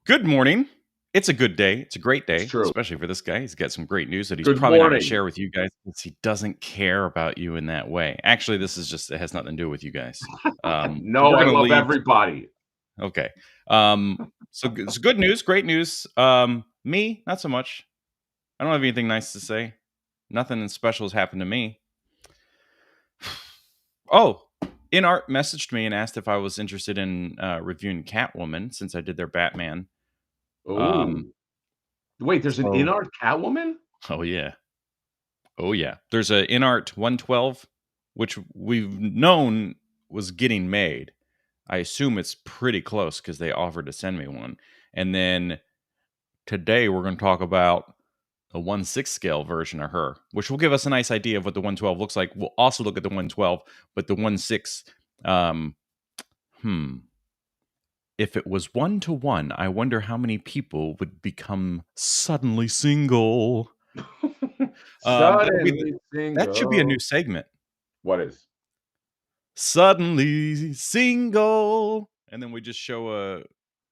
Good morning. It's a good day. It's a great It's day, true. especially for this guy. He's got some great news that he's Good probably not going to morning. share with you guys because he doesn't care about you in that way. Actually, this is just, it has nothing to do with you guys. No, We're I going to love leave. everybody. Okay. So it's good news, great news. Me, not so much. I don't have anything nice to say. Nothing special has happened to me. Oh, InArt messaged me and asked if I was interested in reviewing Catwoman since I did their Batman. Um, Oh, wait, there's an so, in-art Catwoman? oh yeah. Oh yeah, there's a InArt 112, which we've known was getting made. I assume it's pretty close because they offered to send me one. And then today we're going to talk about a 1/6 scale version of her, which will give us a nice idea of what the 112 looks like. We'll also look at the 112, but the 1/6. Um, hmm. If it was 1-to-1, I wonder how many people would become suddenly single. Suddenly That should be a new single. segment. What is? Suddenly single, and then we just show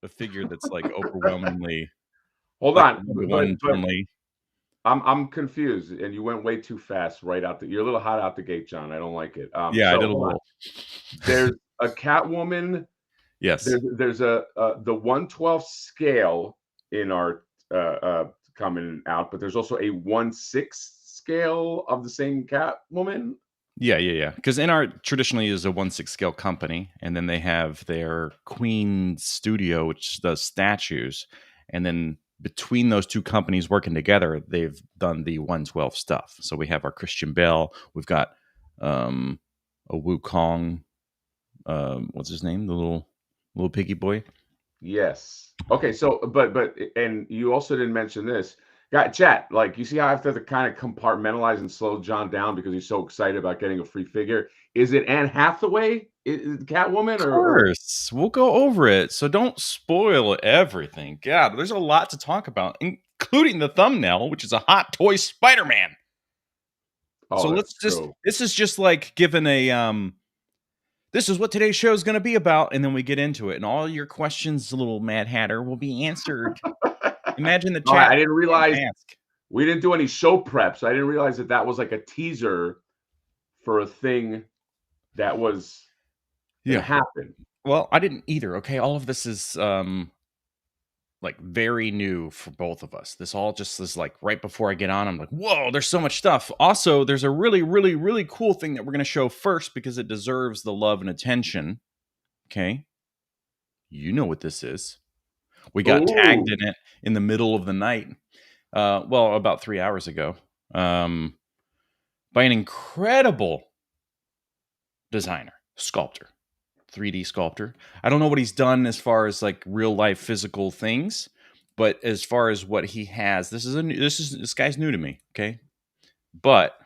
a figure that's like overwhelmingly Hold like on, one to one only. I'm confused, and you went way too fast right out the. You're a little hot out the gate, John. I don't like it. Yeah, I So did a hold on. little. There's a Catwoman. Yes. There's a the 112 scale in our coming out, but there's also a 1/6 scale of the same Catwoman. Yeah. Because InArt traditionally is a 1/6 scale company, and then they have their Queen Studio, which does statues, and then between those two companies working together, they've done the 112 stuff. So we have our Christian Bale, we've got um, a Wukong, what's his name, the little piggy boy. Yes. Okay, so but and you also didn't mention this. Got chat, like you see how I have to kind of compartmentalize and slow John down because he's so excited about getting a free figure. Is it Anne Hathaway, Catwoman, or Course. We'll go over it. So don't spoil everything. God, there's a lot to talk about, including the thumbnail, which is a hot toy Spider-Man. So oh, let's that's just true. this is just like giving a this is what today's show is going to be about, and then we get into it, and all your questions, little Mad Hatter, will be answered. Imagine the No, chat I didn't can't realize ask. we didn't do any show prep, so I didn't realize that that was like a teaser for a thing that was gonna Yeah. happen. Well, I didn't either. Okay, all of this is like very new for both of us. This all just is like right before I get on, I'm like, whoa, there's so much stuff. Also, there's a really cool thing that we're going to show first because it deserves the love and attention. Okay. You know what this is. We got tagged Oh, in it in the middle of the night. Well, about 3 hours ago, um, by an incredible designer, sculptor, 3D sculptor. I don't know what he's done as far as like real life physical things, but as far as what he has, this guy's new to me, okay? But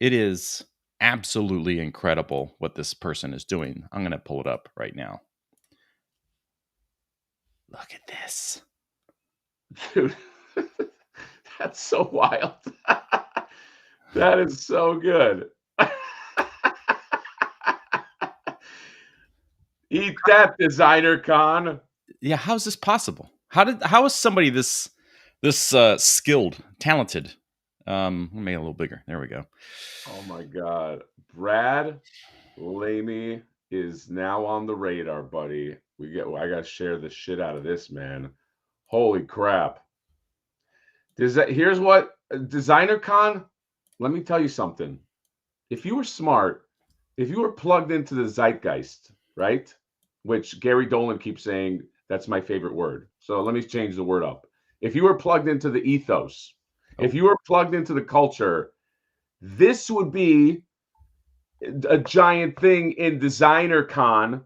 it is absolutely incredible what this person is doing. I'm going to pull it up right now. Look at this. dude, that's so wild. That is so good. Eat that, designer con. Yeah, how is this possible? How is somebody this skilled, talented? Let me make it a little bigger. There we go. Oh my god. Brad Lamy is now on the radar, buddy. I gotta share the shit out of this, man. Holy crap. Here's what designer con, let me tell you something. If you were smart, if you were plugged into the zeitgeist, right? Which Gary Dolan keeps saying that's my favorite word. So let me change the word up. If you were plugged into the ethos, if Oh, you were plugged into the culture, this would be a giant thing in designer con,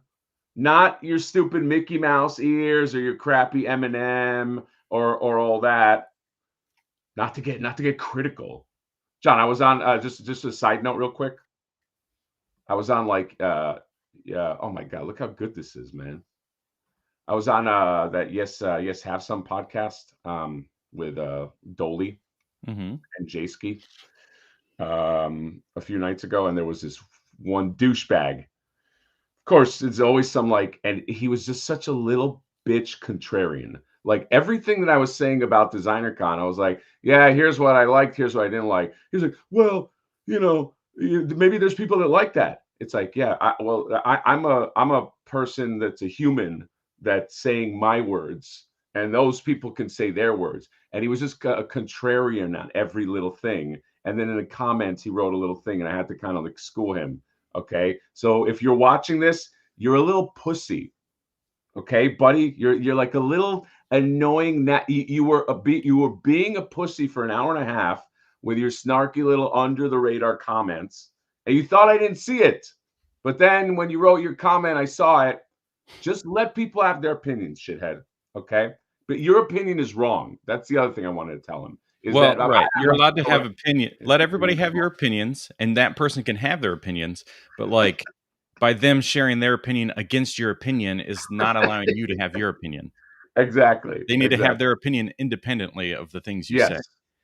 not your stupid Mickey Mouse ears or your crappy M&M or all that. Not to get critical. John, I was on just a side note real quick. I was on like yeah, oh my god, look how good this is, man. I was on that yes have some podcast with Dolly mm-hmm. and Jaski a few nights ago, and there was this one douchebag. Of course, it's always some like, and he was just such a little bitch contrarian. Like everything that I was saying about Designer Con, I was like, yeah, here's what I liked, here's what I didn't like. He's like, well, maybe there's people that like that. It's like, yeah, I'm a person that's a human that's saying my words, and those people can say their words. And he was just a contrarian on every little thing. And then in the comments, he wrote a little thing, and I had to kind of like school him. Okay, so if you're watching this, you're a little pussy. Okay, buddy, you're like a little annoying. That you were being a pussy for an hour and a half with your snarky little under the radar comments, and you thought I didn't see it. But then when you wrote your comment, I saw it. Just let people have their opinions, shithead. Okay, but your opinion is wrong. That's the other thing I wanted to tell him. Well, right. You're allowed to have opinion. Let everybody have your opinions, and that person can have their opinions. But like, by them sharing their opinion against your opinion is not allowing you to have your opinion. Exactly. They need to have their opinion independently of the things you say.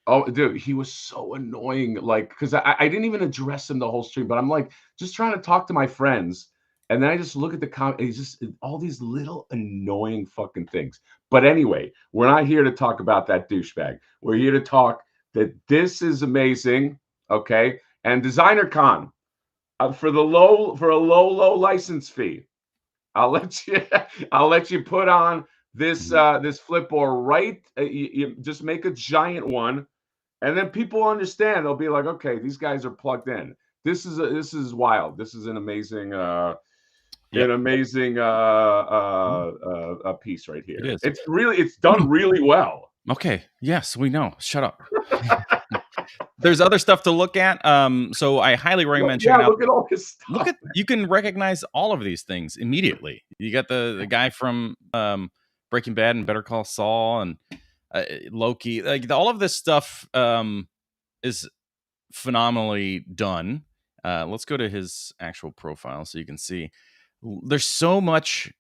Oh, dude, he was so annoying. Like, because I didn't even address him the whole stream, but I'm like just trying to talk to my friends. And then I just look at the comment. He's just all these little annoying fucking things. But anyway, we're not here to talk about that douchebag. We're here to talk that this is amazing. Okay. And Designer Con, for a low license fee, I'll let you put on this this flipboard, right? You just make a giant one, and then people understand. They'll be like, okay, these guys are plugged in. This is wild. This is an amazing a piece right here. It is. It's done really well. Okay. Yes, we know. Shut up. There's other stuff to look at. So I highly recommend checking out. Look at all this stuff. You can recognize all of these things immediately. You got the guy from Breaking Bad and Better Call Saul and Loki. Like all of this stuff is phenomenally done. Let's go to his actual profile so you can see. There's so much.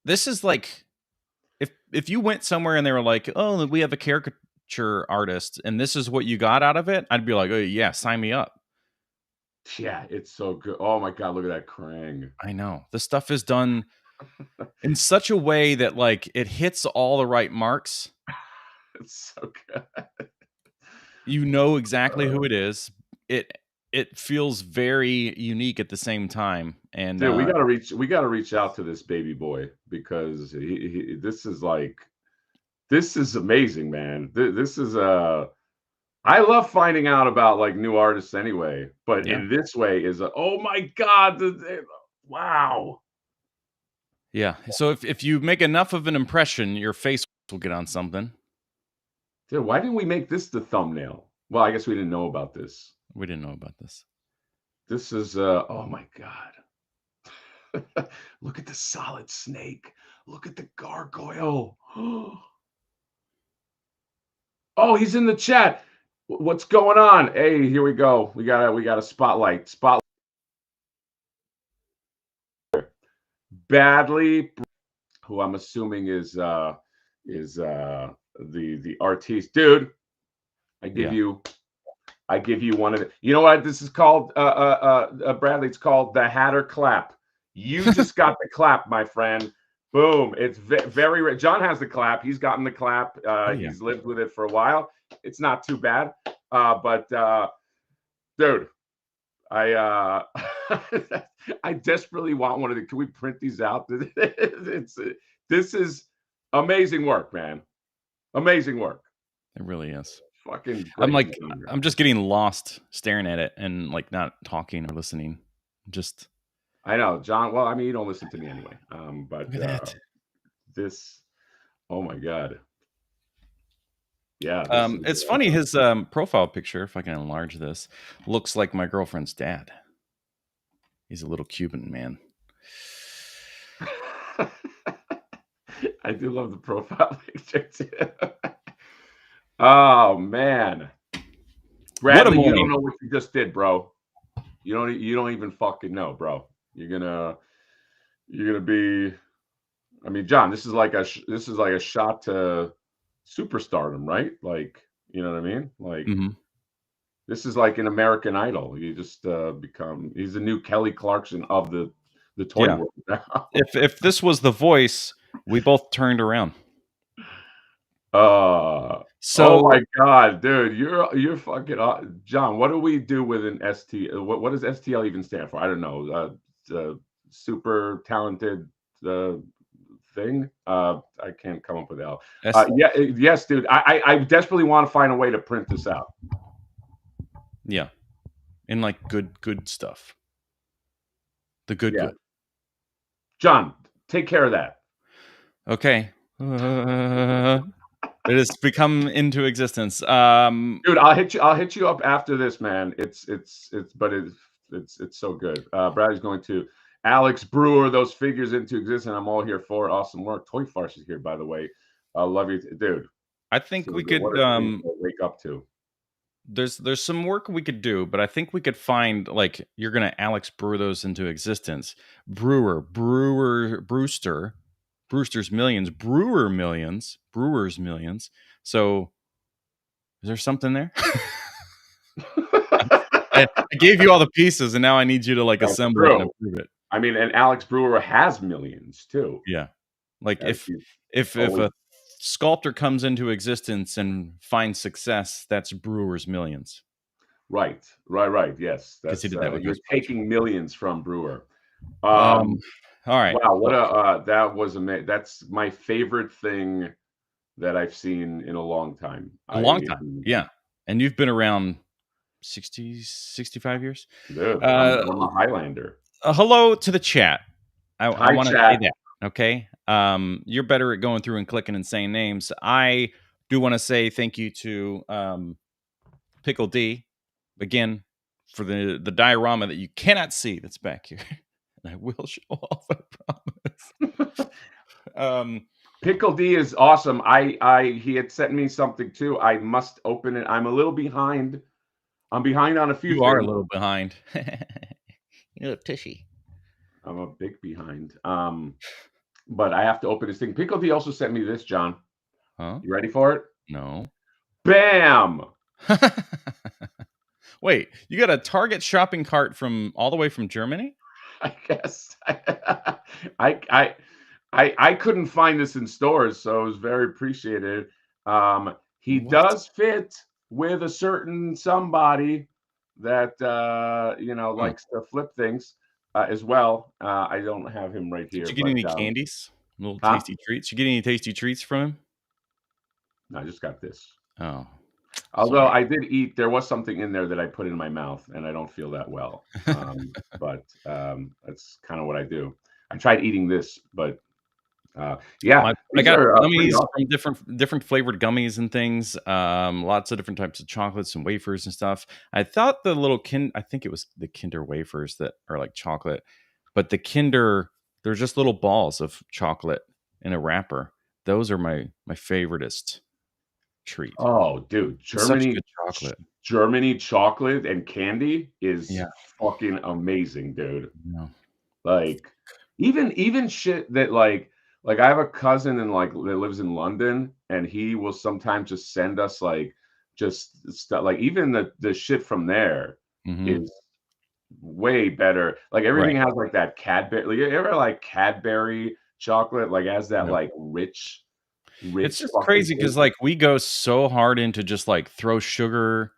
This is like if you went somewhere and they were like, "Oh, we have a caricature artist, and this is what you got out of it," I'd be like, "Oh yeah, sign me up." Yeah, it's so good. Oh my god, look at that Krang. I know. The stuff is done in such a way that like it hits all the right marks. It's so good. You know exactly who it is. It feels very unique at the same time. And dude, we gotta reach out to this baby boy because this is amazing, man. This is I love finding out about like new artists anyway, but in this way is oh my god, wow. Yeah. So if you make enough of an impression, your face will get on something. Dude, why didn't we make this the thumbnail? Well, I guess we didn't know about this. We didn't know about this. This is oh my god. Look at the solid snake. Look at the gargoyle. Oh, he's in the chat. What's going on? Hey, here we go. We got a spotlight. Badly, who I'm assuming is the artiste. Dude, I give you one of it. You know what this is called, Bradley? It's called the Hatter clap. You just got the clap, my friend. Boom. It's very rare. John has the clap. He's gotten the clap. He's lived with it for a while. It's not too bad. But dude, I I desperately want one of the. Can we print these out? This is amazing work, man. Amazing work. It really is. Fucking. I'm just getting lost staring at it and like not talking or listening. Just. I know, John. Well, I mean, you don't listen to me anyway. But this. Oh my god. Yeah. It's funny. His profile picture, if I can enlarge this, looks like my girlfriend's dad. He's a little Cuban man. I do love the profile picture too. Oh man, Bradley, you don't know what you just did, bro. You don't even fucking know, bro. You're gonna be. I mean, John, this is like a shot to superstardom, right? Like, you know what I mean? Like, this is like an American Idol. You just become. He's the new Kelly Clarkson of the toy world now. If this was The Voice We both turned around. Oh So my God, dude, you're fucking John. What do we do with an ST? What does STL even stand for? I don't know. Super talented uh, thing. I can't come up with L. S Yes, dude. I desperately want to find a way to print this out. yeah, and like good stuff. The good Yeah, good. John, take care of that. Okay. It has become into existence. Dude, I'll hit you up after this, man. It's so good. Bradley's going to Alex Brewer those figures into existence. I'm all here for it. Awesome work. Toy Farce is here, by the way. I love you, dude. I think So we what could a thing to wake up to. there's some work we could do, but I think we could find like you're gonna Alex brew those into existence. Brewster's Millions, Brewer's Millions. So is there something there? I gave you all the pieces, and now I need you to like That's assemble it and true. approve it. I mean, and Alex Brewer has millions too. Yeah, like As he's if always a sculptor comes into existence and finds success, that's Brewer's Millions right, right. Yes, because he that's did that with you're Ghostbusters. taking millions from Brewer. Um, Um, all right, wow, what look, a that was amazing. That's my favorite thing that I've seen in a long time. a long time, yeah, and you've been around 60, 65 years. Dude, Uh, I'm a Highlander. hello to the chat. I Hi, want to say chat. that. Okay. You're better at going through and clicking and saying names. I do want to say thank you to Pickle D again for the diorama that you cannot see that's back here. And I will show off, I promise. Pickle D is awesome. He had sent me something too. I must open it. I'm a little behind. I'm behind on a few You are a things. little behind. You're a tushy. I'm a big behind. But I have to open this thing. Pickle D also sent me this, John. Huh? You ready for it? No. Bam! Wait, you got a Target shopping cart from all the way from Germany? I guess I I couldn't find this in stores, so it was very appreciated. He What? does fit with a certain somebody that Huh. likes to flip things as well. I don't have him right Did here, you get but any candies? Little huh? tasty treats? You get any tasty treats from him? No, I just got this. Oh, Although sorry. I did eat, there was something in there that I put in my mouth, and I don't feel that well. But that's kind of what I do. I tried eating this, but yeah, I these got are pretty gummies awesome. from different flavored gummies and things. Lots of different types of chocolates and wafers and stuff. I thought the little I think it was the Kinder wafers that are like chocolate, but the Kinder, they're just little balls of chocolate in a wrapper. Those are my favoriteest treat. Oh, dude, It's such good chocolate. Germany chocolate and candy is Yeah. fucking amazing, dude. No. Like, even shit that I have a cousin in that lives in London, and he will sometimes just send us just stuff like even the shit from there Hmm. is way better. Like everything Right. has like that Cadbury. Like, you ever like Cadbury chocolate? Like has that No. like It's rich just fucking crazy because taste. like we go so hard into just like throw sugar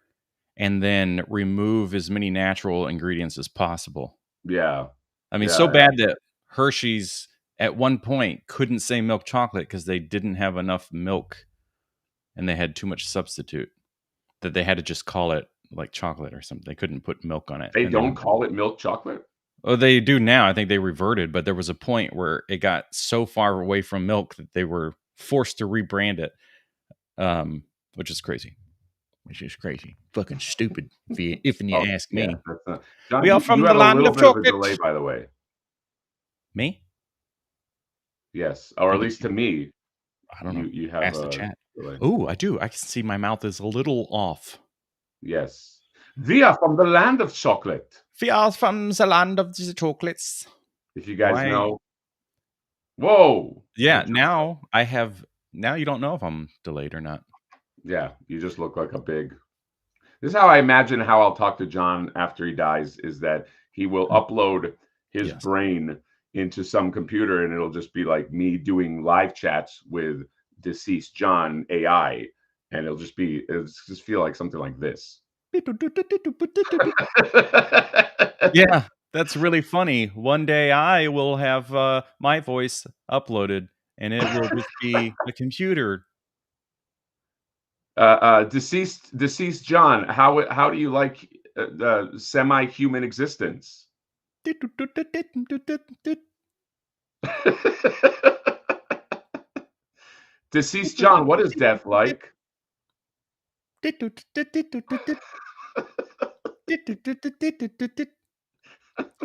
and then remove as many natural ingredients as possible. Yeah, I mean, so yeah, bad that Hershey's at one point couldn't say milk chocolate because they didn't have enough milk and they had too much substitute that they had to just call it like chocolate or something. They couldn't put milk on it. they And don't then, call it milk chocolate? oh, they do now. I think they reverted, but there was a point where it got so far away from milk that they were forced to rebrand it, which is crazy. Which is crazy. Fucking stupid, if you Oh, ask yeah, me. that's not We John, are you from the have a land little of bit of a chocolate. delay, by the way. Me? Yes, or at Maybe least to me, I don't know. you have Ask the a chat. delay. Oh, I do. I can see my mouth is a little off. Yes. We are from the land of chocolate, We are from the land of the chocolates. if you guys Why? know. Whoa! I Yeah, jumped up. now I have. Now you don't know if I'm delayed or not. Yeah, you just look like a big This is how I imagine how I'll talk to John after he dies, is that he will upload his Yes. brain into some computer, and it'll just be like me doing live chats with deceased John AI, and it'll just feel like something like this. Yeah, that's really funny. One day I will have, my voice uploaded, and it will just be a computer. Deceased John, how do you like the semi-human existence? Deceased John, what is death like?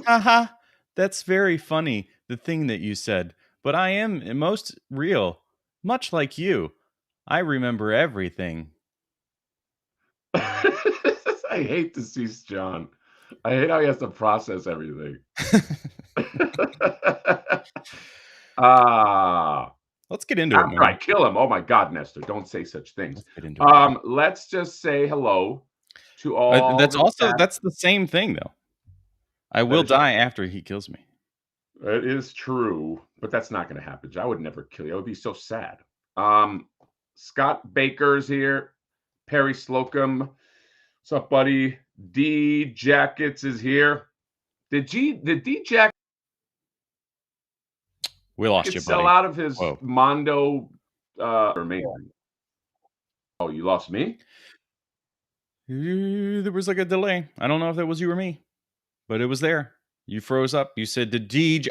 Haha, that's very funny, the thing that you said, but I am most real. Much like you, I remember everything. I hate deceased John. I hate how he has to process everything. Ah, Let's get into it, after I man. kill him. Oh my God, Nestor, don't say such things. Let's get into it. Let's just say hello to all That's the also chat. that's the same thing, though. I That will is die after he kills me. It is true, but that's not going to happen. I would never kill you. I would be so sad. Um, Scott Baker's here. Perry Slocum. What's up, buddy? D Jackets is here. Did D Jackets We lost you, sell buddy. out of his Whoa. Mondo amazing? Oh, you lost me? There was like a delay. I don't know if that was you or me, but it was there. You froze up. You said, "Did Deej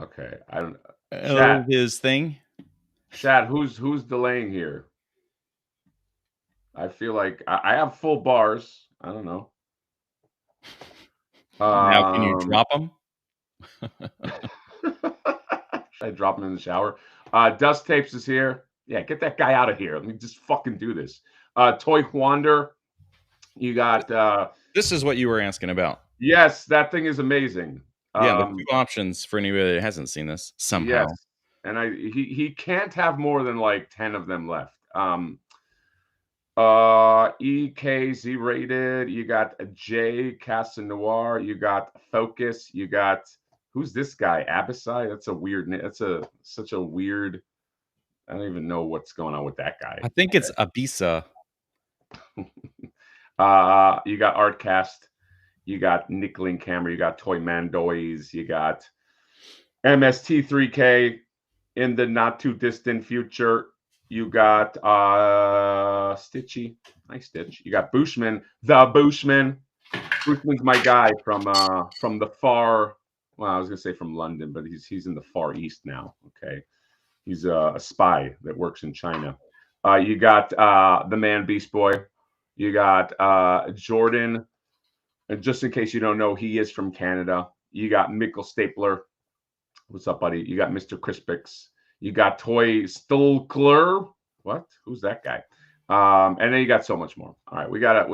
Okay. I don't oh his thing?" Chat, who's delaying here? I feel like I have full bars. I don't know. Now can you Um drop him? Should I drop him in the shower? Dust Tapes is here. Yeah, get that guy out of here. Let me just fucking do this. Toy Wander, you got This is what you were asking about. yes, that thing is amazing. Yeah, the 2 options for anybody that hasn't seen this Yes, somehow. and he can't have more than like 10 of them left. EKZ rated, you got J Casanoir, you got Focus, you got who's this guy? Abysai? That's a weird name. That's such a weird. I don't even know what's going on with that guy. I think it's Abisa. You got Artcast, you got Nickeling Camera, you got Toy Mandoys, you got MST3K in the not too distant future. You got Stitchy, nice Stitch. You got Bushman, the Bushman. Bushman's my guy from the far. Well, I was gonna say from London, but he's in the Far East now. Okay, he's a spy that works in China. You got the man Beast Boy. You got Jordan. And just in case you don't know, he is from Canada. You got Mikkel Stapler. What's up, buddy? You got Mr. Crispix. You got Toy Stolkler. What? Who's that guy? And then you got so much more. All right, we gotta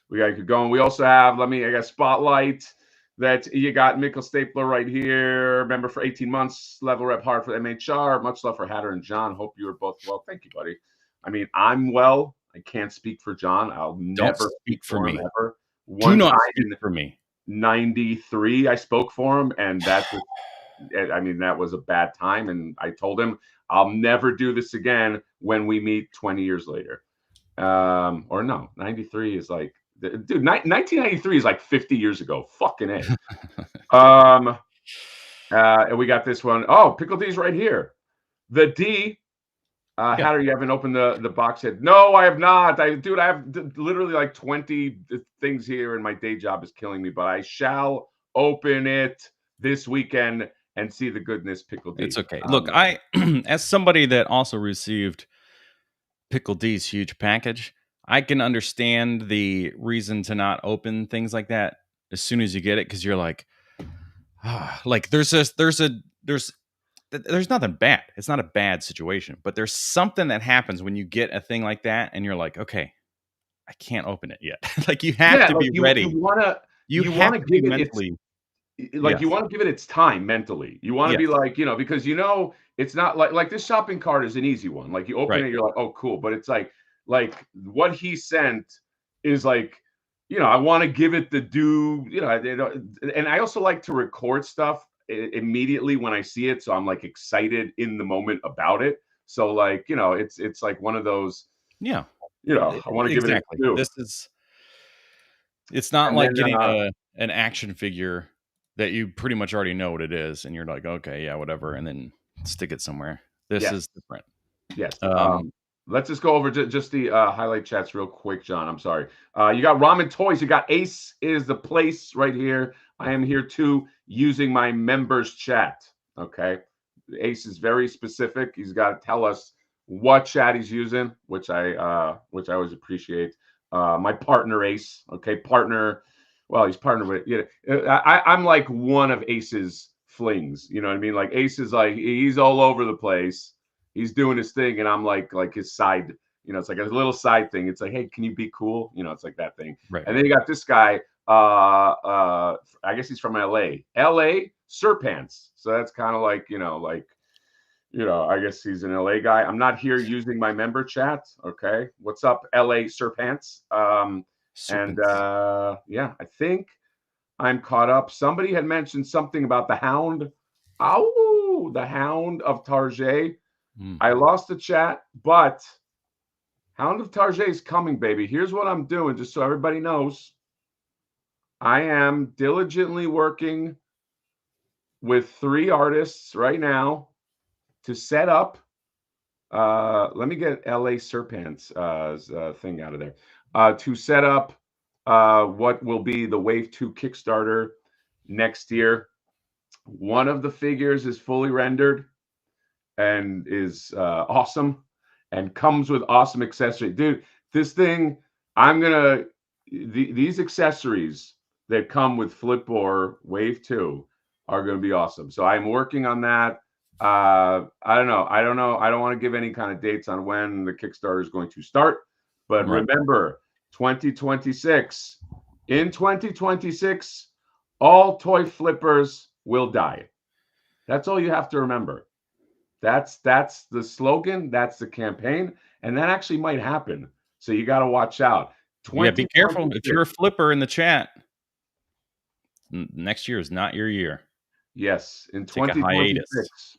get going. We also have, I got Spotlight. That you got Mikkel Stapler right here. Member for 18 months. Level rep hard for MHR. Much love for Hatter and John. Hope you are both well. Thank you, buddy. I mean, I'm well. I can't speak for John. I'll Don't never speak speak for for him me. ever. Do One not time speak in for me. 93, I spoke for him, and that was a bad time. And I told him I'll never do this again when we meet 20 years later. Or no, 93 is like, dude, 1993 is like 50 years ago. Fucking A. And we got this one. Oh, Pickle D's right here. The D. Yeah. Hatter, you haven't opened the box yet? No, I have not. I have literally like 20 things here, and my day job is killing me. But I shall open it this weekend and see the goodness, Pickle D. It's okay. Look, I as somebody that also received Pickle D's huge package, I can understand the reason to not open things like that as soon as you get it, because you're like, like there's nothing bad. It's not a bad situation, but there's something that happens when you get a thing like that, and you're like, okay, I can't open it yet. Like you have to Like be you ready. You have wanna to be give it its mentally. like, Yes. you wanna give it its time mentally. You wanna be Yes. like, because it's not like this shopping cart is an easy one. Like, you open Right. it, you're like, "Oh, cool," but it's like what he sent is like I want to give it the due, and I also like to record stuff immediately when I see it, so I'm like excited in the moment about it. So like, it's like one of those, Yeah, I want to give it its exactly. due. It's not And like then getting an action figure that you pretty much already know what it is, and you're like, okay, yeah, whatever, and then stick it somewhere. This yes, is different. yes. Um, Let's just go over just the highlight chats real quick, John. I'm sorry. You got Ramen Toys. You got Ace is the place right here. I am here too, using my members chat. Okay. Ace is very specific. He's got to tell us what chat he's using, which I always appreciate. My partner Ace. Okay, partner. Well, he's partnered with. I'm like one of Ace's flings. You know what I mean? Like Ace is like he's all over the place. He's doing his thing, and I'm like his side. It's like a little side thing. It's like, hey, can you be cool? It's like that thing. right, And then right. you got this guy. I guess he's from LA. LA Serpants. So that's kind of like, I guess he's an LA guy. I'm not here using my member chat. Okay. What's up, LA Serpants? And Serpents. yeah, I think I'm caught up. Somebody had mentioned something about the Hound. Oh, the Hound of Tarjay. Mm, I lost the chat, but Hound of Tarjay is coming, baby. Here's what I'm doing, just so everybody knows. I am diligently working with 3 artists right now to set up. Let me get LA Serpents thing out of there. To set up what will be the Wave 2 Kickstarter next year. One of the figures is fully rendered and is awesome and comes with awesome accessories. Dude, this thing, these accessories that come with Flipboard Wave 2 are going to be awesome. So I'm working on that. I don't know. I don't want to give any kind of dates on when the Kickstarter is going to start. But right. remember, 2026. In 2026, all toy flippers will die. That's all you have to remember. That's the slogan, that's the campaign, and that actually might happen. So you got to watch out. Yeah, be careful. If you're a 2026. flipper in the chat, next year is not your year. Yes, in Take a hiatus. 2026,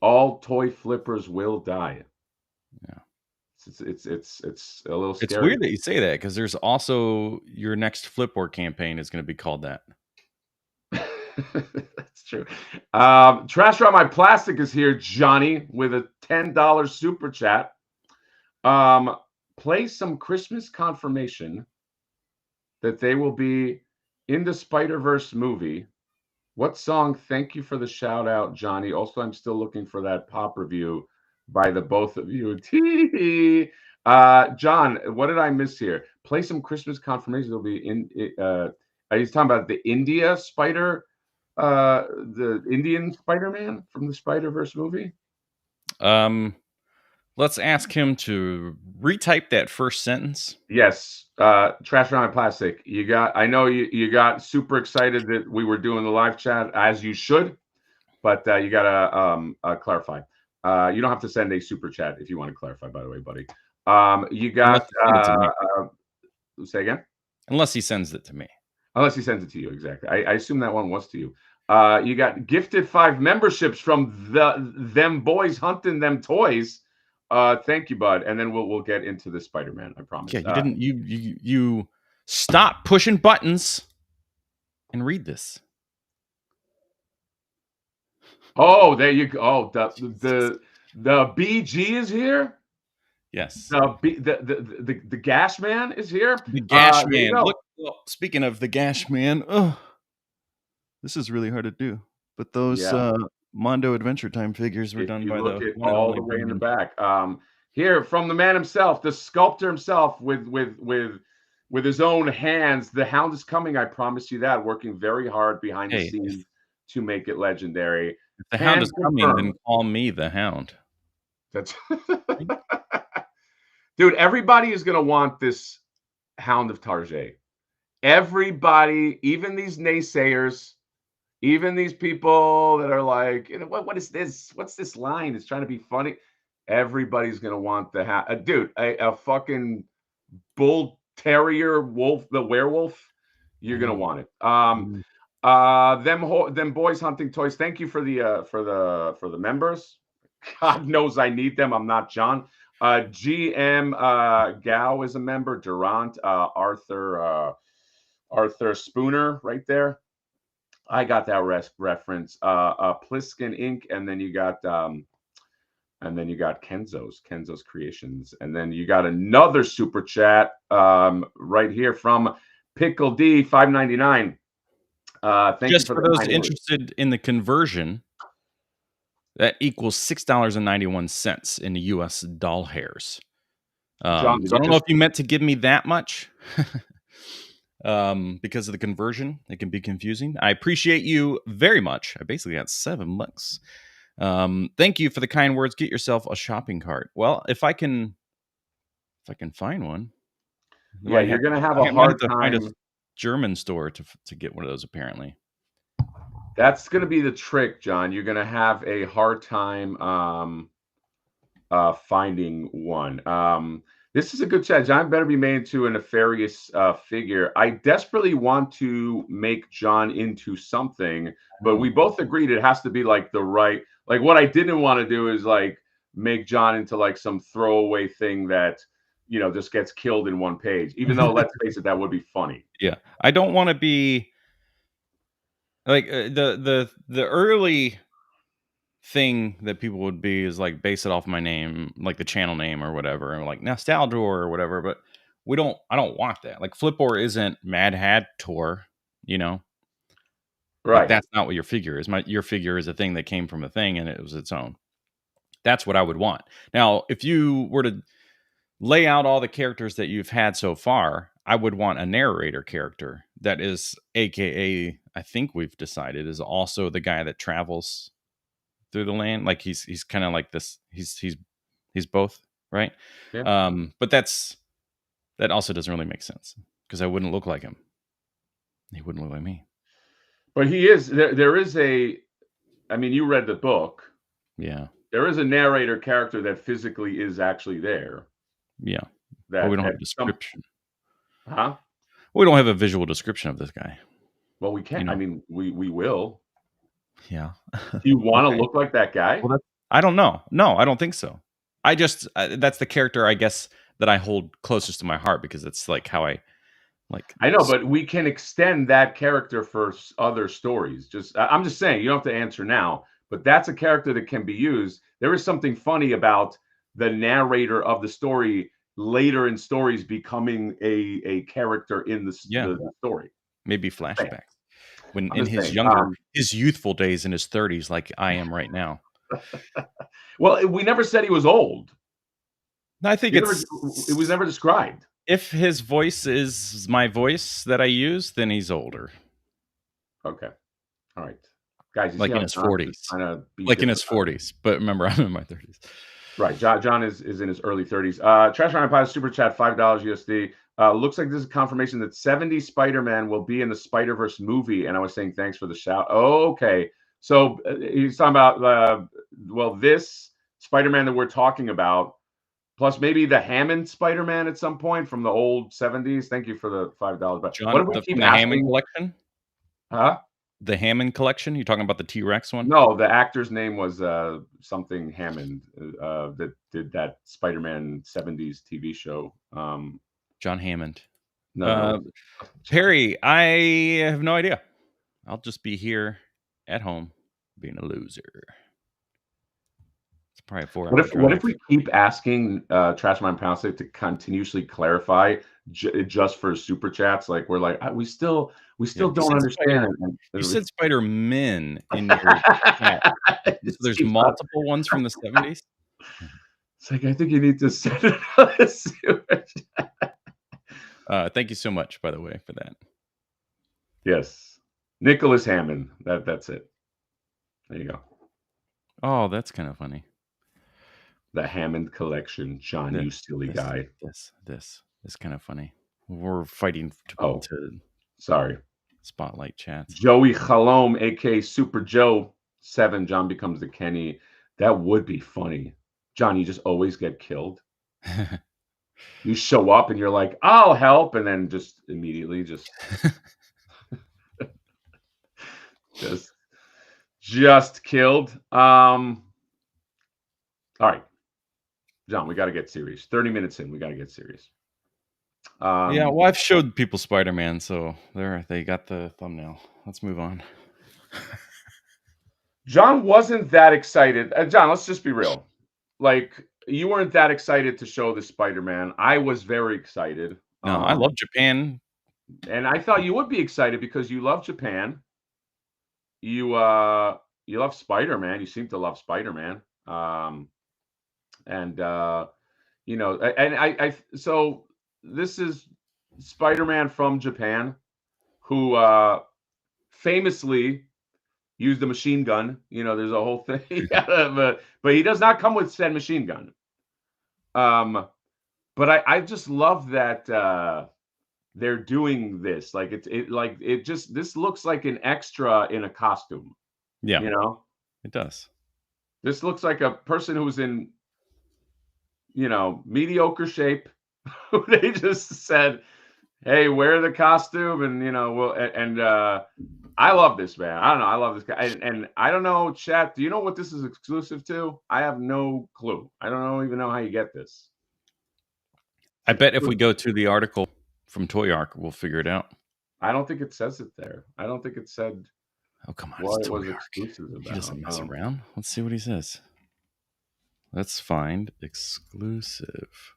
all toy flippers will die. Yeah. It's a little It's scary. weird that you say that because there's also your next Flipboard campaign is going to be called that. That's true. Trash Around My Plastic is here, Johnny, with a $10 super chat. Play some Christmas confirmation that they will be in the Spider-Verse movie. What song? Thank you for the shout out, Johnny. Also, I'm still looking for that pop review by the both of you. John, what did I miss here? Play some Christmas confirmation. They'll be in. Are you talking about the India Spider, the Indian Spider-Man from the Spider-Verse movie? Let's ask him to retype that first sentence. Yes. Trash Around My Plastic. I know you got super excited that we were doing the live chat, as you should. But you gotta clarify. You don't have to send a super chat if you want to clarify. By the way, buddy. You Unless got he sends it to me. say again. Unless he sends it to me. Unless he sends it to you, exactly. I assume that one was to you. You got gifted 5 memberships from them boys hunting them toys. Thank you, bud. And then we'll get into the Spider-Man. I promise. Yeah, you didn't. You stop pushing buttons and read this. Oh, there you go. Oh, Jesus. the BG is here. Yes, The Gash Man is here. the Gash There you Man. go. Look, well, speaking of the Gash Man, oh, this is really hard to do. But those Yeah. Mondo Adventure Time figures were If done you by look the at one and all only the way in the Brendan. back, here from the man himself, the sculptor himself, with his own hands, the Hound is coming. I promise you that. Working very hard behind the Hey, if scenes to make it legendary. the Hound Can is coming, then confirm. call me the Hound. That's Right? dude. Everybody is gonna want this Hound of Tarjay. Everybody, even these naysayers, even these people that are like, what is this? What's this line? It's trying to be funny. Everybody's gonna want the dude, a fucking bull terrier wolf, the werewolf, you're gonna want it. Mm. Them boys hunting toys. Thank you for the members. God knows I need them. I'm not John. GM Gao is a member. Durant, Arthur Spooner, right there. I got that reference. Pliskin Inc. And then you got Kenzo's Creations, and then you got another super chat right here from Pickle D 5.99. Thank Just you for the those kind words. interested in the conversion, that equals $6.91 in US doll hairs. John, So I don't know if you meant to give me that much. Because of the conversion, it can be confusing. I appreciate you very much. I basically got $7. Thank you for the kind words. Get yourself a shopping cart. Well, if I can find one, yeah, you're gonna have a I might have hard to find a time. German store to get one of those. Apparently, That's gonna be the trick, John. You're gonna have a hard time finding one. This is a good chat. John better be made into a nefarious figure. I desperately want to make John into something, but we both agreed it has to be like the right. Like what I didn't want to do is like make John into like some throwaway thing that just gets killed in one page. Even though let's face it, that would be funny. yeah, I don't want to be like the early thing that people would be is like base it off my name, like the channel name or whatever, or like Nostalgia or whatever. But I don't want that. Like Flipor isn't Mad Hatter, like Right. that's not what your figure is. Your figure is a thing that came from a thing and it was its own. That's what I would want. Now, if you were to lay out all the characters that you've had so far, I would want a narrator character that is, AKA, I think we've decided, is also the guy that travels through the land. Like he's kind of like this. He's both, right? Yeah. But that also doesn't really make sense because I wouldn't look like him. He wouldn't look like me. But he is there is a I mean, you read the book. Yeah. There is a narrator character that physically is actually there. Yeah. That But we don't have at a description. Huh? We don't have a visual description of this guy. Well, we can't. I mean, we will. Yeah. Do you want to Okay. look like that guy? Well, I don't know. No, I don't think so. I just that's the character I guess that I hold closest to my heart because it's like how I like. I know, but we can extend that character for other stories. I'm just saying, you don't have to answer now, but that's a character that can be used. There is something funny about the narrator of the story later in stories becoming a character in the story. Maybe flashbacks when I'm in just his saying, his youthful days in his 30s, like I am right now. Well, we never said he was old. I think it was never described. If his voice is my voice that I use, then he's older. Okay. All right. Guys, like in his 40s. Like in his 40s. But remember, I'm in my 30s. Right. John is in his early 30s. Trash Ryan Pie super chat, $5 USD. Looks like this is confirmation that 70s Spider-Man will be in the Spider-Verse movie. And I was saying thanks for the shout. Oh, okay. So he's talking about, this Spider-Man that we're talking about, plus maybe the Hammond Spider-Man at some point from the old 70s. Thank you for the $5. But John, what if we keep the asking? Hammond collection? Huh? The Hammond collection? You're talking about the T-Rex one? No, the actor's name was something Hammond that did that Spider-Man 70s TV show. John Hammond. No. Perry, I have no idea. I'll just be here at home being a loser. It's probably a 4-hour drive. What if we keep asking Trash Man Pounce to continuously clarify just for super chats? Like we're like, we still don't understand. You said Spider-Man in your chat. So there's multiple ones from the 70s? It's like, I think you need to send it on a super chat. Thank you so much, by the way, for that. Yes. Nicholas Hammond. That's it. There you go. Oh, that's kind of funny. The Hammond collection. John, you silly guy. This is kind of funny. We're fighting to sorry. Spotlight chats. Joey Halom, aka Super Joe 7. John becomes the Kenny. That would be funny. John, you just always get killed. You show up and you're like, "I'll help," and then just immediately just just killed. All right, John, we got to get serious. 30 minutes in, we got to get serious. Yeah, well, I've showed people Spider-Man, so they got the thumbnail. Let's move on. John wasn't that excited. John, let's just be real. Like, you weren't that excited to show the Spider-Man. I was very excited. No, I love Japan. And I thought you would be excited because you love Japan. You love Spider-Man. You seem to love Spider-Man. And you know, and so this is Spider-Man from Japan, who famously used a machine gun. You know, there's a whole thing. But he does not come with said machine gun. But I just love that they're doing this. Like this looks like an extra in a costume. Yeah, You know, it does. this looks like a person who's in, you know, mediocre shape. They just said, "Hey, wear the costume," and you know, I love this, man. I don't know, I love this guy, and I don't know, chat. Do you know what this is exclusive to? I have no clue. I don't even know how you get this. I bet if we go to the article from Toy Arc, we'll figure it out. I don't think it says it there. I don't think it said Oh, come on. what It's it was Toy Arc. exclusive about. He doesn't mess around. Let's see what he says. Let's find exclusive.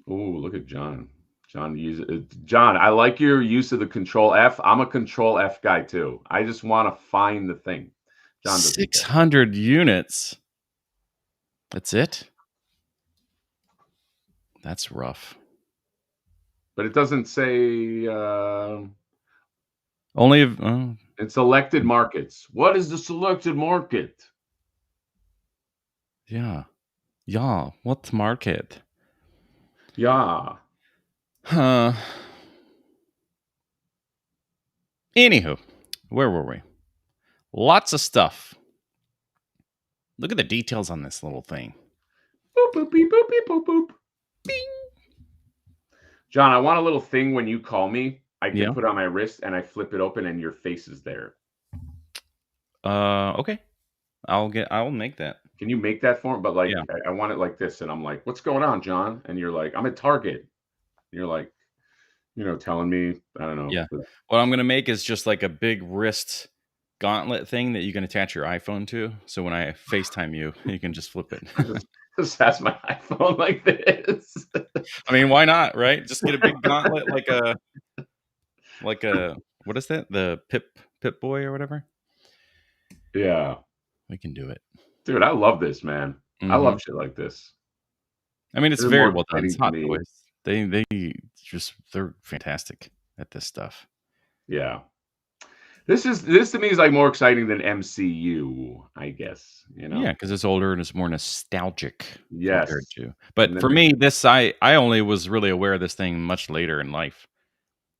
Oh, look at John. John, I like your use of the Control F. I'm a Control F guy too. I just want to find the thing. John, 600 units. That's it? That's rough. But it doesn't say only if in selected markets. What is the selected market? Yeah. What market? Yeah. Huh. Anywho, where were we? Lots of stuff. Look at the details on this little thing. Boop, boop, beep, boop, beep, boop, boop. Bing. John, I want a little thing when you call me. I can put on my wrist and I flip it open and your face is there. Okay. I'll make that. Can you make that for me? But like, I want it like this. And I'm like, what's going on, John? And you're like, I'm at Target. And you're like, you know, telling me, I don't know. Yeah. What I'm going to make is just like a big wrist gauntlet thing that you can attach your iPhone to. So when I FaceTime you, you can just flip it. Just has my iPhone like this. I mean, why not, right? Just get a big gauntlet like a what is that? The Pip Boy or whatever? Yeah. We can do it. Dude, I love this, man. I love shit like this. I mean, it's very well done. It's Hot Toys. They're fantastic at this stuff. Yeah. This to me is like more exciting than MCU, I guess. You know? Yeah, because it's older and it's more nostalgic. Yes. Compared to. But for me, I only was really aware of this thing much later in life,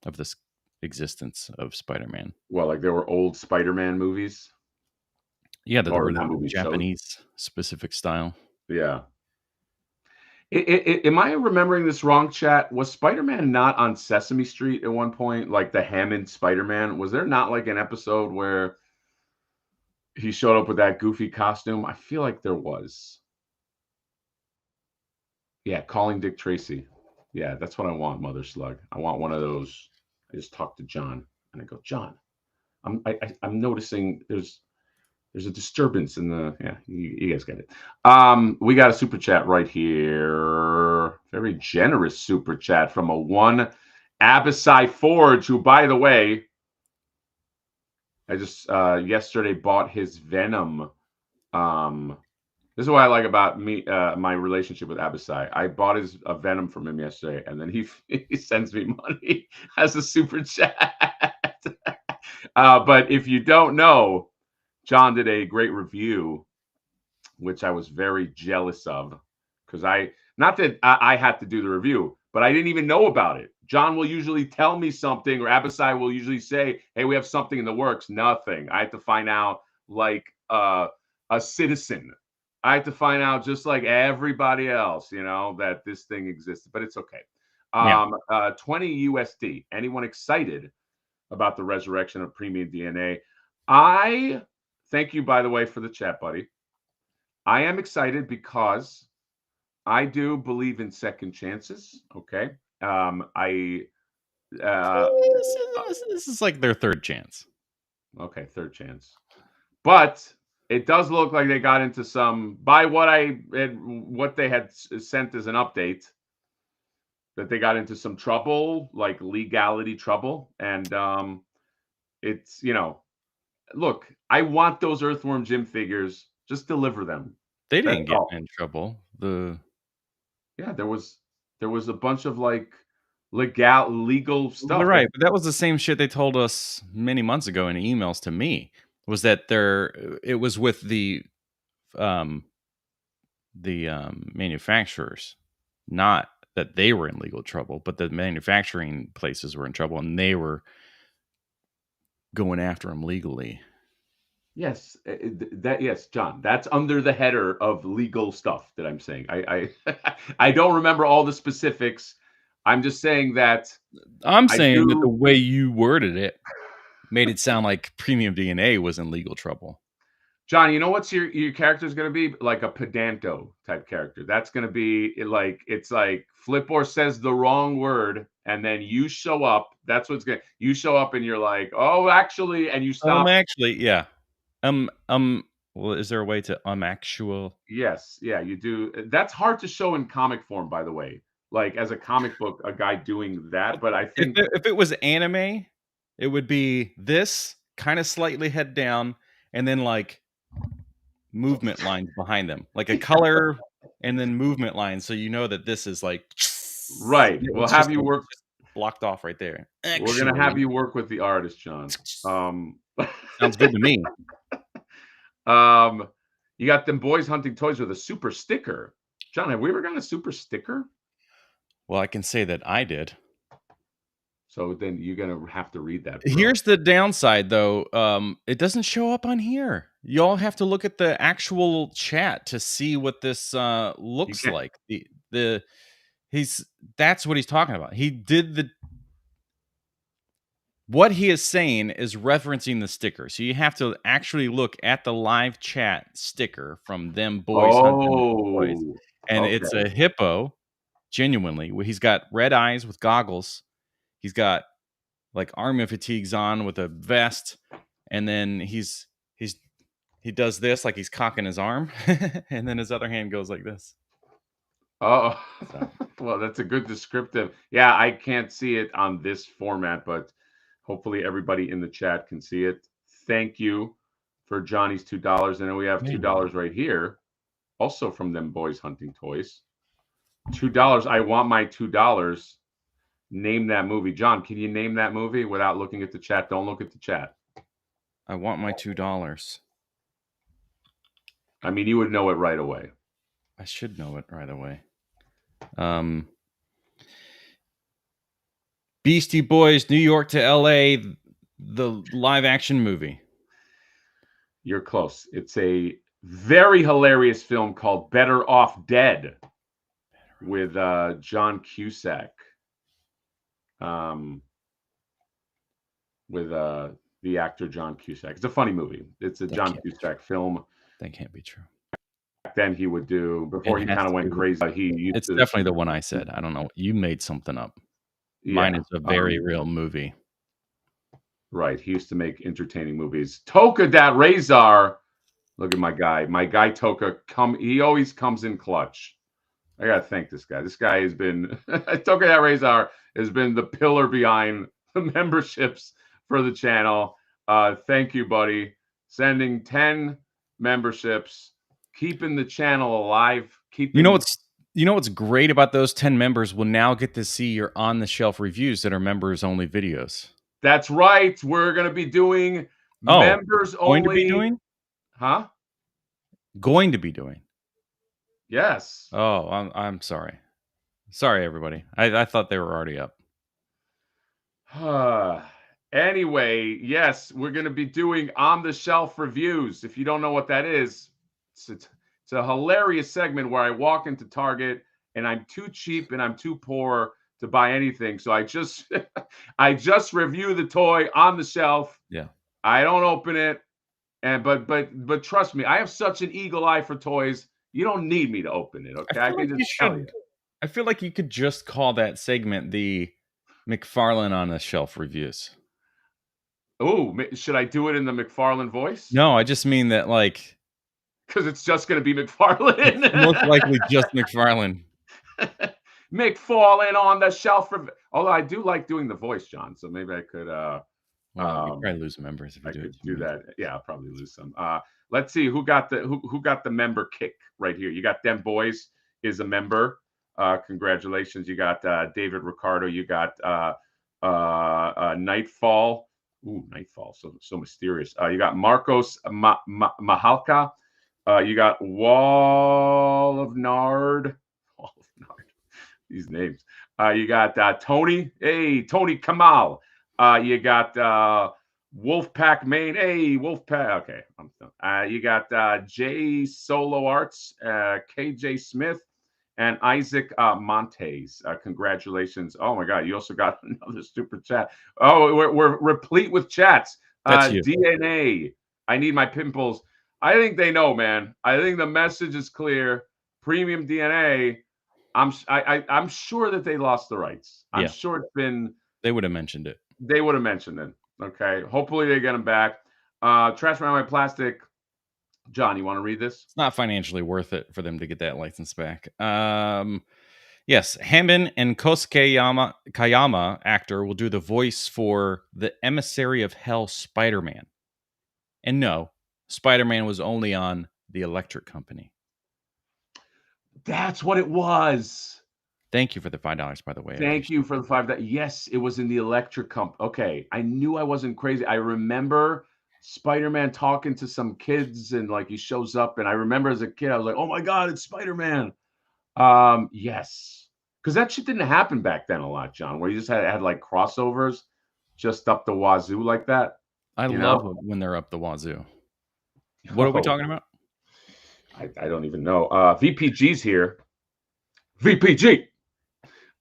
of this existence of Spider-Man. Well, like there were old Spider-Man movies. Yeah, that were the Japanese specific style. Yeah. Am I remembering this wrong, chat? Was Spider-Man not on Sesame Street at one point? Like the Hammond Spider-Man? Was there not like an episode where he showed up with that goofy costume? I feel like there was. Yeah, Calling Dick Tracy. Yeah, that's what I want, Mother Slug. I want one of those. I just talked to John and I go, John, I'm noticing there's a disturbance in the you guys get it. We got a super chat right here. Very generous super chat from a one Abysai Forge, who, by the way, I just yesterday bought his Venom. This is what I like about me, my relationship with Abysai. I bought his Venom from him yesterday, and then he sends me money as a super chat. But if you don't know, John did a great review, which I was very jealous of, because not that I had to do the review, but I didn't even know about it. John will usually tell me something, or Abysai will usually say, hey, we have something in the works. Nothing. I had to find out like a citizen. I had to find out just like everybody else, that this thing existed, but it's okay. Yeah. 20 USD. Anyone excited about the resurrection of premium DNA? I thank you, by the way, for the chat, buddy. I am excited because I do believe in second chances. Okay. I uh, This is like their third chance. okay, third chance. But it does look like they got into some by what they had sent as an update that they got into some trouble, like legality trouble, and it's look, I want those Earthworm Jim figures. Just deliver them. They That's didn't get all. in trouble. Yeah, there was a bunch of like legal They're stuff that right, but that was the same shit they told us many months ago in emails to me, was that it was with um, manufacturers, not that they were in legal trouble, but the manufacturing places were in trouble, and they were going after them legally. yes, yes, John. That's under the header of legal stuff that I'm saying. I don't remember all the specifics. I'm just saying that I'm I saying that the do. way you worded it made it sound like Premium DNA was in legal trouble. John, you know what's your character's gonna be? Like a pedanto type character. That's gonna be like it's like Flipboard says the wrong word, and then you show up. That's what's gonna you show up and you're like, oh, actually, and you stop. Actually, yeah. Um, um, well, is there a way to actual? Yes, yeah, you do. That's hard to show in comic form, by the way. Like as a comic book, a guy doing that. But I think If it was anime, it would be this kind of slightly head down, and then like movement lines behind them, like a color, and then movement lines, so you know that this is like right. We'll it's have just you work. just blocked off right there. We're gonna have Actually, you work with the artist, John. Um, sounds good to me. um, you got them boys hunting toys with a super sticker. John, have we ever gotten a super sticker? Well, I can say that I did. So then you're gonna have to read that, bro. Here's the downside, though. It doesn't show up on here. Y'all have to look at the actual chat to see what this You looks can't. like. The he's That's what he's talking about. He did the What he is saying is referencing the sticker. So you have to actually look at the live chat sticker from them boys hunting toys, Oh, and it's okay. a hippo. Genuinely, he's got red eyes with goggles. He's got like army fatigues on with a vest, and then he does this like he's cocking his arm, and then his other hand goes like this. Oh, So well, that's a good descriptive. Yeah, I can't see it on this format, but hopefully everybody in the chat can see it. Thank you for Johnny's $2. And then we have yeah. $2 right here, also from them boys hunting toys. $2. I want my $2. Name that movie. John, can you name that movie without looking at the chat? Don't look at the chat. I want my $2. I mean, you would know it right away. I should know it right away. Beastie Boys, New York to LA, the live action movie. You're close. It's a very hilarious film called Better Off Dead with John Cusack. With the actor John Cusack. It's a funny movie. It's a John Cusack film. That can't be true. Back then he would do before It he has kind of to went be. crazy. He used It's to, definitely the one I said. I don't know. You made something up. Mine yeah, is a very real movie. right. He used to make entertaining movies. Toka Dat Razor. Look at my guy Toka. He always comes in clutch. I gotta thank this guy. This guy has been Toka Dat Razor has been the pillar behind the memberships for the channel. Thank you, buddy. Sending 10 memberships, keeping the channel alive. You know what's great about those 10 members will now get to see your on the shelf reviews that are members only videos. That's right. We're gonna be doing Oh, members going to be only. doing? Huh? Going to be doing. Yes. Oh, I'm sorry. Sorry, everybody. I thought they were already up. Anyway, yes, we're gonna be doing on the shelf reviews. If you don't know what that is, it's It's a hilarious segment where I walk into Target and I'm too cheap and I'm too poor to buy anything. So I just I just review the toy on the shelf. Yeah. I don't open it. And but trust me, I have such an eagle eye for toys. You don't need me to open it, I okay? I feel like can you just tell you. should I feel like you could just call that segment the McFarlane on the shelf reviews. Oh, should I do it in the McFarlane voice? No, I just mean that, like, Because it's just going to be it's most McFarlane. likely just McFarlane. McFarlane on the shelf. Although I do like doing the voice, John. So maybe Well, you um, probably lose members if you I do it could too do much. that. Yeah, I'll probably lose some. Let's see who got the member kick right here. You got them boys is a member. Congratulations. You got David Ricardo. You got Nightfall. Ooh, Nightfall. So mysterious. You got Marcos Mahalka. You got Wall of Nard. Wall of Nard. These names. You got Tony. Hey, Tony Kamal. You got Wolfpack Main. Hey, Wolfpack. Okay, I'm done. You got J Solo Arts, KJ Smith, and Isaac Montes. Congratulations. Oh my God, you also got another super chat. Oh, we're replete with chats. That's you. DNA. I need my pimples. I think they know, man. I think the message is clear. Premium DNA. I'm sure that they lost the rights. I'm Yeah, sure it's been they would have mentioned it. they would have mentioned it. Okay. Hopefully they get them back. Trash Man My Plastic. John, you want to read this? It's not financially worth it for them to get that license back. Yes, Hammond and Kosuke Kayama actor will do the voice for the Emissary of Hell Spider-Man. And no, Spider-Man was only on the Electric Company. That's what it was. Thank you for the $5, by the way. I Thank you appreciate for the five. Yes, it was in the Electric Company. Okay, I knew I wasn't crazy. I remember Spider-Man talking to some kids, and like he shows up, and I remember as a kid, I was like, "Oh my God, it's Spider-Man!" Yes, because that shit didn't happen back then a lot, John. Where you just had like crossovers, just up the wazoo like that. I You love know? when they're up the wazoo. What are we Oh, talking about? I don't even know. VPG's here. VPG.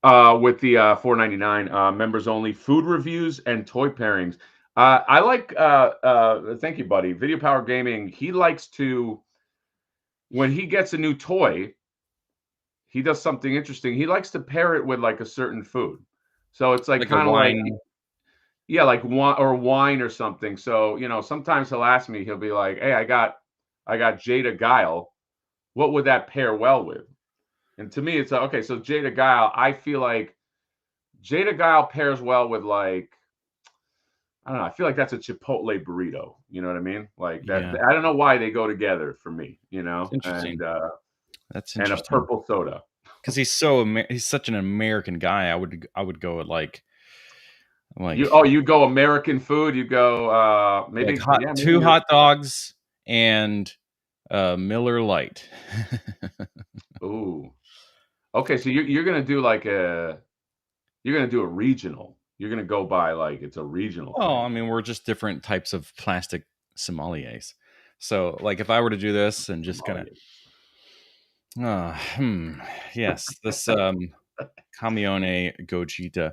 With the 4.99 members only food reviews and toy pairings. I like thank you, buddy. Video Power Gaming, he likes to when he gets a new toy, he does something interesting. He likes to pair it with like a certain food. So it's like Like a kind of like wine. yeah, like wine or something. So, sometimes he'll ask me, he'll be like, "Hey, I got Jada Guile. What would that pair well with?" And to me, it's okay. So Jada Guile, I feel like Jada Guile pairs well with like I don't know. I feel like that's a Chipotle burrito. You know what I mean? Like that. Yeah, I don't know why they go together for me. it's interesting. That's And a interesting purple soda. because he's such an American guy. I would go with like You go American food. You go like maybe yeah maybe two you're hot dogs and Miller Lite. ooh okay. So you're gonna do like you're gonna do a regional. You're gonna go by like it's a regional Well, I thing. mean, we're just different types of plastic sommeliers. So, like, if I were to do this and just kind of, Sommelier. yes, this Camione Gogita,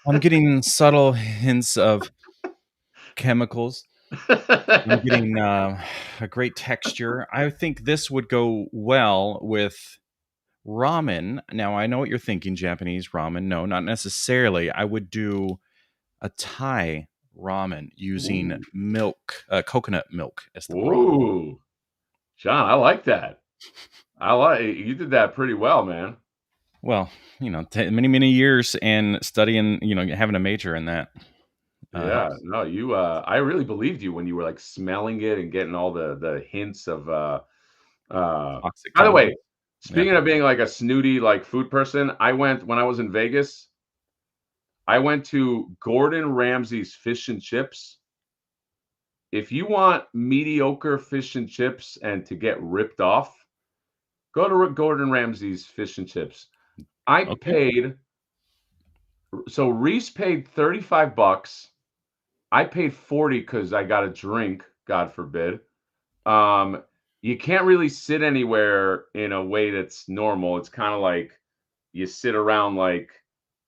I'm getting subtle hints of chemicals. I'm getting a great texture. I think this would go well with ramen. Now, I know what you're thinking, Japanese ramen. No, not necessarily. I would do a Thai ramen using Ooh, milk, coconut milk as the broth. ooh, John, I like that. I like you did that pretty well, man. Well, many, many years and studying, having a major in that Yeah, helps. no, I really believed you when you were like smelling it and getting all the hints of Toxic by the way, chemicals. Yeah. speaking of being like a snooty like food person, I went when I was in Vegas, I went to Gordon Ramsay's fish and chips. If you want mediocre fish and chips and to get ripped off, go to Gordon Ramsay's fish and chips. I Okay. paid so Reese paid 35 bucks. I paid 40 because I got a drink, God forbid. Um, you can't really sit anywhere in a way that's normal. It's kind of like you sit around like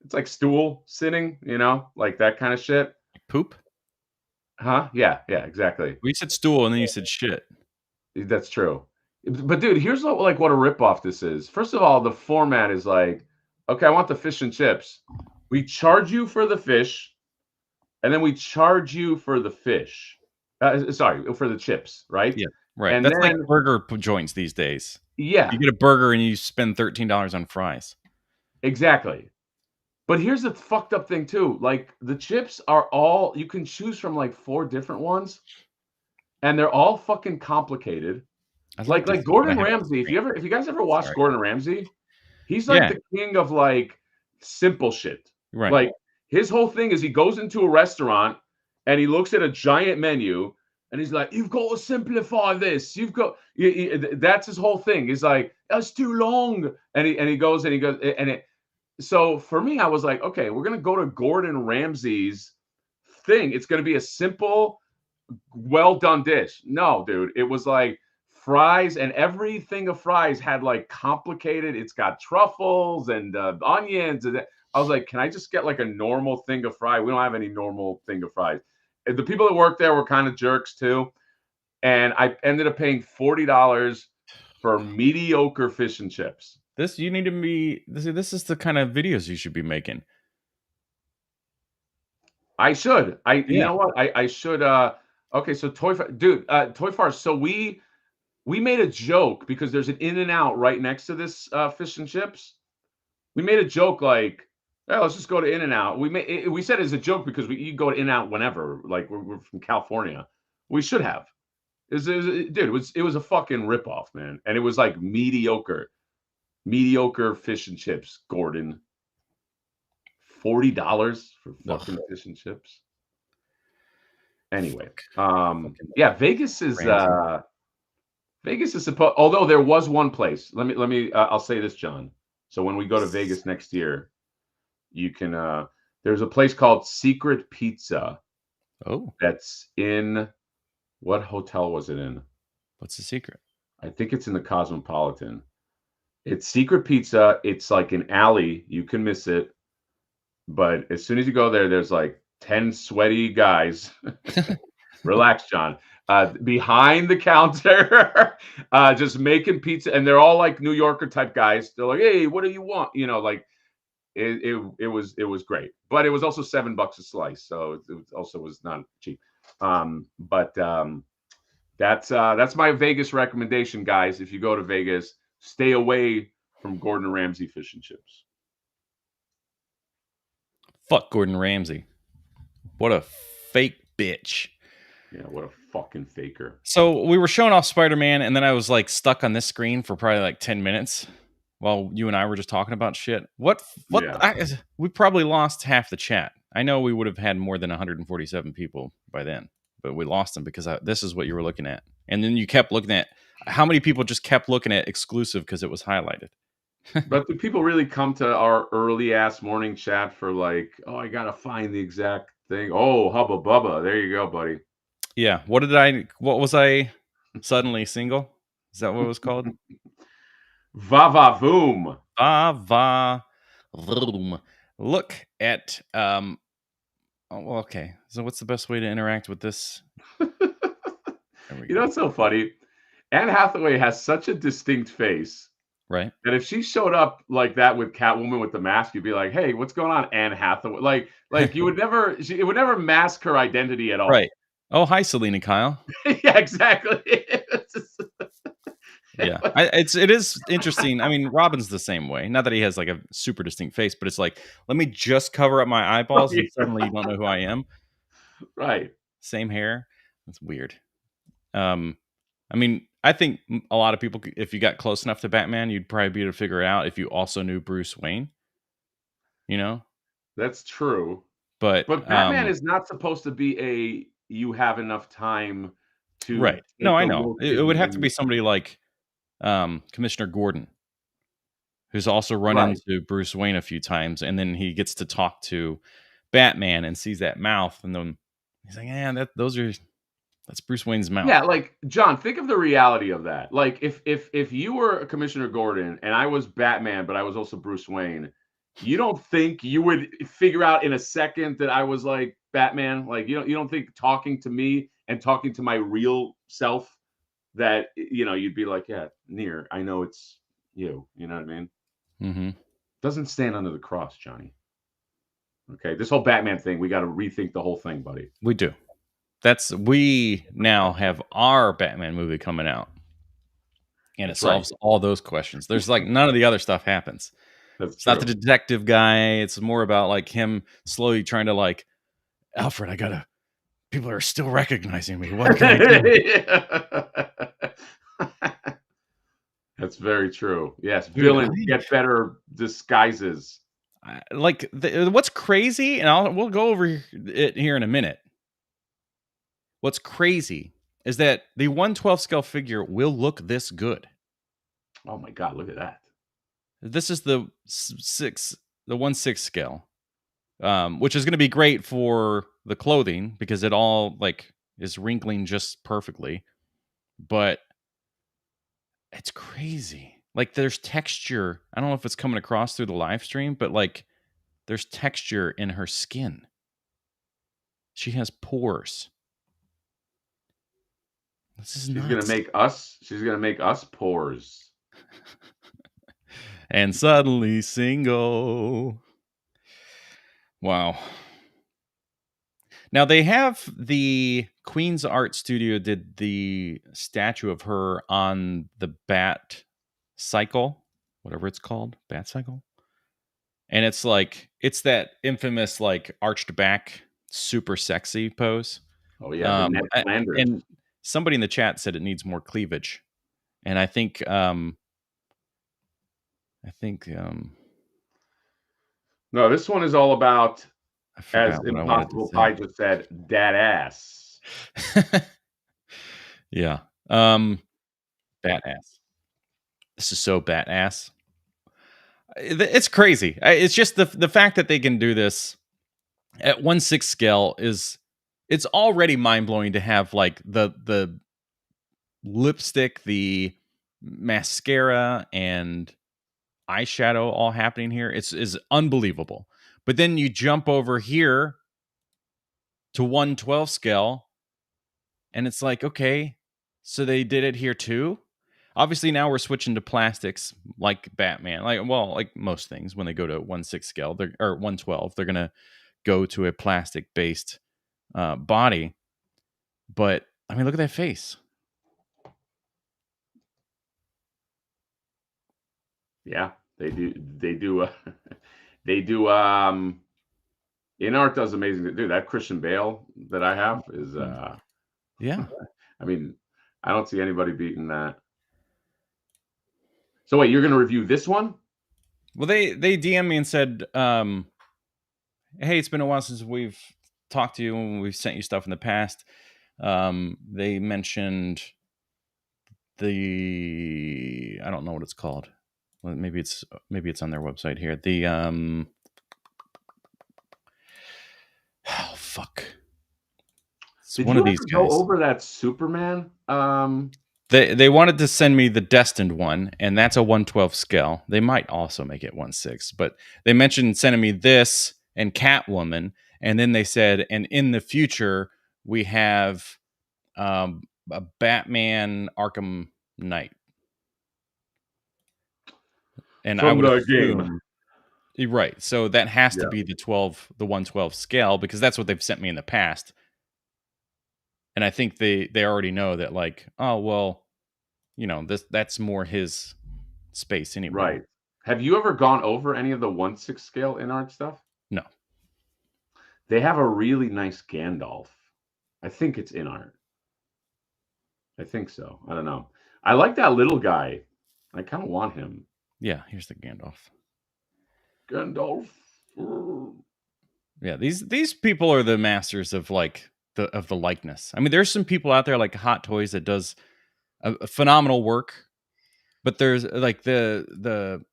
it's like stool sitting, like that kind of shit. Poop? Huh? Yeah, yeah, exactly. We said stool and then you said shit. That's true. But dude, here's what a ripoff this is. First of all, the format is like, okay, I want the fish and chips. We charge you for the fish, and then we charge you for the fish. Sorry, for the chips, right? Yeah, right. And That's like then burger joints these days. You yeah, get a burger and you spend $13 on fries. exactly. But here's the fucked up thing too. Like the chips are all you can choose from like four different ones, and they're all fucking complicated. I'd like Like to see what I Gordon have on the Ramsay. screen. If you guys ever watched Sorry. Gordon Ramsay, he's like Yeah, the king of like simple shit. right. Like his whole thing is he goes into a restaurant and he looks at a giant menu and he's like, "You've got to simplify this. You've got." That's his whole thing. He's like, "That's too long," and he goes and it. So for me, I was like, okay, we're gonna go to Gordon Ramsay's thing. It's gonna be a simple, well done dish. No, dude, it was like fries, and everything of fries had like complicated. It's got truffles and onions, and I was like, can I just get like a normal thing of fries? We don't have any normal thing of fries. And the people that worked there were kind of jerks too, and I ended up paying $40 for mediocre fish and chips. This you need to be this is the kind of videos you should be making. I should. You Yeah. know what? I should. Okay, so Toy Far. So we made a joke because there's an In and Out right next to this fish and chips. We made a joke like, "Yeah, let's just go to In and Out." We said it as a joke because you go to In and Out whenever. Like we're from California. We should have. Dude, it was a fucking ripoff, man, and it was like mediocre fish and chips. Gordon, $40 for fucking Ugh, fish and chips. Anyway, fucking yeah, Ramsey. Vegas is supposed. Although there was one place. Let me. I'll say this, John. So when we go to Vegas next year, you can. There's a place called Secret Pizza Oh, that's in what hotel was it in? what's the secret? I think it's in the Cosmopolitan. It's Secret Pizza. It's like an alley. You can miss it, but as soon as you go there, there's like 10 sweaty guys. Relax, John. Behind the counter, just making pizza, and they're all like New Yorker type guys. They're like, "Hey, what do you want?" Like it was great, but it was also $7 a slice, so it also was not cheap. But that's my Vegas recommendation, guys. If you go to Vegas, stay away from Gordon Ramsay fish and chips. Fuck Gordon Ramsay. What a fake bitch. Yeah, what a fucking faker. So we were showing off Spider-Man, and then I was like stuck on this screen for probably like 10 minutes while you and I were just talking about shit. Yeah, We probably lost half the chat. I know we would have had more than 147 people by then, but we lost them because this is what you were looking at. And then you kept looking at how many people just kept looking at exclusive because it was highlighted. but do people really come to our early ass morning chat for like, oh, I gotta find the exact thing? Oh, hubba bubba. There you go, buddy. Yeah. What was I suddenly single? Is that what it was called? Va va voom. Va va vroom. Look at oh, well, okay. So what's the best way to interact with this? There we You know go. what's so funny? Anne Hathaway has such a distinct face Right? that if she showed up like that with Catwoman with the mask, you'd be like, "Hey, what's going on, Anne Hathaway?" Like you would never, it would never mask her identity at Right. all. Oh, hi, Selena Kyle. Yeah, exactly. Yeah. It is interesting. I mean, Robin's the same way. Not that he has like a super distinct face, but it's like, let me just cover up my Oh, eyeballs yeah, and suddenly you don't know who I am. right. Same hair. That's weird. I mean, I think a lot of people, if you got close enough to Batman, you'd probably be able to figure it out if you also knew Bruce Wayne, you know? That's true. But But Batman is not supposed to be a you have enough time to right. No, take I a know. look It would have to be somebody like Commissioner Gordon, who's also run right. into Bruce Wayne a few times, and then he gets to talk to Batman and sees that mouth, and then he's like, "Yeah, That's Bruce Wayne's mouth. Yeah, like, John, think of the reality of that. Like, if you were Commissioner Gordon and I was Batman, but I was also Bruce Wayne, you don't think you would figure out in a second that I was, like, Batman? Like, you don't think talking to me and talking to my real self that, you'd be like, "Yeah, Near, I know it's you." You know what I mean? Mm-hmm. Doesn't stand under the cross, Johnny. Okay? This whole Batman thing, we gotta rethink the whole thing, buddy. We do. We now have our Batman movie coming out, and it That's right. solves all those questions. There's like none of the other stuff happens. That's It's not the true. detective guy. It's more about like him slowly trying to like, Alfred, I gotta. People are still recognizing me. What can I do? That's very true. Yes, Dude, villains get better disguises. like what's crazy, and we'll go over it here in a minute. What's crazy is that the 112 scale figure will look this good. Oh my god, look at that. This is the 1/6 scale, which is going to be great for the clothing because it all like is wrinkling just perfectly. But it's crazy. Like there's texture. I don't know if it's coming across through the live stream, but like there's texture in her skin. She has pores. This is nuts. She's gonna make us pores. And suddenly single. Wow. Now they have the Queen's Art Studio did the statue of her on the Bat Cycle, whatever it's called, Bat Cycle. And it's like it's that infamous like arched back, super sexy pose. Oh yeah, the Ned Flanders. And somebody in the chat said it needs more cleavage. And I think No, this one is all about, I as forgot what I wanted to Impossible Pie just said, dat ass. say. Yeah. Bat ass. This is so bat ass. It's crazy. It's just the fact that they can do this at 1/6 scale it's already mind blowing to have like the lipstick, the mascara, and eyeshadow all happening here. It's is unbelievable. But then you jump over here to 1/12 scale, and it's like, okay, so they did it here too. Obviously, now we're switching to plastics like Batman, like most things. When they go to 1/6 scale, or 112, they're gonna go to a plastic based body. But I mean, look at that face. Yeah, they do. They do. They do. InArt does amazing. Dude, that Christian Bale that I have is. Yeah. I mean, I don't see anybody beating that. So wait, you're going to review this one? Well, they DM me and said, "Hey, it's been a while since we've talked to you and we've sent you stuff in the past." They mentioned I don't know what it's called. Well, maybe it's on their website here. The oh fuck. It's Did one you of ever these go guys. over that Superman? They wanted to send me the Destined one, and that's a 112 scale. They might also make it 1/6, but they mentioned sending me this and Catwoman, and then they said, and in the future we have a Batman Arkham Knight. And I From would the game. assume you're right. So that has to Yeah. be the 112 scale because that's what they've sent me in the past. And I think they already know that, like, oh well, that's more his space anyway. Right. Have you ever gone over any of the 1/6 scale InArt stuff? No. They have a really nice Gandalf. I think it's InArt. I think so. I don't know. I like that little guy. I kind of want him. Yeah, here's the Gandalf. Gandalf. Yeah, these people are the masters of like the likeness. I mean, there's some people out there like Hot Toys that does a phenomenal work, but there's like the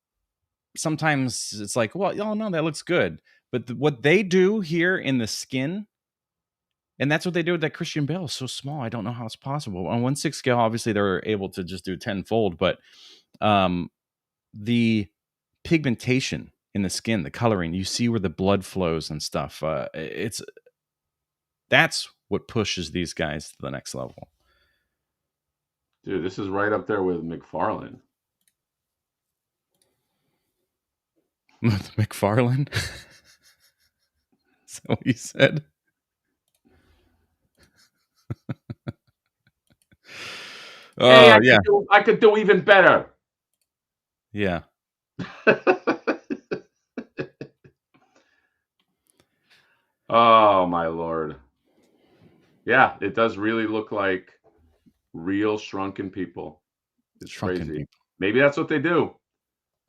sometimes it's like, well, oh no, that looks good, but what they do here in the skin And that's what they do with that Christian Bale is so small. I don't know how it's possible. On 1/6 scale, obviously they're able to just do tenfold, but the pigmentation in the skin, the coloring, you see where the blood flows and stuff. That's what pushes these guys to the next level. Dude, this is right up there with McFarlane. McFarlane? Is that what you said? Hey, Oh, yeah. I could do even better. Yeah. Oh my Lord. Yeah, it does really look like real shrunken people. It's Shrunken crazy. people. Maybe that's what they do.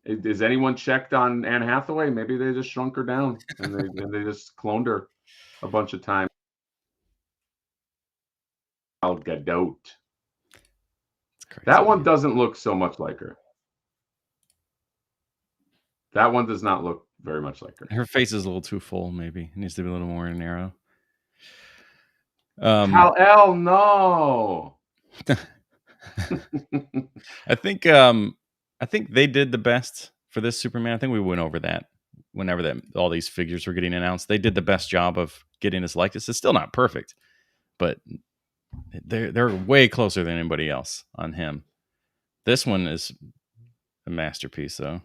Is anyone checked on Anne Hathaway? Maybe they just shrunk her down and they just cloned her a bunch of times. Gal Gadot. It's crazy. That one doesn't look so much like her. That one does not look very much like her. Her face is a little too full, maybe. It needs to be a little more narrow. Kal-El, no. I think they did the best for this Superman. I think we went over that whenever that all these figures were getting announced. They did the best job of getting his likeness. It's still not perfect, but they're way closer than anybody else on him. This one is a masterpiece, though.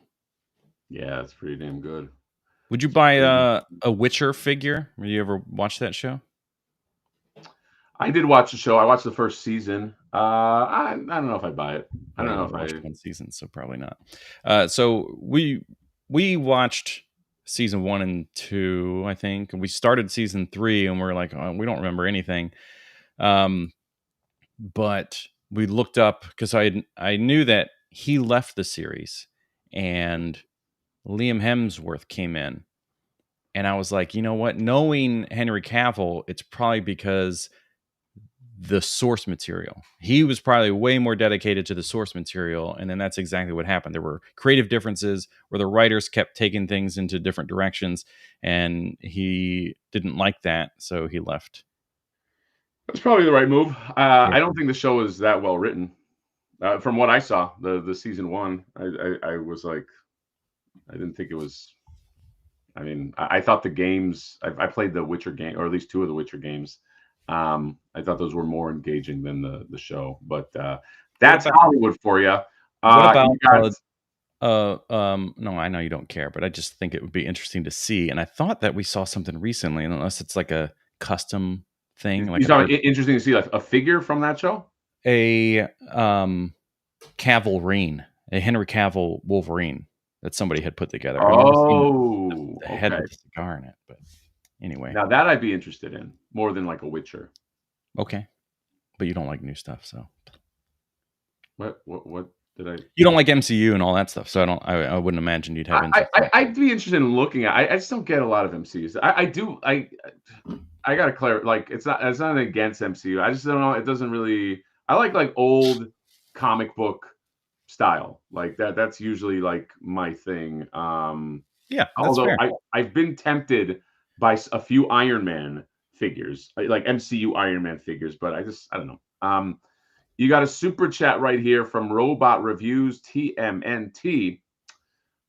Yeah, it's pretty damn good. Would you buy a Witcher figure? Did you ever watch that show? I did watch the show. I watched the first season. I don't know if I'd buy it. I don't know if watched one season, so probably not. So we watched season 1 and 2, I think. We started season 3, and we're like, oh, we don't remember anything. But we looked up because I knew that he left the series, and Liam Hemsworth came in, and I was like, you know what? Knowing Henry Cavill, it's probably because the source material. He was probably way more dedicated to the source material, and then that's exactly what happened. There were creative differences where the writers kept taking things into different directions, and he didn't like that, so he left. That's probably the right move. I don't think the show is that well written. From what I saw, the season 1, I was like, I didn't think it was. I mean, I thought the games. I played the Witcher game, or at least 2 of the Witcher games. I thought those were more engaging than the show, but that's Hollywood for you. What about no, I know you don't care, but I just think it would be interesting to see. And I thought that we saw something recently, unless it's like a custom thing, like interesting to see like a figure from that show. A Cavalrine, a Henry Cavill Wolverine that somebody had put together. Oh, the head with the cigar in it, but anyway. Now that I'd be interested in more than like a Witcher. Okay, but you don't like new stuff, so What did I? You don't like MCU and all that stuff, so I wouldn't imagine you'd have. I'd be interested in looking at. I just don't get a lot of MCUs. I do. I gotta clarify. Like it's not against MCU. I just don't know. It doesn't really. I like old comic book style like that. That's usually like my thing. Yeah, although fair. I've been tempted by a few Iron Man figures, like MCU Iron Man figures, but I don't know. You got a super chat right here from Robot Reviews TMNT.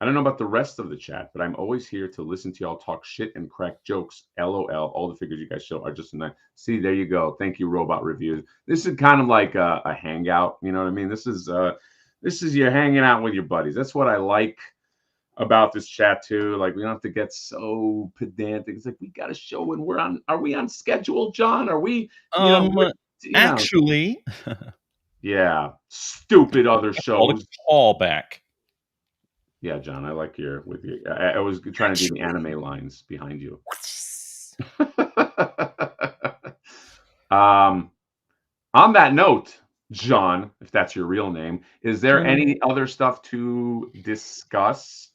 I don't know about the rest of the chat, but I'm always here to listen to y'all talk shit and crack jokes. LOL. All the figures you guys show are just nice. See, there you go. Thank you, Robot Reviews. This is kind of like a hangout. You know what I mean? This is you're hanging out with your buddies. That's what I like about this chat too. Like we don't have to get so pedantic. It's like we got a show and are we on schedule, John? Are we actually yeah, stupid other shows. Call back. Yeah, John, I like your with you. I was trying to do the anime lines behind you. On that note, John, if that's your real name, is there any other stuff to discuss?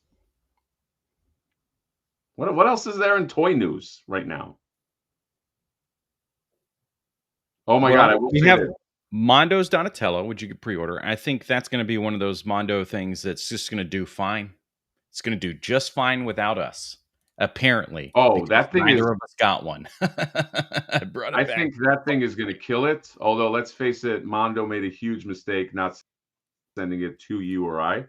What else is there in toy news right now? Oh my God, we have Mondo's Donatello, which you could pre-order. I think that's going to be one of those Mondo things that's just going to do fine. It's going to do just fine without us. apparently, Oh, because that thing is. neither of us got one. I brought I it back. think that thing is going to kill it. Although, let's face it, Mondo made a huge mistake not sending it to you or I.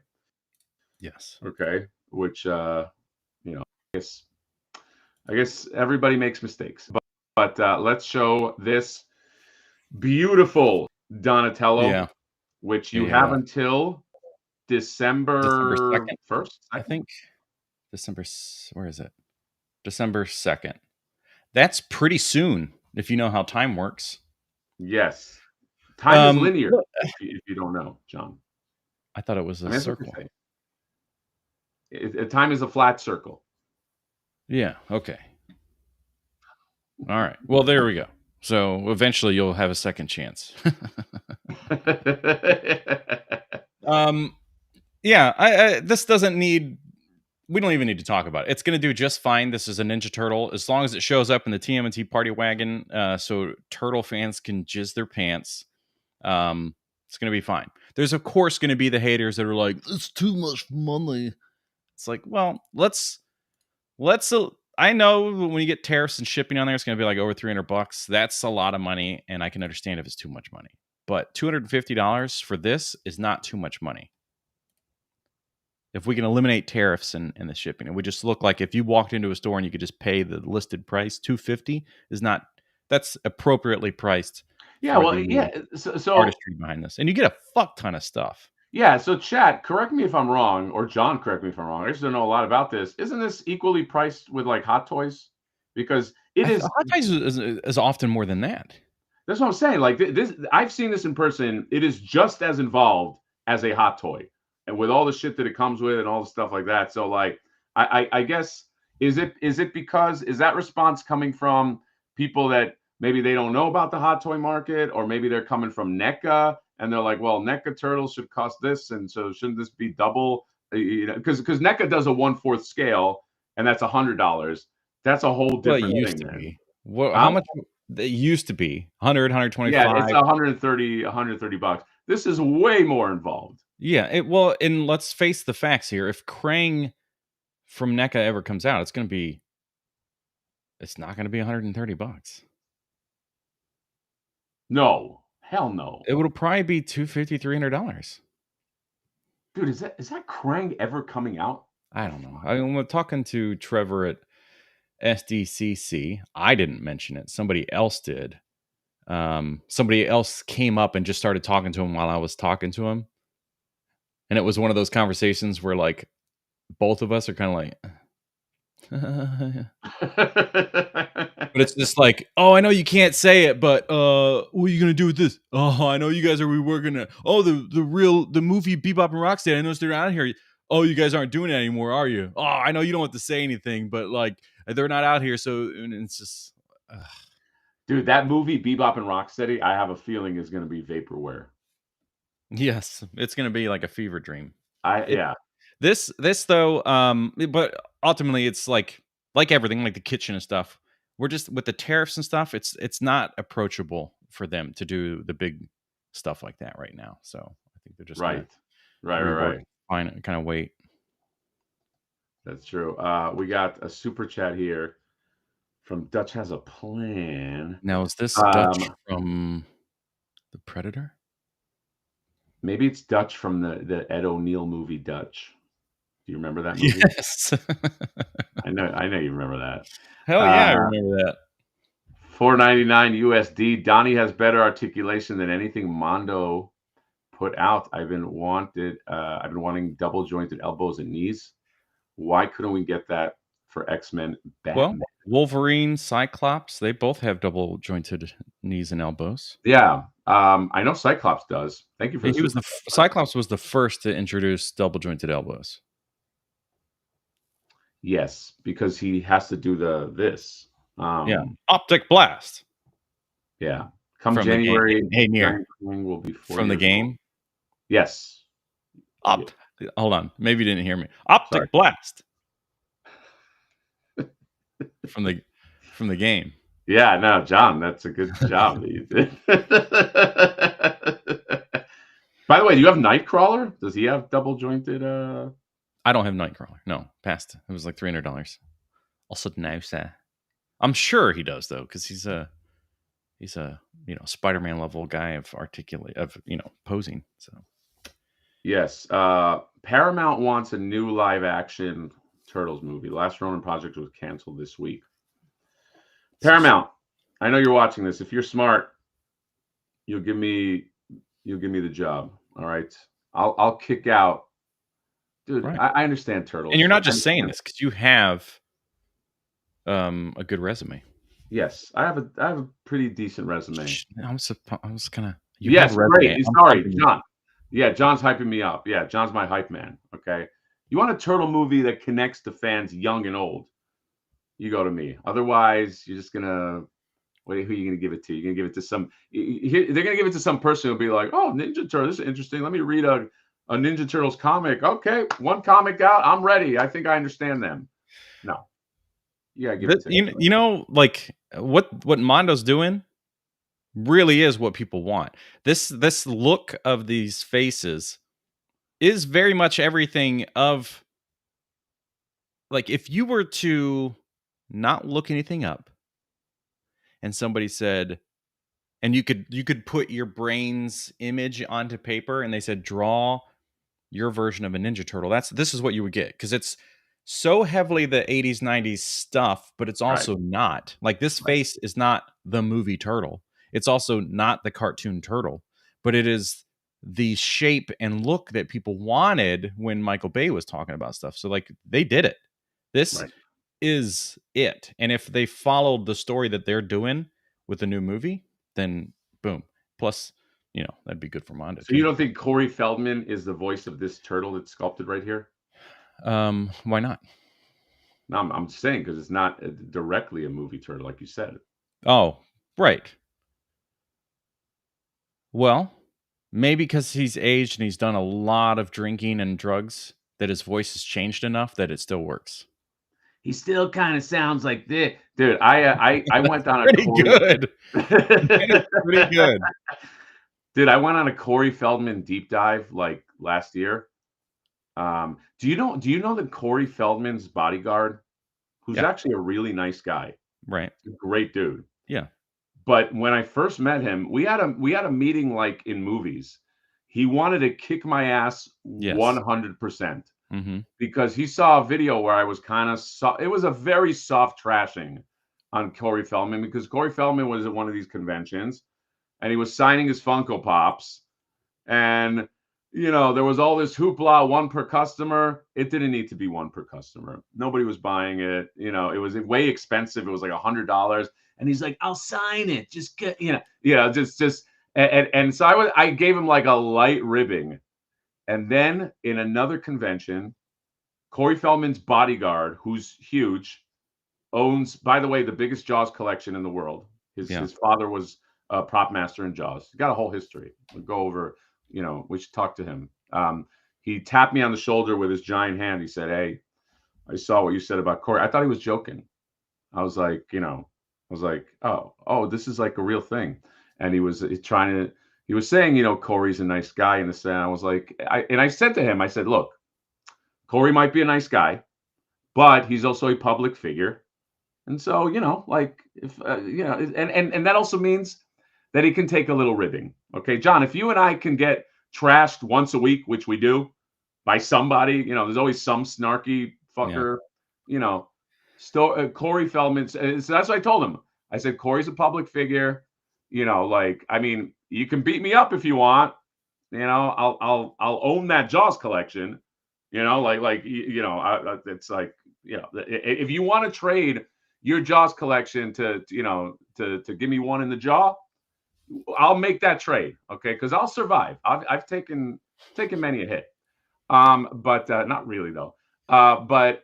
Yes. Okay, which I guess everybody makes mistakes. But let's show this beautiful Donatello, Yeah. which you have Yeah. until December December 2nd, 1st, I 2nd? think. Where is it? December 2nd. That's pretty soon if you know how time works. Yes. Time is linear, Look, if you don't know, John. I thought it was I a mean, that's what they circle. say. Time is a flat circle. Yeah. Okay. All right. Well, there we go. So eventually you'll have a second chance. um, yeah. This doesn't need. We don't even need to talk about it. It's going to do just fine. This is a Ninja Turtle as long as it shows up in the TMNT party wagon, so turtle fans can jizz their pants. It's going to be fine. There's of course going to be the haters that are like, "It's too much money." It's like, well, let's. I know when you get tariffs and shipping on there, it's going to be like over $300. That's a lot of money, and I can understand if it's too much money. But $250 for this is not too much money. If we can eliminate tariffs and the shipping, it would just look like if you walked into a store and you could just pay the listed price, $250 is not. That's appropriately priced Yeah, for well, the yeah. So artistry behind this, and you get a fuck ton of stuff. yeah, so chat, correct me if I'm wrong, or John, correct me if I'm wrong. I just don't know a lot about this. Isn't this equally priced with like Hot Toys? Because it is. Hot Toys is often more than that. That's what I'm saying. Like this, I've seen this in person. It is just as involved as a Hot Toy, and with all the shit that it comes with and all the stuff like that. So like, I guess is it because is that response coming from people that maybe they don't know about the Hot Toy market, or maybe they're coming from NECA and they're like, well, NECA turtles should cost this, and so shouldn't this be double? You know, because NECA does a 1/4 scale, and that's $100. That's a whole Well, it different used thing, to man. be. Well, how Huh? much it used to be? 100, Yeah, it's 125. 130 bucks. This is way more involved. Yeah, well, and let's face the facts here. If Krang from NECA ever comes out, it's not gonna be 130 bucks. No, hell no. It would probably be $250, $300. Dude, is that Krang ever coming out? I don't know. I mean, when talking to Trevor at SDCC, I didn't mention it. Somebody else did. Somebody else came up and just started talking to him while I was talking to him. And it was one of those conversations where like both of us are kind of like but it's just like, oh, I know you can't say it, but what are you gonna do with this? Oh, I know you guys are reworking it. Oh, the movie Bebop and Rocksteady, I noticed they're out here. Oh, you guys aren't doing it anymore, are you? Oh, I know you don't want to say anything, but like they're not out here, so and it's just Dude, that movie Bebop and Rocksteady, I have a feeling is going to be vaporware. yes, it's gonna be like a fever dream. Yeah. This though, but ultimately it's like everything, like the kitchen and stuff. We're just with the tariffs and stuff. It's not approachable for them to do the big stuff like that right now. So I think they're just Right. gonna Right, right, rework, right. kind of wait. That's true. We got a super chat here from Dutch Has a Plan. Now is this Dutch from the Predator? Maybe it's Dutch from the Ed O'Neill movie Dutch. Do you remember that movie? Yes. I know you remember that. Hell yeah, I remember that. $4.99 USD. Donnie has better articulation than anything Mondo put out. I've been wanting double jointed elbows and knees. Why couldn't we get that for X-Men Well, Batman? Wolverine, Cyclops, they both have double jointed knees and elbows. Yeah. I know Cyclops does. Thank you for And the he was super. Cyclops was the first to introduce double jointed elbows. Yes, because he has to do this. Yeah, optic blast. Yeah. Come From January, the game. Hey, Near. will be 4 From the years game. old. Yes. Hold on, maybe you didn't hear me. Optic blast. from the game. Yeah, no, John, that's a good job that you did. By the way, do you have Nightcrawler? Does he have double jointed? I don't have Nightcrawler. No, passed. It was like $300. Also knows that. I'm sure he does though, because he's a Spider-Man level guy of posing. So Yes. Paramount wants a new live action Turtles movie. Last Ronin project was canceled this week. Paramount, I know you're watching this. If you're smart, you'll give me the job. All right. I'll kick out. Dude, right. I understand Turtles. And you're not I just saying understand. this because you have a good resume. Yes, I have a pretty decent resume. I was gonna. You have Yes, a great. resume. I'm Sorry, hyping you John. up. Yeah, John's hyping me up. Yeah, John's my hype man. Okay. You want a turtle movie that connects to fans young and old? You go to me. Otherwise, you're just gonna wait. Who are you gonna give it to? You're gonna give it to some. They're gonna give it to some person who'll be like, "Oh, Ninja Turtles, this is interesting. Let me read a Ninja Turtles comic. Okay, one comic out. I'm ready. I think I understand them." No, you gotta give it to everybody. Like what Mondo's doing really is what people want. This look of these faces is very much everything of, like, if you were to not look anything up and somebody said, and you could put your brain's image onto paper and they said draw your version of a Ninja Turtle. This is what you would get, because it's so heavily the 80s 90s stuff, but it's Right, also not. Like, this right, face is not the movie Turtle. It's also not the cartoon Turtle, but it is the shape and look that people wanted when Michael Bay was talking about stuff. So, like, they did it. This right. is it. And if they followed the story that they're doing with the new movie, then boom. Plus, that'd be good for Mondo So you too. don't think Corey Feldman is the voice of this turtle that's sculpted right here? Why not? No, I'm saying because it's not directly a movie turtle, like you said. Oh, right. Well, maybe because he's aged and he's done a lot of drinking and drugs that his voice has changed enough that it still works. He still kind of sounds like this, dude. I went on a Pretty Corey. good. That is pretty good. Dude, I went on a Corey Feldman deep dive like last year. Do you know that Corey Feldman's bodyguard, who's Yeah, actually a really nice guy, right. a great dude. Yeah. But when I first met him, we had a meeting like in movies. He wanted to kick my ass Yes. 100% Mhm. because he saw a video where I was kind of it was a very soft trashing on Corey Feldman because Corey Feldman was at one of these conventions and he was signing his Funko Pops and there was all this hoopla, one per customer. It didn't need to be one per customer. Nobody was buying it. It was way expensive. It was like $100. And he's like, I'll sign it. Just get, just and so I gave him like a light ribbing. And then in another convention, Corey Feldman's bodyguard, who's huge, owns, by the way, the biggest Jaws collection in the world. His Yeah. his father was a prop master in Jaws. He got a whole history. We'll go over, we should talk to him. He tapped me on the shoulder with his giant hand. He said, "Hey, I saw what you said about Corey." I thought he was joking. I was like, oh, this is like a real thing. And he was he was saying, Corey's a nice guy in this. And I was like, I said to him, I said, look, Corey might be a nice guy, but he's also a public figure. And so, like if and that also means that he can take a little ribbing. Okay, John, if you and I can get trashed once a week, which we do, by somebody, there's always some snarky Yeah. fucker, you know. Corey Feldman. So that's what I told him. I said Corey's a public figure. Like I mean, you can beat me up if you want. I'll own that Jaws collection. It's like if you want to trade your Jaws collection to give me one in the jaw, I'll make that trade, okay? Because I'll survive. I've taken many a hit, but not really though. But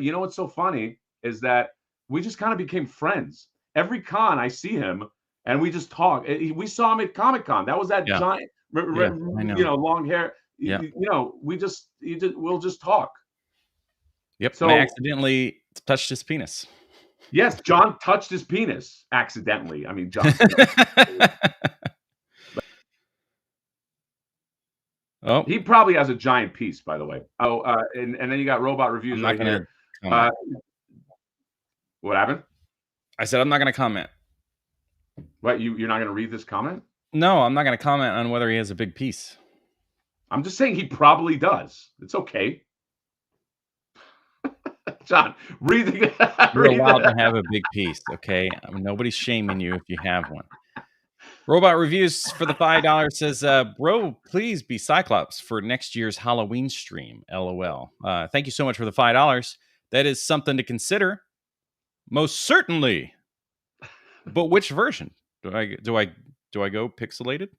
you know what's so funny is that we just kind of became friends. Every con I see him and we just talk. We saw him at Comic Con. That was that Yeah. giant, Yeah. I know. long hair. Yeah. We'll just talk. Yep. And I So accidentally touched his penis. yes, John touched his penis accidentally. I mean, John. Oh, He probably has a giant piece, by the way. Oh, and then you got robot I'm reviews not right gonna here. Uh, comment. What happened? I said I'm not going to comment. What, you're not going to read this comment? No, I'm not going to comment on whether he has a big piece. I'm just saying he probably does. It's okay. John, read the You're read allowed to the have a big piece, okay? I mean, nobody's shaming you if you have one. Robot Reviews for the $5 says, bro, please be Cyclops for next year's Halloween stream. LOL. Thank you so much for the $5. That is something to consider. Most certainly. But which version? Do I go pixelated?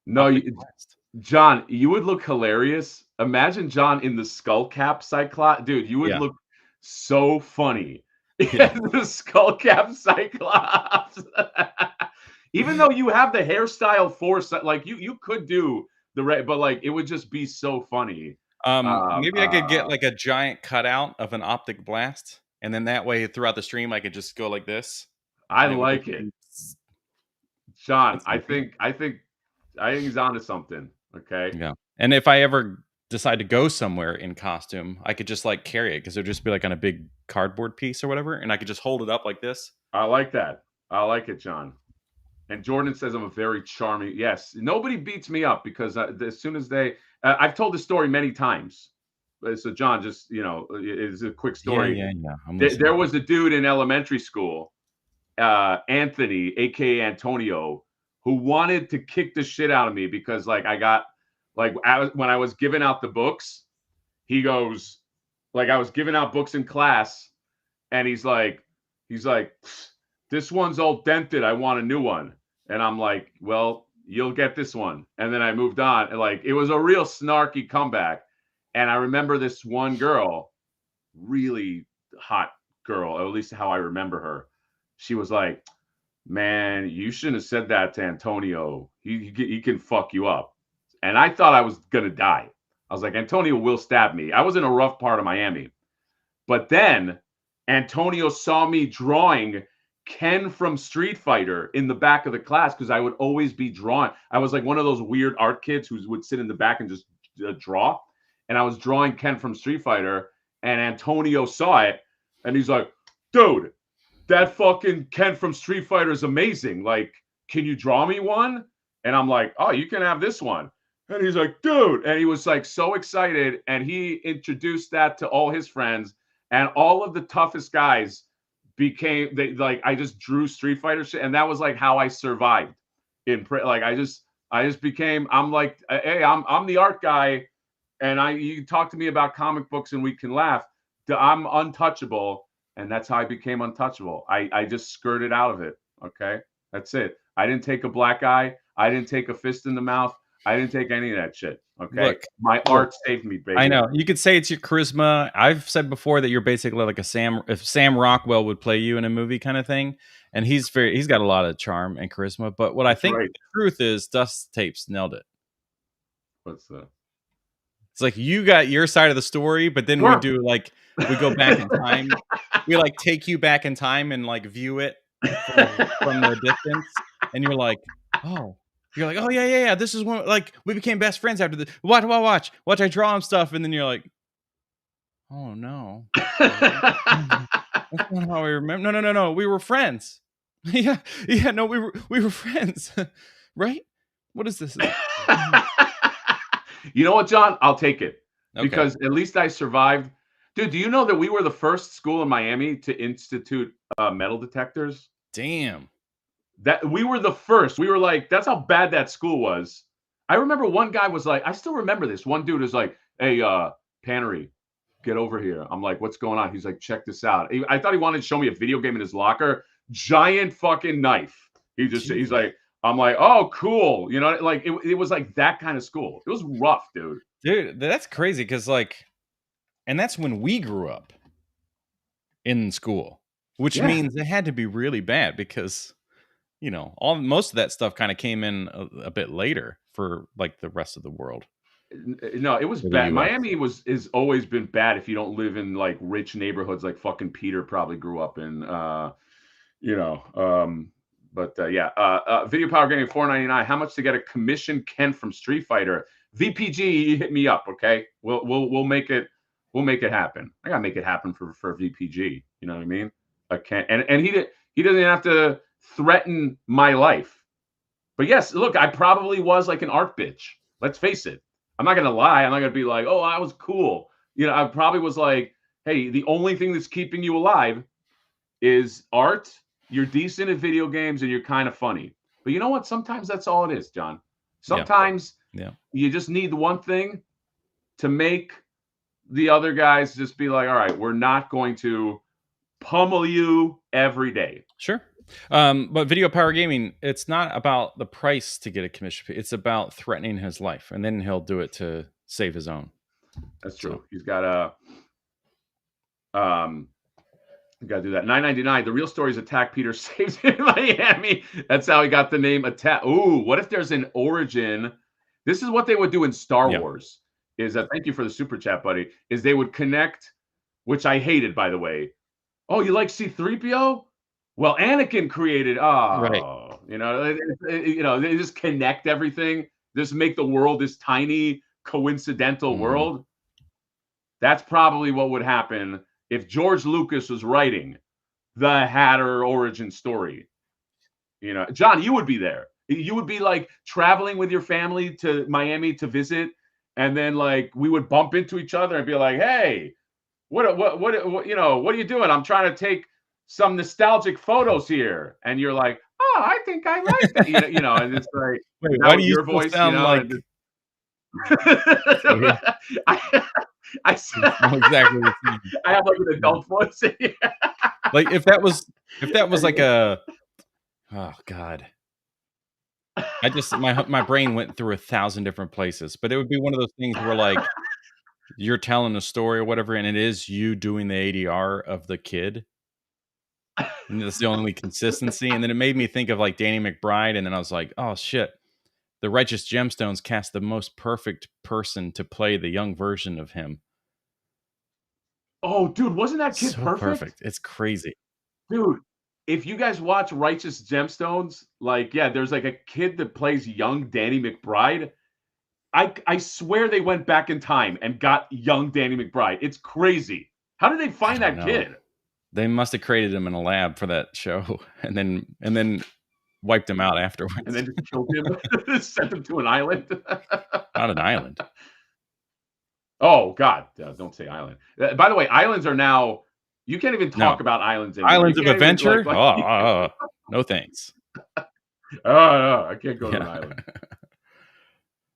No, Optic blast. John, you would look hilarious. Imagine John in the skull cap Cyclops. Dude, you would Yeah. look so funny. Yeah. The skull cap Cyclops. Even though you have the hairstyle for like you could do the red, but like it would just be so funny. Maybe I could get like a giant cutout of an optic blast, and then that way throughout the stream I could just go like this. I And it would like just it. be John, that's I amazing. think I think I think he's onto something. Okay. Yeah. And if I ever decide to go somewhere in costume, I could just like carry it because it would just be like on a big cardboard piece or whatever, and I could just hold it up like this. I like that. I like it, John. And Jordan says I'm a very charming. Yes, nobody beats me up because as soon as I've told this story many times. So John, just it's a quick Yeah, story. yeah, yeah. I'm There listening. was a dude in elementary school, Anthony, aka Antonio, who wanted to kick the shit out of me because like I got like when I was giving out the books, he goes like I was giving out books in class, and he's like, this one's all dented. I want a new one. And I'm like, well, you'll get this one. And then I moved on. And like, it was a real snarky comeback. And I remember this one girl, really hot girl, or at least how I remember her. She was like, man, you shouldn't have said that to Antonio. He can fuck you up. And I thought I was going to die. I was like, Antonio will stab me. I was in a rough part of Miami. But then Antonio saw me drawing Ken from Street Fighter in the back of the class because I would always be drawing. I was like one of those weird art kids who would sit in the back and just draw. And I was drawing Ken from Street Fighter, and Antonio saw it, and he's like, dude, that fucking Ken from Street Fighter is amazing. Like, can you draw me one? And I'm like, oh, you can have this one. And he's like, dude. And he was like so excited. And he introduced that to all his friends. And all of the toughest guys became like I just drew Street Fighter shit. And that was like how I survived in like I just became I'm like, hey, I'm the art guy. And you talk to me about comic books and we can laugh. I'm untouchable. And that's how I became untouchable. I just skirted out of it. Okay. That's it. I didn't take a black eye. I didn't take a fist in the mouth. I didn't take any of that shit. Okay. My art saved me, baby. I know. You could say it's your charisma. I've said before that you're basically like if Sam Rockwell would play you in a movie kind of thing. And he's got a lot of charm and charisma. But what I think right. the truth is Dust Tapes nailed it. What's that? It's like you got your side of the story, but then we do like we go back in time. We like take you back in time and like view it from the distance, and you're like, oh yeah. This is one like we became best friends after this. Watch. I draw him stuff, and then you're like, oh no, that's not how I remember. No. We were friends. yeah. No, we were friends, right? What is this? You know what, John? I'll take it because Okay. at least I survived. Dude, do you know that we were the first school in Miami to institute metal detectors? Damn. That we were the first. We were like, that's how bad that school was. I remember one guy was like, I still remember this. One dude was like, hey, Pannery, get over here. I'm like, what's going on? He's like, check this out. I thought he wanted to show me a video game in his locker. Giant fucking knife. He's like, I'm like, oh, cool. You know, like it was like that kind of school. It was rough, dude. Dude, that's crazy because like, and that's when we grew up in school, which means it had to be really bad because, you know, most of that stuff kind of came in a bit later for like the rest of the world. No, it was For the bad. US. Miami is always been bad if you don't live in like rich neighborhoods like fucking Peter probably grew up in. You know, Video Power Gaming $4.99. How much to get a commission Ken from Street Fighter? VPG, hit me up, okay? We'll make it happen. I gotta make it happen for VPG. You know what I mean? And he doesn't have to threaten my life. But yes, look, I probably was like an art bitch. Let's face it. I'm not gonna lie. I'm not gonna be like, oh, I was cool. I probably was like, hey, the only thing that's keeping you alive is art. You're decent at video games and you're kind of funny. But you know what? Sometimes that's all it is, John. Yeah. Sometimes Yeah. you just need the one thing to make the other guys just be like, all right, we're not going to pummel you every day. Sure. But video power gaming, it's not about the price to get a commission fee. It's about threatening his life, and then he'll do it to save his own. That's So true. He's got you got to do that. 9.99. The real story is Attack Peter saves in Miami. That's how he got the name Attack. Ooh, what if there's an origin? This is what they would do in Star Yeah. Wars. Is that thank you for the super chat, buddy? Is they would connect, which I hated, by the way. Oh, you like C-3PO? Well, Anakin created. Right. Oh, they just connect everything. Just make the world this tiny coincidental world. That's probably what would happen if George Lucas was writing the Hatter origin story. John, you would be there. You would be like traveling with your family to Miami to visit, and then like we would bump into each other and be like, "Hey, what are you doing? I'm trying to take some nostalgic photos here." And you're like, "Oh, I think I like that." And it's like, Wait, now why do with you your still voice, sound like I know exactly what you mean. I have like an adult voice. Like if that was like a oh god. I just my brain went through 1,000 different places, but it would be one of those things where like you're telling a story or whatever, and it is you doing the ADR of the kid. And that's the only consistency. And then it made me think of like Danny McBride, and then I was like, oh shit. The Righteous Gemstones cast the most perfect person to play the young version of him. Oh, dude, wasn't that kid So perfect? It's crazy. Dude, if you guys watch Righteous Gemstones, like, yeah, there's like a kid that plays young Danny McBride. I swear they went back in time and got young Danny McBride. It's crazy. How did they I find don't that know. kid? They must have created him in a lab for that show, and then wiped him out And afterwards. then just killed him, sent him to an island. Not an island. Oh God, don't say island. By the way, islands are now. You can't even No. talk about islands anymore. Islands You of can't even, Adventure? No thanks. no, I can't go to an island.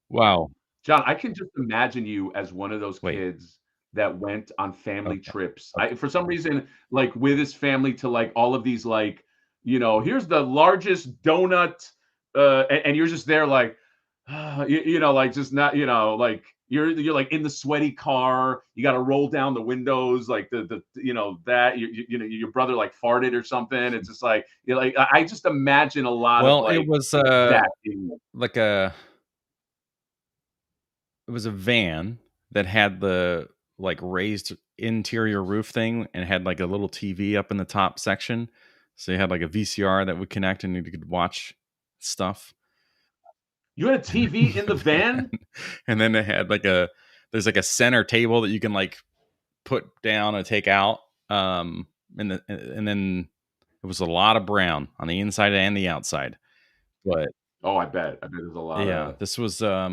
Wow. John, I can just imagine you as one of those Wait. kids that went on family Okay. trips. For some reason, like with his family to like all of these, like, here's the largest donut, and you're just there like, like just not, like you're like in the sweaty car. You got to roll down the windows, like that your brother like farted or something. It's just like like I just imagine a lot of Well, it like was that. like it was a van that had the like raised interior roof thing and had like a little TV up in the top section. So you had like a VCR that would connect and you could watch stuff. You had a TV in the van? And then it had like there's like a center table that you can like put down and take out. And then it was a lot of brown on the inside and the outside. But Oh, I bet. I bet there's a lot yeah, of. this was I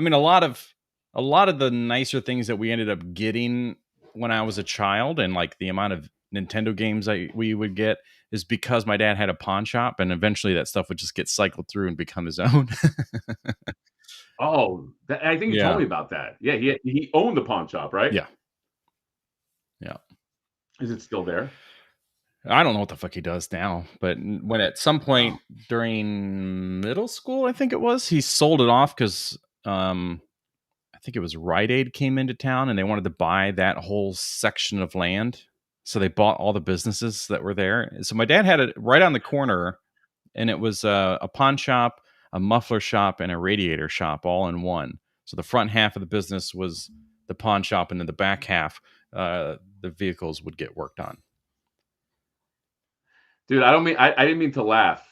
mean a lot of the nicer things that we ended up getting when I was a child, and like the amount of Nintendo games we would get, is because my dad had a pawn shop, and eventually that stuff would just get cycled through and become his own. Oh, I think you told Yeah. me about that. Yeah, he owned the pawn shop, right? Yeah. Yeah. Is it still there? I don't know what the fuck he does now, but when at some point Oh. during middle school, I think it was, he sold it off because I think it was Rite Aid came into town and they wanted to buy that whole section of land. So they bought all the businesses that were there. So my dad had it right on the corner, and it was a pawn shop, a muffler shop, and a radiator shop all in one. So the front half of the business was the pawn shop, and then the back half, the vehicles would get worked on. Dude, I didn't mean to laugh,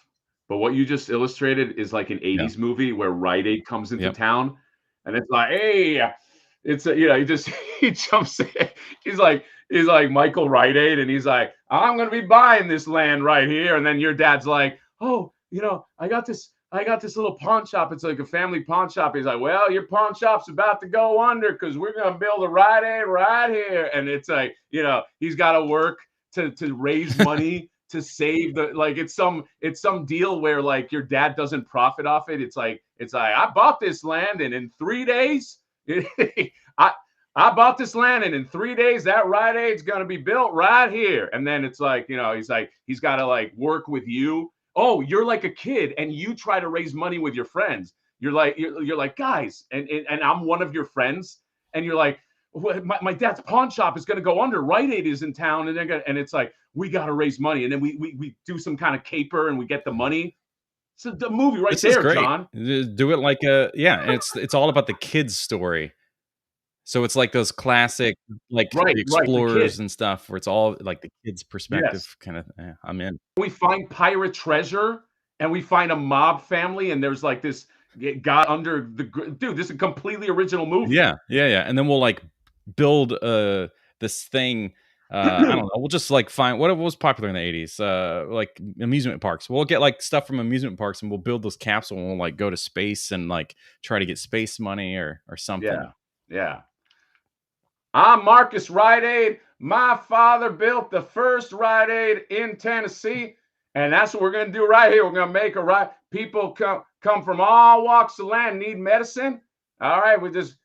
but what you just illustrated is like an Yeah. 80s movie where Rite Aid comes into Yep. town and it's like, hey, it's he just he jumps in. He's like Michael Rite Aid and he's like, I'm going to be buying this land right here. And then your dad's like, oh, I got this little pawn shop. It's like a family pawn shop. He's like, well, your pawn shop's about to go under because we're going to build a Rite Aid right here. And it's like, he's got to work to raise money to save it's some deal where like your dad doesn't profit off it. It's like I bought this land and in 3 days I bought this land and in 3 days that Rite Aid's going to be built right here. And then it's like, he's got to like work with you. Oh, you're like a kid and you try to raise money with your friends. You're like, guys, and I'm one of your friends. And you're like, my dad's pawn shop is going to go under. Rite Aid is in town. And it's like, we got to raise money. And then we do some kind of caper and we get the money. So the movie right there, John. Do it like and it's all about the kids' story. So it's like those classic, like the explorers and stuff, where it's all like the kids' perspective kind of. I'm in. We find pirate treasure, and we find a mob family, and there's like this guy under the dude. This is a completely original movie. Yeah. And then we'll like build this thing. I don't know. We'll just like find what was popular in the 80s, like amusement parks. We'll get like stuff from amusement parks, and we'll build this capsule, and we'll like go to space and like try to get space money or something. Yeah. I'm Marcus Rite Aid. My father built the first Rite Aid in Tennessee, and that's what we're going to do right here. We're going to make a right. People come from all walks of land, need medicine. All right, we just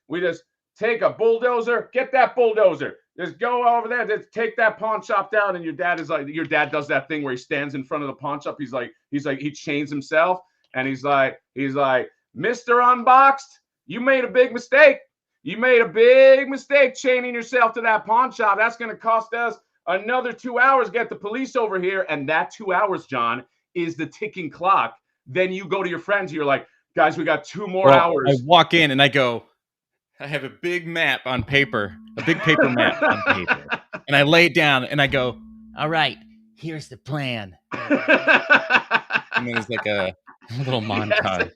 take a bulldozer. Get that bulldozer. Just go over there. Just take that pawn shop down. And your dad does that thing where he stands in front of the pawn shop. He's like he chains himself, and he's like, Mr. Unboxed, you made a big mistake. You made a big mistake chaining yourself to that pawn shop. That's going to cost us another 2 hours. Get the police over here. And that 2 hours, John, is the ticking clock. Then you go to your friends. You're like, guys, we got 2 more hours. I walk in and I go, I have a big map on paper, a big paper map on paper. And I lay it down and I go, all right, here's the plan. And then it's like a little montage.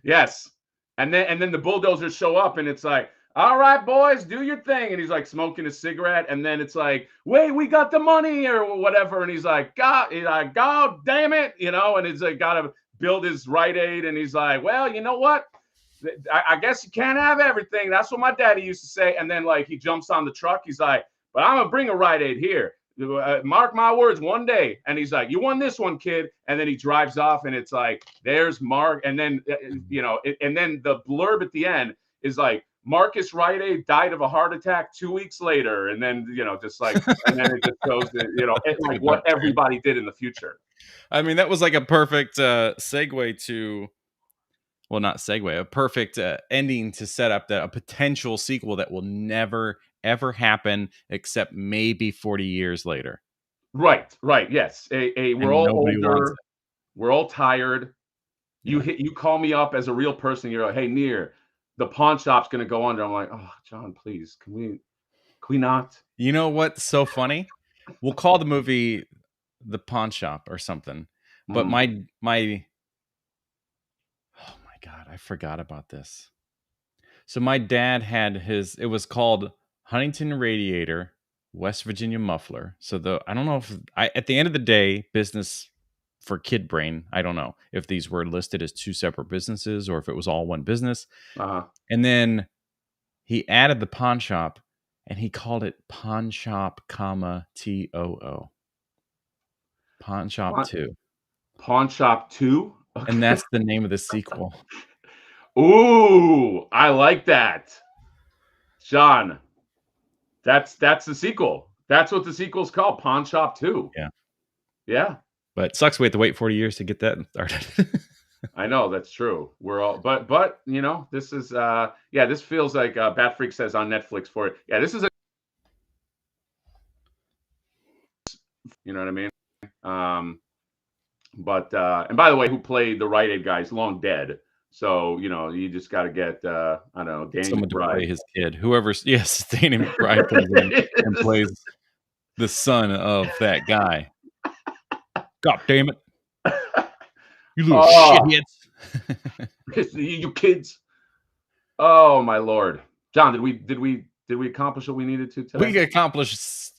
Yes. And then the bulldozers show up, and it's like, all right, boys, do your thing. And he's like smoking a cigarette. And then it's like, wait, we got the money or whatever. And he's like, God damn it. And he's like, got to build his Rite Aid. And he's like, well, you know what? I guess you can't have everything. That's what my daddy used to say. And then like he jumps on the truck. He's like, but I'm going to bring a Rite Aid here. Mark my words, one day. And he's like, you won this one, kid. And then he drives off, and it's like, there's Mark. And then and then the blurb at the end is like, Marcus Rite Aid died of a heart attack 2 weeks later. And then just like, and then it just goes to, like what everybody did in the future. I mean, that was like a perfect segue to, well, not segue, a perfect ending to set up a potential sequel that will never ever happen except maybe 40 years later. Right. Yes. We're all older. We're all tired. You call me up as a real person. You're like, hey, Near, the pawn shop's going to go under. I'm like, oh, John, please, can we not? You know what's so funny? We'll call the movie The Pawn Shop or something. But my oh my God, I forgot about this. So my dad had it was called Huntington Radiator, West Virginia Muffler. So I don't know if at the end of the day, business for Kid Brain, I don't know if these were listed as 2 separate businesses or if it was all one business. And then he added the pawn shop, and he called it Pawn Shop, TOO. Pawn Shop 2. Pawn Shop 2? Okay. And that's the name of the sequel. Ooh, I like that. John, that's the sequel. That's what the sequel's called, Pawn Shop 2. Yeah. But it sucks we have to wait 40 years to get that started. I know, that's true. We're all but this is this feels like Bat Freak says on Netflix for it. Yeah, this is you know what I mean? And by the way, who played the Rite Aid guy is long dead. So, you just got to get, I don't know, Danny someone McBride. To play his kid. Danny McBride comes in and plays the son of that guy. God damn it. You little shitheads. You kids. Oh, my Lord. John, did we accomplish what we needed to today? We accomplished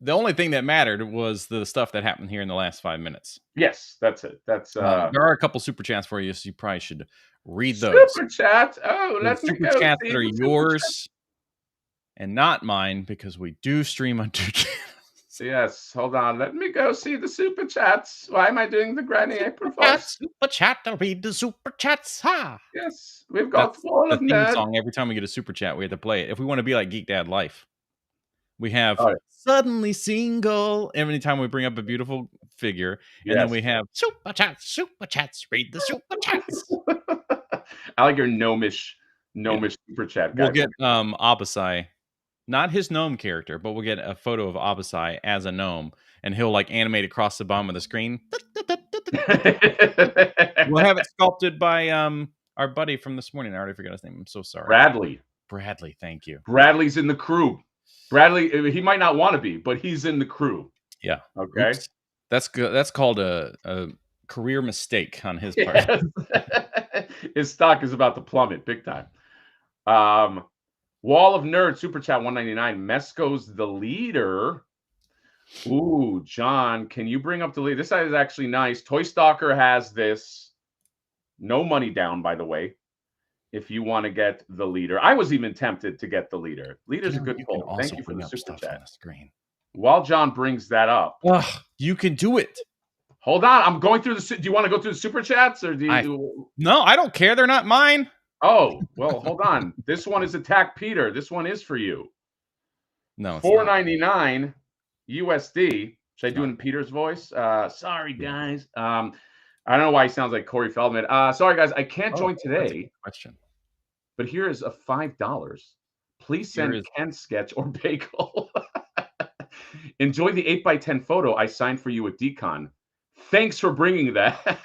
The only thing that mattered was the stuff that happened here in the last 5 minutes. Yes, that's it. That's There are a couple super chats for you, so you probably should read those. super chat. Oh, The let me super go chats see that are the super chat. yours and not mine because we do stream on 2 channels. Yes, hold on. Let me go see the super chats. Why am I doing the Granny April voice? Super chat, I'll read the super chats. Ha! Yes, we've got That's Wall the of theme Nerd. song. Every time we get a super chat, we have to play it. If we want to be like Geek Dad Life, we have Oh, yeah. suddenly single every time we bring up a beautiful figure, and then Yes. we have super chats, read the super chats. I like your gnomish super chat guy. We'll get Abasai, not his gnome character, but we'll get a photo of Abasai as a gnome, and he'll like animate across the bottom of the screen. We'll have it sculpted by our buddy from this morning. I already forgot his name. I'm so sorry. Bradley, thank you. Bradley's in the crew. Bradley, he might not want to be, but he's in the crew. Yeah. Okay. Oops. That's good. That's called a career mistake on his part. Yes. His stock is about to plummet big time. Wall of Nerd super chat 199. Mesco's the leader. Ooh, John, can you bring up the lead? This side is actually nice. Toy Stalker has this. No money down, by the way. If you want to get the leader, I was even tempted to get the leader. Leader's a good pull. Thank you for the super chat. On the screen. While John brings that up, you can do it. Hold on, I'm going through the. Do you want to go through the super chats or do you? No, I don't care. They're not mine. Oh well, hold on. This one is Attack Peter. This one is for you. No, $4.99 USD. Should I do it in Peter's voice? Sorry, guys. I don't know why he sounds like Corey Feldman. Sorry, guys. I can't join today. Question. But here is a $5. Please send Ken sketch or bagel. Enjoy the 8x10 photo I signed for you at Decon. Thanks for bringing that.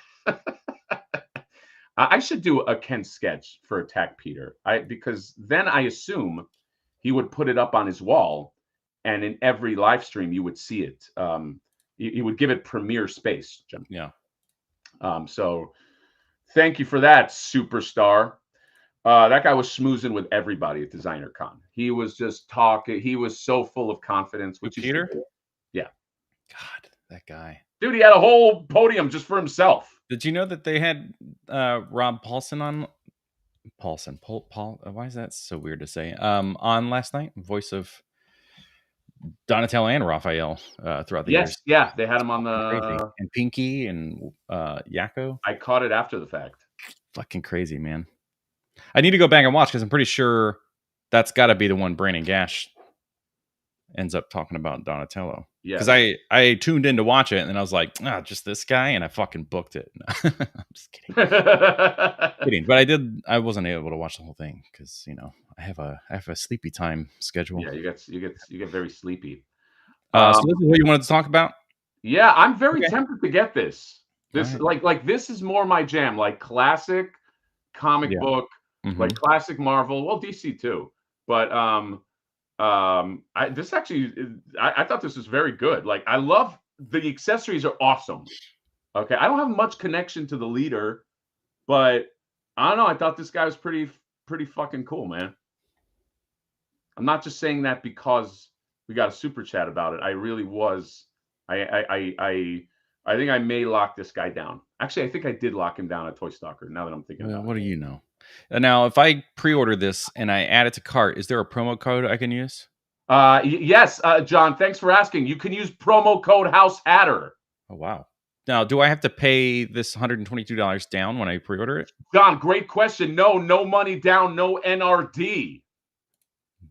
I should do a Ken sketch for Attack Peter. Because then I assume he would put it up on his wall, and in every live stream you would see it. He would give it premiere space, Jim. Yeah. So thank you for that, superstar. That guy was schmoozing with everybody at Designer Con. He was just talking. He was so full of confidence. Which Peter? Yeah. God, that guy. Dude, he had a whole podium just for himself. Did you know that they had Rob Paulson on? Paul. Why is that so weird to say? On last night, voice of Donatello and Raphael throughout the years. Yeah, they had him on the and Pinky and Yakko. I caught it after the fact. Fucking crazy, man. I need to go back and watch because I'm pretty sure that's got to be the one Brandon Gash ends up talking about Donatello. Yeah, because I tuned in to watch it and then I was like, just this guy, and I fucking booked it. I'm just kidding. But I wasn't able to watch the whole thing because I have a sleepy time schedule. Yeah, you get very sleepy. So this is what you wanted to talk about? Yeah, I'm very tempted to get this. This like this is more my jam, like classic comic book, like classic Marvel, well, DC too. But this actually, I thought this was very good. Like, I love the accessories are awesome. Okay, I don't have much connection to the leader, but I don't know. I thought this guy was pretty fucking cool, man. I'm not just saying that because we got a super chat about it. I really was. I think I may lock this guy down. Actually, I think I did lock him down at Toy Stalker. Now that I'm thinking about it. What do you know? Now, if I pre-order this and I add it to cart, is there a promo code I can use? Yes, John. Thanks for asking. You can use promo code House Hatter. Oh wow! Now, do I have to pay this $122 down when I pre-order it? John, great question. No money down. No NRD.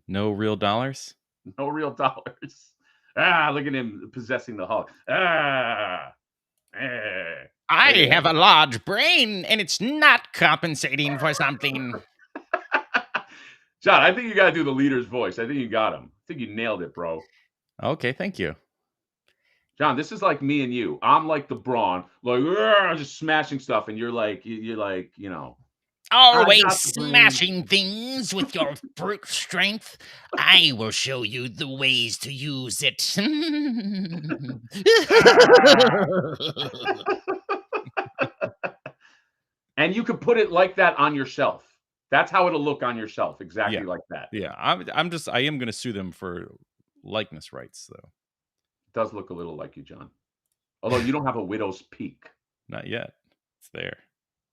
No real dollars. No real dollars. Look at him possessing the Hulk. I have a large brain, and it's not compensating for something. John, I think you got to do the leader's voice. I think you got him. I think you nailed it, bro. Okay, thank you. John, this is like me and you. I'm like the Brawn, like just smashing stuff, and you're like, always smashing things with your brute strength. I will show you the ways to use it. And you could put it like that on your shelf. That's how it'll look on your shelf, exactly like that. Yeah, I am going to sue them for likeness rights, though. does look a little like you, John. Although you don't have a widow's peak. Not yet. It's there.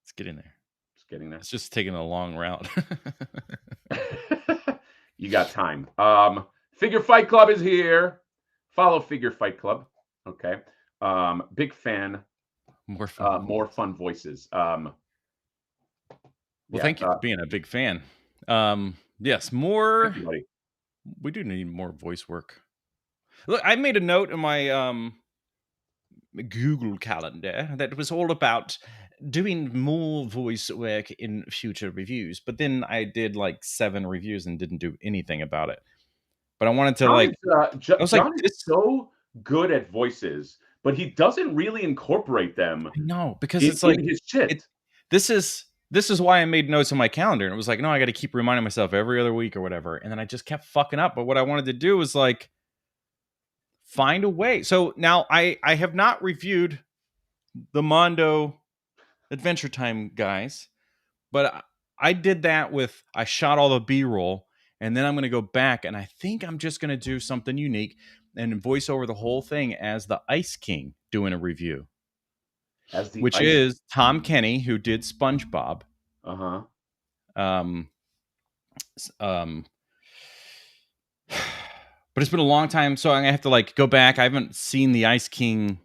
It's getting there. Just getting there. It's just taking a long route. You got time. Figure Fight Club is here. Follow Figure Fight Club. Okay. Big fan. More fun. More fun voices. Well, thank you for being a big fan. Yes, more. Everybody. We do need more voice work. Look, I made a note in my Google Calendar that was all about doing more voice work in future reviews. But then I did like 7 reviews and didn't do anything about it. But I wanted to John is so good at voices, but he doesn't really incorporate them. No, because it's like his shit. This is why I made notes on my calendar, and it was like, no, I got to keep reminding myself every other week or whatever. And then I just kept fucking up. But what I wanted to do was like find a way. So now I have not reviewed the Mondo Adventure Time guys, but I did that with, I shot all the B-roll, and then I'm going to go back, and I think I'm just going to do something unique and voice over the whole thing as the Ice King doing a review. Which is Tom Kenny, who did SpongeBob. Uh-huh. But it's been a long time, so I'm gonna have to like go back. I haven't seen the Ice King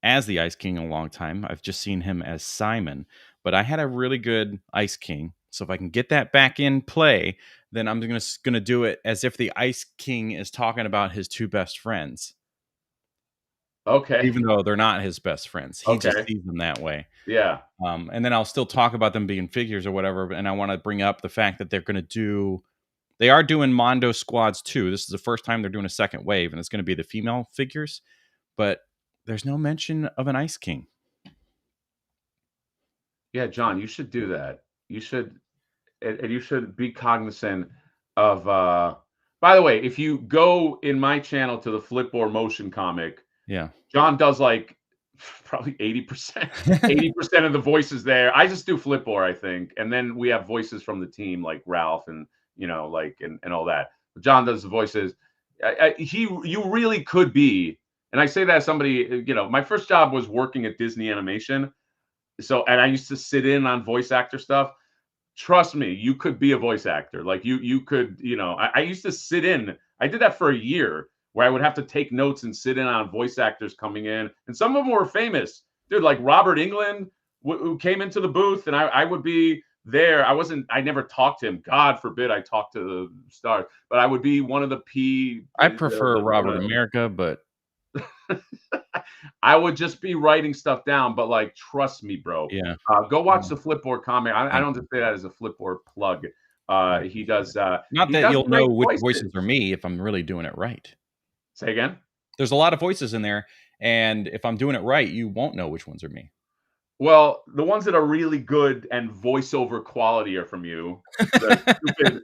as the Ice King in a long time. I've just seen him as Simon. But I had a really good Ice King, so if I can get that back in play, then I'm gonna do it as if the Ice King is talking about his 2 best friends. Okay. Even though they're not his best friends. He just sees them that way. Yeah. And then I'll still talk about them being figures or whatever. And I want to bring up the fact that they are doing Mondo Squads too. This is the first time they're doing a second wave, and it's going to be the female figures. But there's no mention of an Ice King. Yeah, John, you should do that. You should be cognizant of by the way, if you go in my channel to the Flipboard motion comic, yeah, John does like probably 80%. 80% of the voices there. I just do Flipboard, I think. And then we have voices from the team like Ralph and and all that. But John does the voices. You really could be, and I say that as somebody, my first job was working at Disney Animation. And I used to sit in on voice actor stuff. Trust me, you could be a voice actor. Like you could, I used to sit in. I did that for a year, where I would have to take notes and sit in on voice actors coming in. And some of them were famous. Dude, like Robert Englund, who came into the booth, and I would be there. I never talked to him. God forbid I talked to the stars. But I would be one of the I prefer Robert America, but I would just be writing stuff down. But like, trust me, bro. Yeah. Go watch the Flipboard comic. I don't just say that as a Flipboard plug. He does. Not that you'll know which voices are me if I'm really doing it right. Say again? There's a lot of voices in there, and if I'm doing it right, you won't know which ones are me. Well, the ones that are really good and voiceover quality are from you. The stupid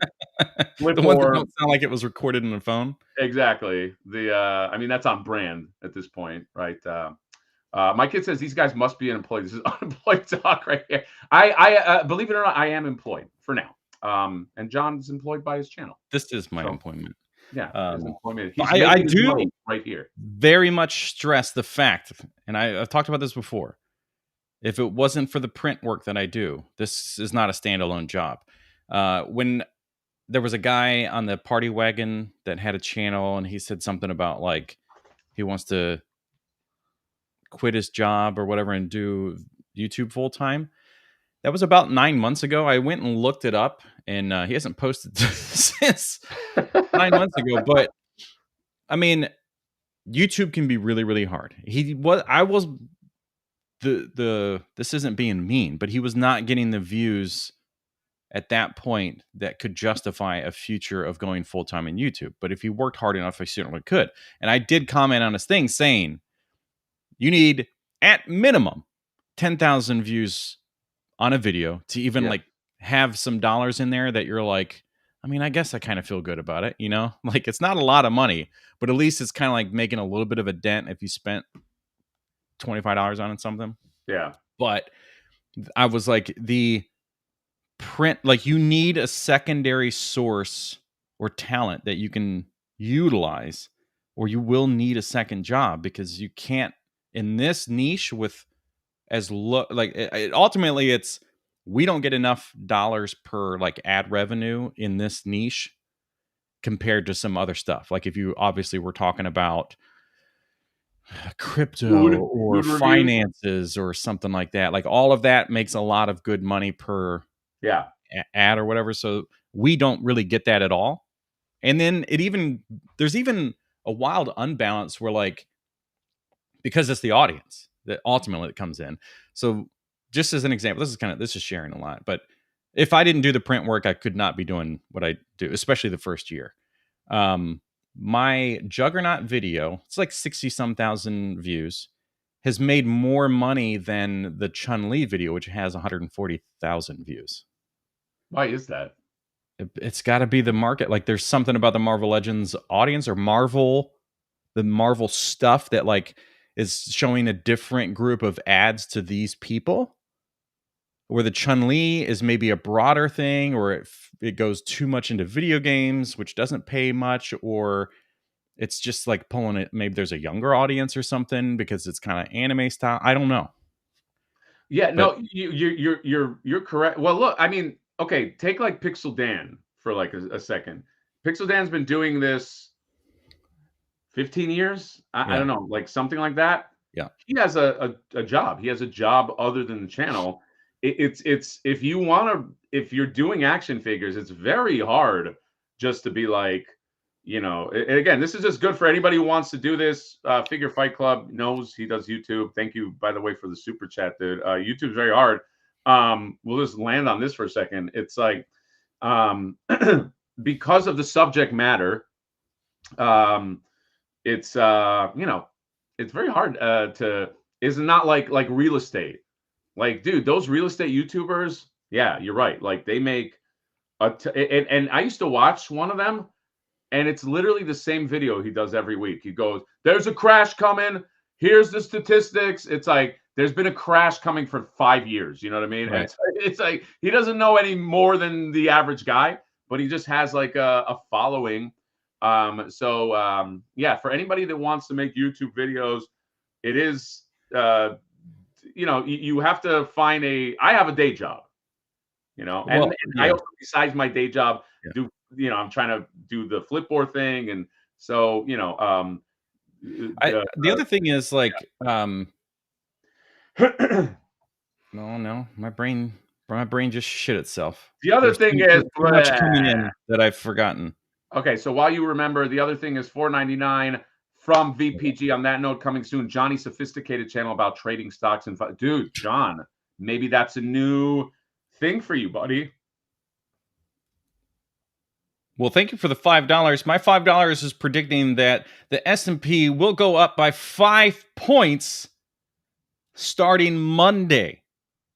the ones that don't sound like it was recorded in a phone. Exactly. That's on brand at this point, right? My kid says these guys must be unemployed. This is unemployed talk right here. I believe it or not, I am employed for now. And John's employed by his channel. This is my employment. Yeah, I do right here. Very much stress the fact, and I've talked about this before. If it wasn't for the print work that I do, this is not a standalone job. When there was a guy on the Party Wagon that had a channel, and he said something about like he wants to quit his job or whatever and do YouTube full time. That was about 9 months ago. I went and looked it up, and he hasn't posted since 9 months ago. But I mean, YouTube can be really, really hard. This isn't being mean, but he was not getting the views at that point that could justify a future of going full time in YouTube. But if he worked hard enough, he certainly could. And I did comment on his thing saying, you need at minimum 10,000 views on a video to even like have some dollars in there that you're like, I mean, I guess I kind of feel good about it, like it's not a lot of money, but at least it's kind of like making a little bit of a dent if you spent $25 on something. Yeah. But I was like, the print, like you need a secondary source or talent that you can utilize or you will need a second job, because you can't in this niche with as low, like ultimately it's, we don't get enough dollars per like ad revenue in this niche compared to some other stuff. Like if you obviously we're talking about crypto or food reviews. finances or something like that, like all of that makes a lot of good money per Yeah. ad or whatever. So we don't really get that at all. And then there's even a wild unbalance where, like, because it's the audience that ultimately it comes in. So just as an example, this is sharing a lot, but if I didn't do the print work, I could not be doing what I do, especially the first year. My Juggernaut video, it's like 60 some thousand views, has made more money than the Chun-Li video, which has 140,000 views. Why is that? It's got to be the market. Like there's something about the Marvel Legends audience or the Marvel stuff that like is showing a different group of ads to these people, where the Chun-Li is maybe a broader thing, or it goes too much into video games, which doesn't pay much, or it's just like pulling it. Maybe there's a younger audience or something because it's kind of anime style. I don't know. Yeah, But no, you're correct. Well, look, I mean, okay, take like Pixel Dan for like a second. Pixel Dan's been doing this 15 years. I yeah, don't know, like something like that. yeah. He has a job. He has a job other than the channel. It's if you want to, if you're doing action figures, it's very hard just to be like, and again, this is just good for anybody who wants to do this. Figure Fight Club knows he does YouTube. Thank you, by the way, for the super chat, dude. YouTube's very hard. We'll just land on this for a second. It's like, because of the subject matter, it's it's very hard to. It's not like real estate. Like, dude, those real estate YouTubers, yeah, you're right. Like, they make and I used to watch one of them, and it's literally the same video he does every week. He goes, "There's a crash coming. Here's the statistics." It's like there's been a crash coming for 5 years. You know what I mean? Right. It's like he doesn't know any more than the average guy, but he just has like a following. Yeah, for anybody that wants to make YouTube videos, it is you have to find I have a day job, and I yeah, also, besides my day job, yeah. do I'm trying to do the flipboard thing, and so The other thing is like, no, my brain just shit itself. the other There's thing is, too much coming in that I've forgotten. okay, so while you remember, the other thing is $4.99 from VPG. On that note, coming soon, Johnny's Sophisticated channel about trading stocks and dude, John, maybe that's a new thing for you, buddy. Well, thank you for the $5. My $5 is predicting that the S&P will go up by 5 points starting Monday.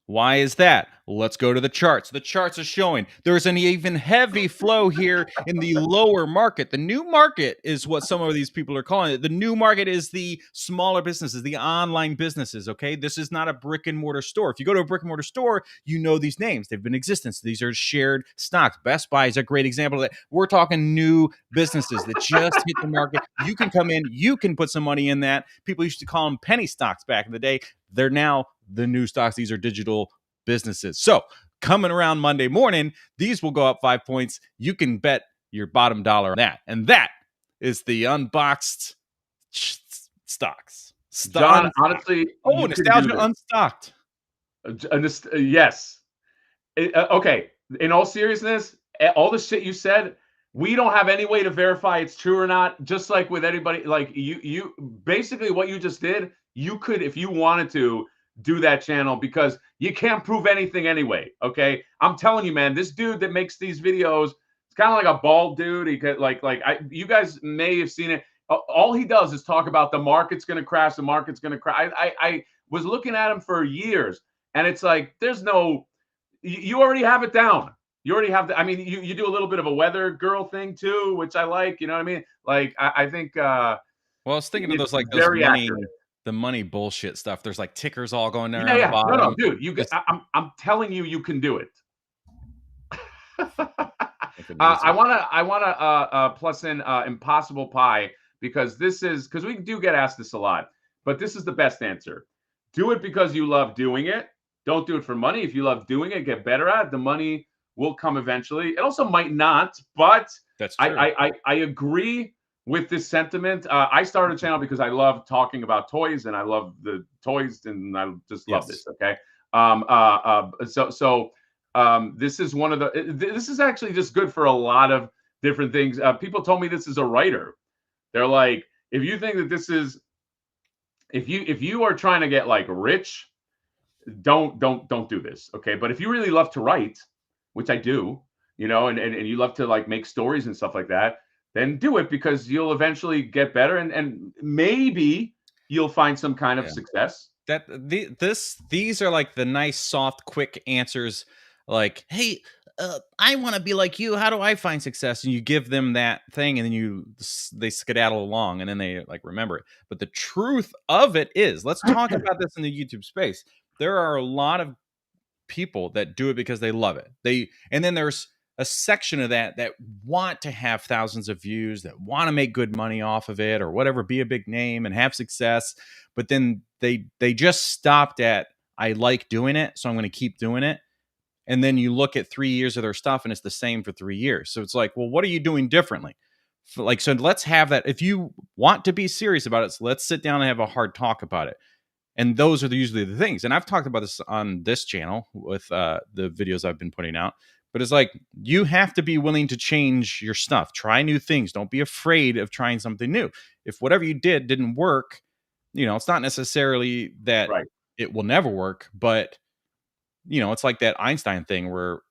Why is that? Let's go to the charts. The charts are showing there's an even heavy flow here in the lower market. The new market is what some of these people are calling it. The new market is the smaller businesses, the online businesses, okay? This is not a brick and mortar store. If you go to a brick and mortar store, you know these names. They've been in existence. These are shared stocks. Best Buy is a great example of that. We're talking new businesses that just hit the market. You can come in, you can put some money in that. People used to call them penny stocks back in the day. They're now the new stocks. These are digital businesses. So coming around Monday morning, these will go up 5 points. You can bet your bottom dollar on that. And that is the unboxed stocks. John, honestly, Nostalgia Unstocked. Yes. Okay. In all seriousness, all the shit you said, we don't have any way to verify it's true or not. Just like with anybody, like you basically what you just did, you could, if you wanted to, do that channel, because you can't prove anything anyway. Okay, I'm telling you, man, this dude that makes these videos, it's kind of like a bald dude. He could you guys may have seen it. All he does is talk about the market's going to crash. The market's going to crash. I was looking at him for years, and it's like there's no. You already have it down. You already have the. I mean, you do a little bit of a weather girl thing too, which I like. You know what I mean? Like I think. Well, I was thinking of those money. Accurate. The money bullshit stuff. There's like tickers all going there on the bottom. No, dude, I'm telling you, you can do it. I want to plus in Impossible Pie, because we do get asked this a lot, but this is the best answer. Do it because you love doing it. Don't do it for money. If you love doing it, get better at it. The money will come eventually. It also might not, but That's true. I agree with this sentiment. I started a channel because I love talking about toys, and I love the toys, and I just love this. Okay. This is one of the. This is actually just good for a lot of different things. People told me this is a writer. They're like, if you think that this is, if you are trying to get like rich, don't do this. Okay. But if you really love to write, which I do, and you love to like make stories and stuff like that, then do it, because you'll eventually get better, and maybe you'll find some kind of success. These are like the nice, soft, quick answers. Like, hey, I want to be like you. How do I find success? And you give them that thing, and then they skedaddle along, and then they like remember it. But the truth of it is, let's talk about this in the YouTube space. There are a lot of people that do it because they love it. And then there's a section of that want to have thousands of views, that want to make good money off of it or whatever, be a big name and have success. But then they just stopped at, I like doing it, so I'm going to keep doing it. And then you look at 3 years of their stuff and it's the same for 3 years. So it's like, well, what are you doing differently? So let's have that. If you want to be serious about it, so let's sit down and have a hard talk about it. And those are usually the things. And I've talked about this on this channel with the videos I've been putting out. But it's like, you have to be willing to change your stuff. Try new things. Don't be afraid of trying something new. If whatever you didn't work, it's not necessarily that it will never work. But, it's like that Einstein thing where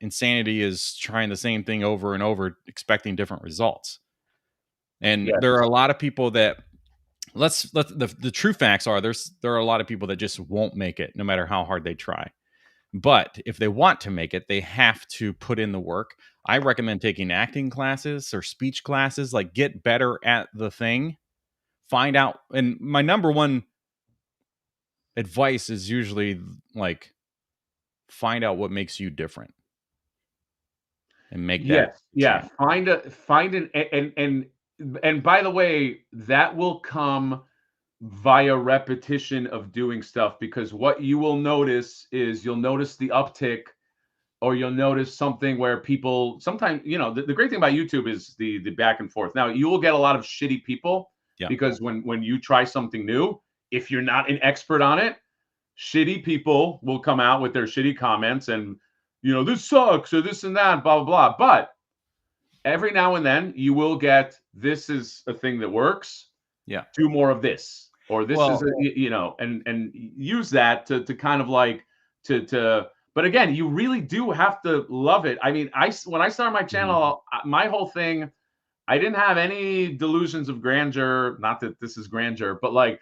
insanity is trying the same thing over and over, expecting different results. And there are a lot of people that, the true facts are, there are a lot of people that just won't make it no matter how hard they try. But if they want to make it, they have to put in the work. I recommend taking acting classes or speech classes, like get better at the thing, find out. And my number one advice is usually like, find out what makes you different and make that. Yeah. Find and by the way, that will come via repetition of doing stuff, because what you will notice is you'll notice the uptick, or you'll notice something where people sometimes, the great thing about YouTube is the back and forth. Now, you will get a lot of shitty people, because when you try something new, if you're not an expert on it, shitty people will come out with their shitty comments and, this sucks or this and that, blah, blah, blah. But every now and then you will get, this is a thing that works. Yeah. Do more of this. Or this is, and use that to kind of like to. But again, you really do have to love it. I mean, when I started my channel, my whole thing, I didn't have any delusions of grandeur. Not that this is grandeur, but like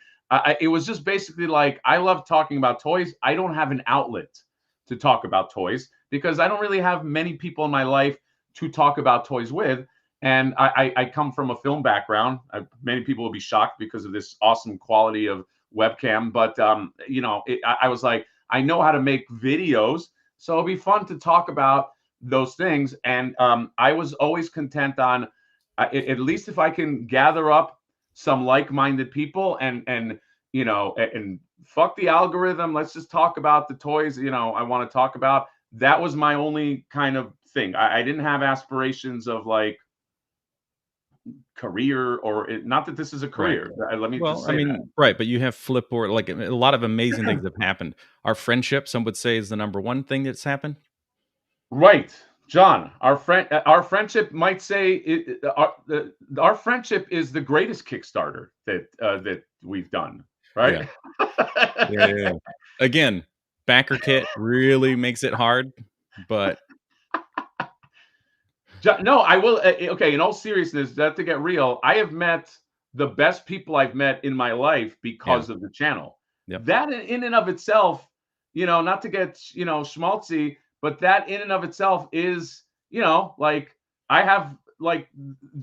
it was just basically like, I love talking about toys. I don't have an outlet to talk about toys because I don't really have many people in my life to talk about toys with. And I come from a film background. Many people will be shocked because of this awesome quality of webcam. But, I was like, I know how to make videos. So it'll be fun to talk about those things. And I was always content on, at least if I can gather up some like-minded people and fuck the algorithm. Let's just talk about the toys, I want to talk about. That was my only kind of thing. I didn't have aspirations of like, career not that this is a career. Let me just say that. Right, but you have Flipboard, like a lot of amazing things have happened. Our friendship, some would say, is the number one thing that's happened. Right, John. Our friendship might say our friendship is the greatest Kickstarter that we've done. Right. Yeah. Again, backer kit really makes it hard, but. No, I will. Okay, in all seriousness, that to get real, I have met the best people I've met in my life because of the channel. Yep. That in and of itself, not to get, schmaltzy, but that in and of itself is, like I have like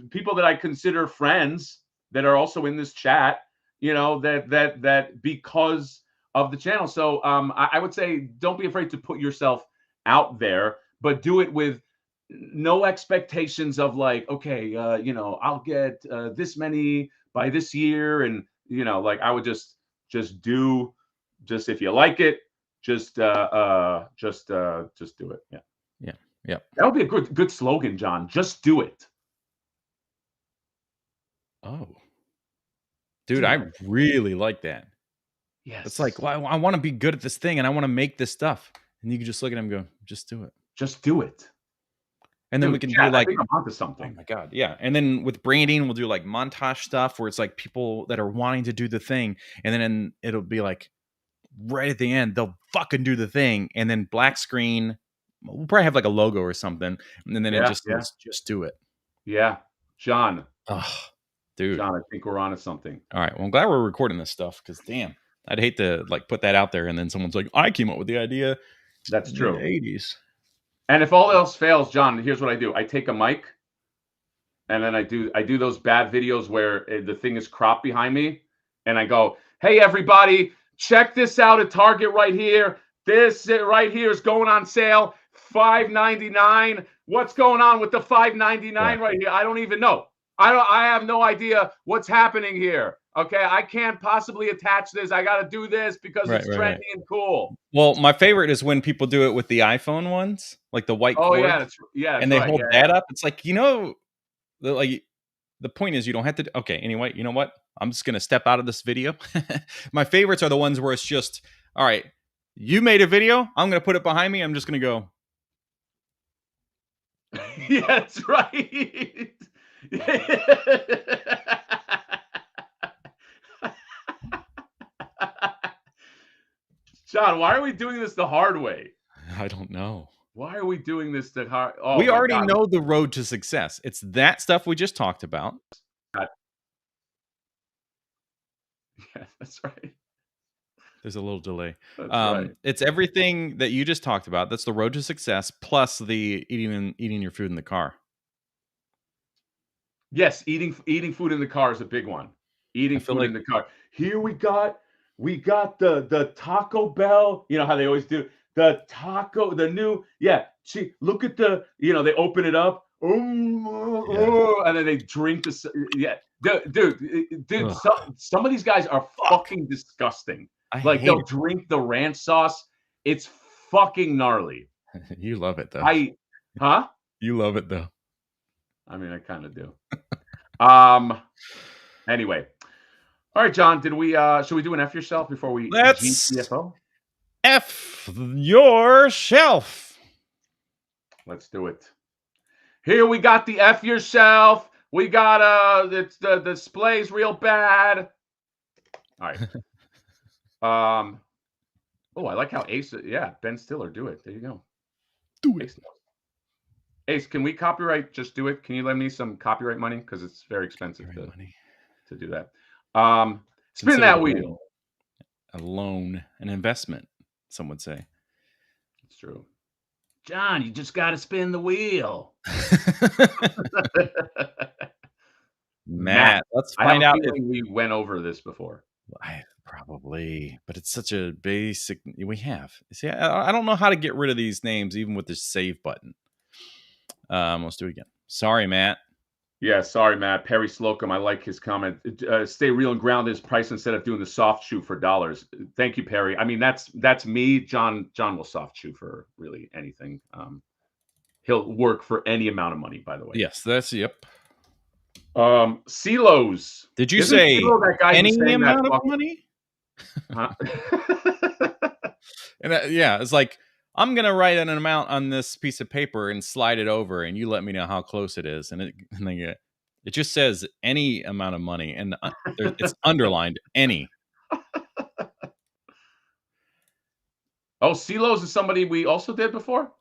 people that I consider friends that are also in this chat, that because of the channel. So I would say, don't be afraid to put yourself out there, but do it with no expectations of like, okay, you know, I'll get this many by this year, and you know, like I would just do, just if you like it, just do it. Yeah, Yeah. Yeah. that would be a good slogan, John. Just do it. Oh, dude, Do I it. really like that. Yes. It's like, well, I want to be good at this thing and I want to make this stuff. And you can just look at him and go, just do it. Just do it. And then we Dude, can Chad, do like, I think I'm onto oh something. my God. Yeah. And then with branding, we'll do like montage stuff where it's like people that are wanting to do the thing. And then it'll be like right at the end, they'll fucking do the thing. And then black screen, we'll probably have like a logo or something. And then it just says, just do it. Yeah. John. Oh, dude. John, I think we're onto something. All right. Well, I'm glad we're recording this stuff because damn, I'd hate to like put that out there and then someone's like, I came up with the idea. That's true. In the 80s. And if all else fails, John, here's what I do. I take a mic and then I do those bad videos where the thing is cropped behind me and I go, hey, everybody, check this out at Target right here. This right here is going on sale, $5.99. What's going on with the $5.99 right here? I don't even know. I have no idea what's happening here. Okay, I can't possibly attach this. I got to do this because it's trendy and cool. Well, my favorite is when people do it with the iPhone ones, like the white cord. That's and they hold that up. It's like, you know, like the point is you don't have to. Okay, anyway, you know what? I'm just gonna step out of this video. My favorites are the ones where it's just, all right, you made a video. I'm gonna put it behind me. I'm just gonna go. Yeah, that's right. John, why are we doing this the hard way? I don't know. Why are we doing this the hard? Oh, we already know the road to success. It's that stuff we just talked about. Yeah, that's right. There's a little delay. That's right. It's everything that you just talked about. That's the road to success, plus the eating your food in the car. Yes, eating food in the car is a big one. Eating food in the car. Here we got the Taco Bell. You know how they always do the new. Yeah, see, look at the. You know, they open it up. And then they drink this. Yeah, dude. Some of these guys are fucking disgusting. Like they'll drink the ranch sauce. It's fucking gnarly. You love it though. You love it though. I mean, I kind of do. Anyway. All right, John, should we do an F yourself before we GTFO? F yourself. Let's do it. Here we got the F yourself. We got the display's real bad. All right. Oh, I like how Ace, Ben Stiller, do it. There you go. Do it. Ace, can we copyright? Just do it. Can you lend me some copyright money? Because it's very expensive to do that. Spin that wheel. A loan, an investment, some would say. It's true. John, you just got to spin the wheel. Matt, let's find out if we went over this before. Probably, but it's such a basic. We have. See, I don't know how to get rid of these names, even with this save button. Let's do it again. Sorry, Matt. Yeah, sorry, Matt. Perry Slocum, I like his comment. Stay real and grounded is price instead of doing the soft shoe for dollars. Thank you, Perry. I mean, that's me. John will soft shoe for really anything. He'll work for any amount of money, by the way. Yes, yep. Silos. Did you say any amount of money? Huh? And it's like, I'm going to write an amount on this piece of paper and slide it over, and you let me know how close it is. And it just says any amount of money, and it's underlined any. Oh, Silos is somebody we also did before?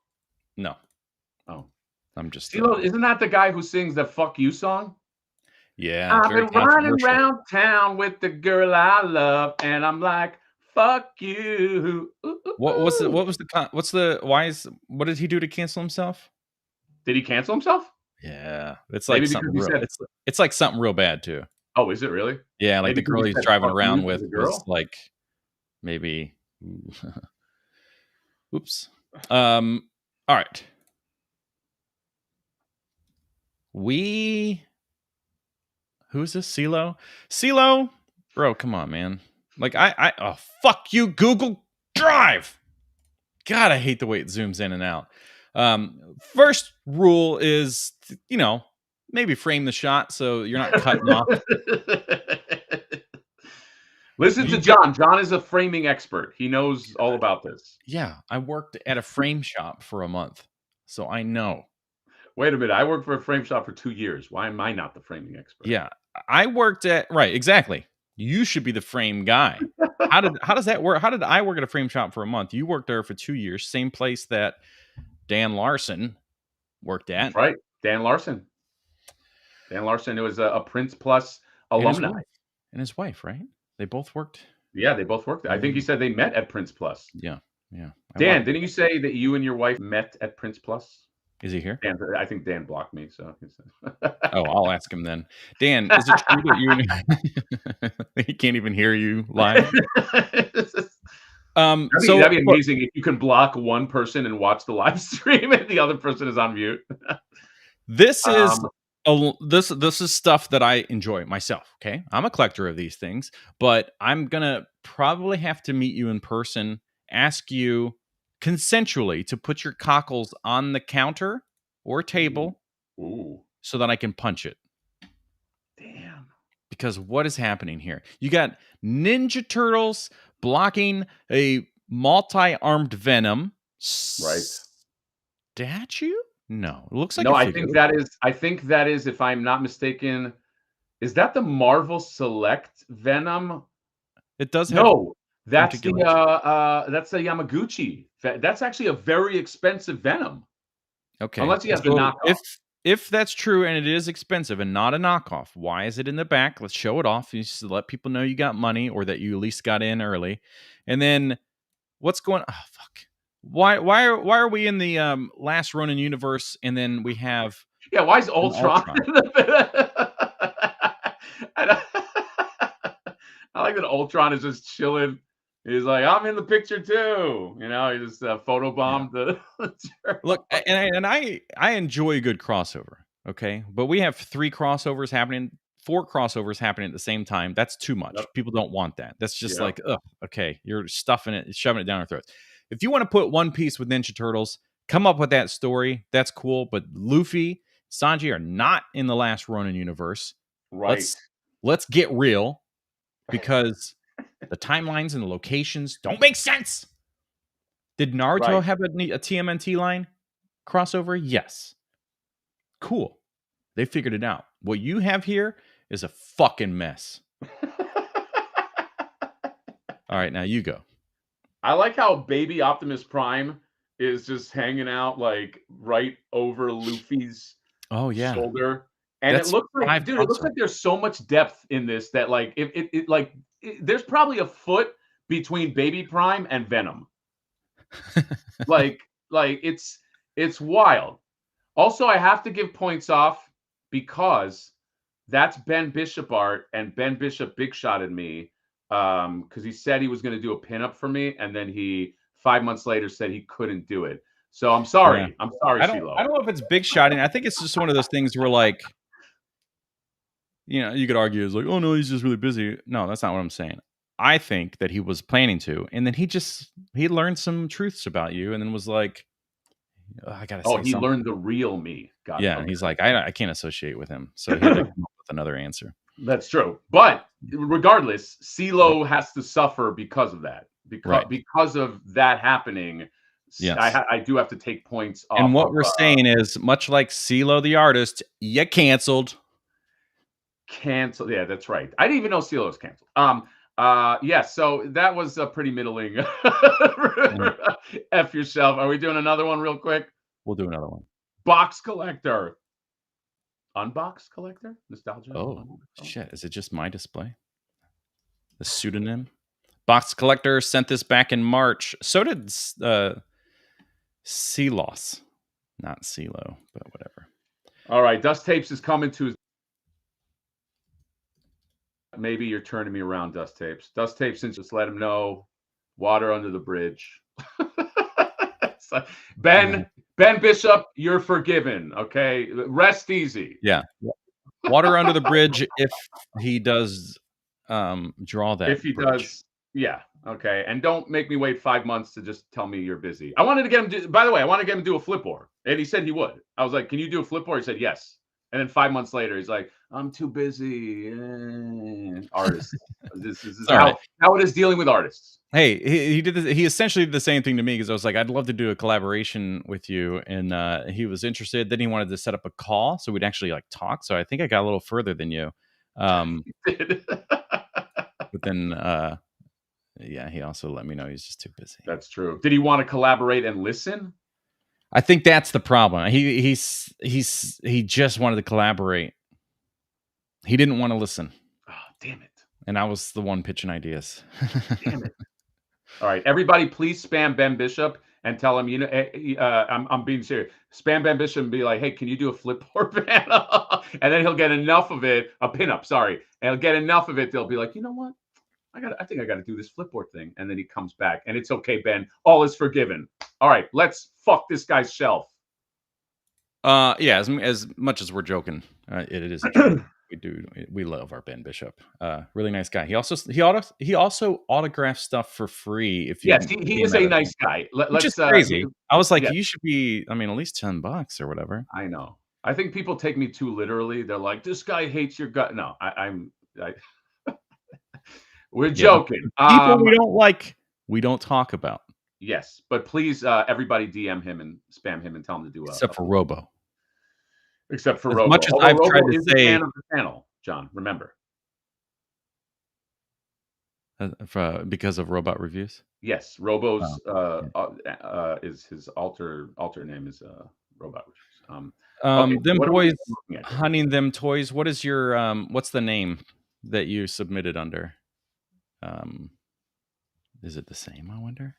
No. Oh. I'm just... Silos, isn't that the guy who sings the Fuck You song? Yeah. I've been running around town with the girl I love, and I'm like, fuck you. What did he do to cancel himself? Did he cancel himself? Yeah. It's like something real, it's like something real bad too. Oh, is it really? Yeah, like the girl he's driving around with was like maybe oops. All right. Who's this? CeeLo? CeeLo? Bro, come on, man. Like, oh, fuck you, Google Drive. God, I hate the way it zooms in and out. First rule is, maybe frame the shot so you're not cutting off. Listen to John. John is a framing expert. He knows all about this. Yeah, I worked at a frame shop for a month, so I know. Wait a minute. I worked for a frame shop for 2 years. Why am I not the framing expert? Yeah, I worked at right, exactly. You should be the frame guy. How does that work? How did I work at a frame shop for a month? You worked there for 2 years, same place that Dan Larson worked at. That's right. Dan Larson. Dan Larson, who was a Prince Plus alumni. And his wife, right? They both worked. Yeah, they both worked. I think he said they met at Prince Plus. Yeah. Dan, didn't you say that you and your wife met at Prince Plus? Is he here? Dan, I think Dan blocked me, so. Oh, I'll ask him then. Dan, is it true that you he can't even hear you live? That'd be amazing if you can block one person and watch the live stream and the other person is on mute. This is this is stuff that I enjoy myself. Okay, I'm a collector of these things, but I'm gonna probably have to meet you in person, ask you consensually to put your cockles on the counter or table, so that I can punch it. Damn. Because what is happening here? You got Ninja Turtles blocking a multi-armed Venom statue. No, it looks like no. I think that is, if I'm not mistaken, is that the Marvel Select Venom? It does. No, that's the Yamaguchi. That's actually a very expensive Venom. Okay, unless you have the knockoff. If that's true and it is expensive and not a knockoff, why is it in the back? Let's show it off. You just let people know you got money or that you at least got in early. And then what's going? Oh fuck. Why are we in the last Ronin universe and then we have why is Ultron? I like that Ultron is just chilling. He's like, I'm in the picture too. He just photobombed the look. And I enjoy a good crossover. Okay, but we have 3 crossovers happening, 4 crossovers happening at the same time. That's too much. Yep. People don't want that. That's just like, ugh. Okay, you're stuffing it, shoving it down our throats. If you want to put One Piece with Ninja Turtles, come up with that story. That's cool. But Luffy, Sanji are not in the last Ronin universe. Right. Let's get real, because the timelines and the locations don't make sense. Did Naruto have a TMNT line crossover? Yes. Cool. They figured it out. What you have here is a fucking mess. All right, now you go. I like how baby Optimus Prime is just hanging out like right over Luffy's shoulder. And it looks like, dude, it looks like there's so much depth in this that like there's probably a foot between Baby Prime and Venom. like it's wild. Also, I have to give points off because that's Ben Bishop art, and Ben Bishop big shotted me because he said he was going to do a pinup for me, and then he 5 months later said he couldn't do it. So I'm sorry. Yeah. I'm sorry, CeeLo. I don't know if it's big shotting. I think it's just one of those things where like, you could argue it's like, oh no, he's just really busy. No, that's not what I'm saying. I think that he was planning to, and then he learned some truths about you, and then was like, I gotta. Oh, he learned the real me. Got it. He's like, I can't associate with him, so he had to come up with another answer. That's true, but regardless, CeeLo has to suffer because of that. Because of that happening. Yes. I do have to take points off. And what we're saying is, much like CeeLo the artist, you canceled. Canceled. Yeah, that's right. I didn't even know CeeLo was canceled. Yeah, so that was a pretty middling. F yourself. Are we doing another one real quick? We'll do another one. Box collector. Unbox collector? Nostalgia? Oh, shit. Is it just my display? The pseudonym? Box collector sent this back in March. So did CeeLoss. Not CeeLo, but whatever. All right. Dust Tapes is coming to his. Maybe you're turning me around, Dust Tapes. Dust Tapes, since just let him know. Water under the bridge. Ben Ben Bishop, you're forgiven. Okay, rest easy. Yeah. Water under the bridge if he does draw that If he bridge. does, yeah. Okay. And don't make me wait 5 months to just tell me you're busy. I wanted to get him by the way, I want to get him to do a flip board. And he said he would. I was like, can you do a flip board? He said yes. And then 5 months later, he's like, I'm too busy. Artists. This is how it is dealing with artists. Hey, he did this, he essentially did the same thing to me, because I was like, I'd love to do a collaboration with you, and he was interested. Then he wanted to set up a call so we'd actually like talk. So I think I got a little further than you. But then yeah, he also let me know he's just too busy. That's true. Did he want to collaborate and listen? I think that's the problem. He just wanted to collaborate. He didn't want to listen. Oh, damn it. And I was the one pitching ideas. Damn it. All right, everybody, please spam Ben Bishop and tell him, you know, I'm being serious. Spam Ben Bishop and be like, hey, can you do a flip board panel? And then he'll get enough of it, a pinup, sorry. And he'll get enough of it, they'll be like, you know what? I think I got to do this flipboard thing. And then he comes back, and it's okay, Ben. All is forgiven. All right, let's fuck this guy's shelf. Yeah, as much as we're joking, it is a joke. We love our Ben Bishop. Really nice guy. He also autographs stuff for free. If you, yes, he is a nice guy. Which is crazy. I was like, you should be. I mean, at least $10 or whatever. I know. I think people take me too literally. They're like, this guy hates your gut. No, we're joking. People we don't like, we don't talk about. Yes, but please, everybody DM him and spam him and tell him to do except for Robo. Except for as Robo. Much as I've Robo tried to is say, a fan of the channel, John. Remember, because of robot reviews. Yes, Robo's is his alter name is Robot Reviews. Okay, them boys hunting them toys. What is your what's the name that you submitted under? Is it the same? I wonder.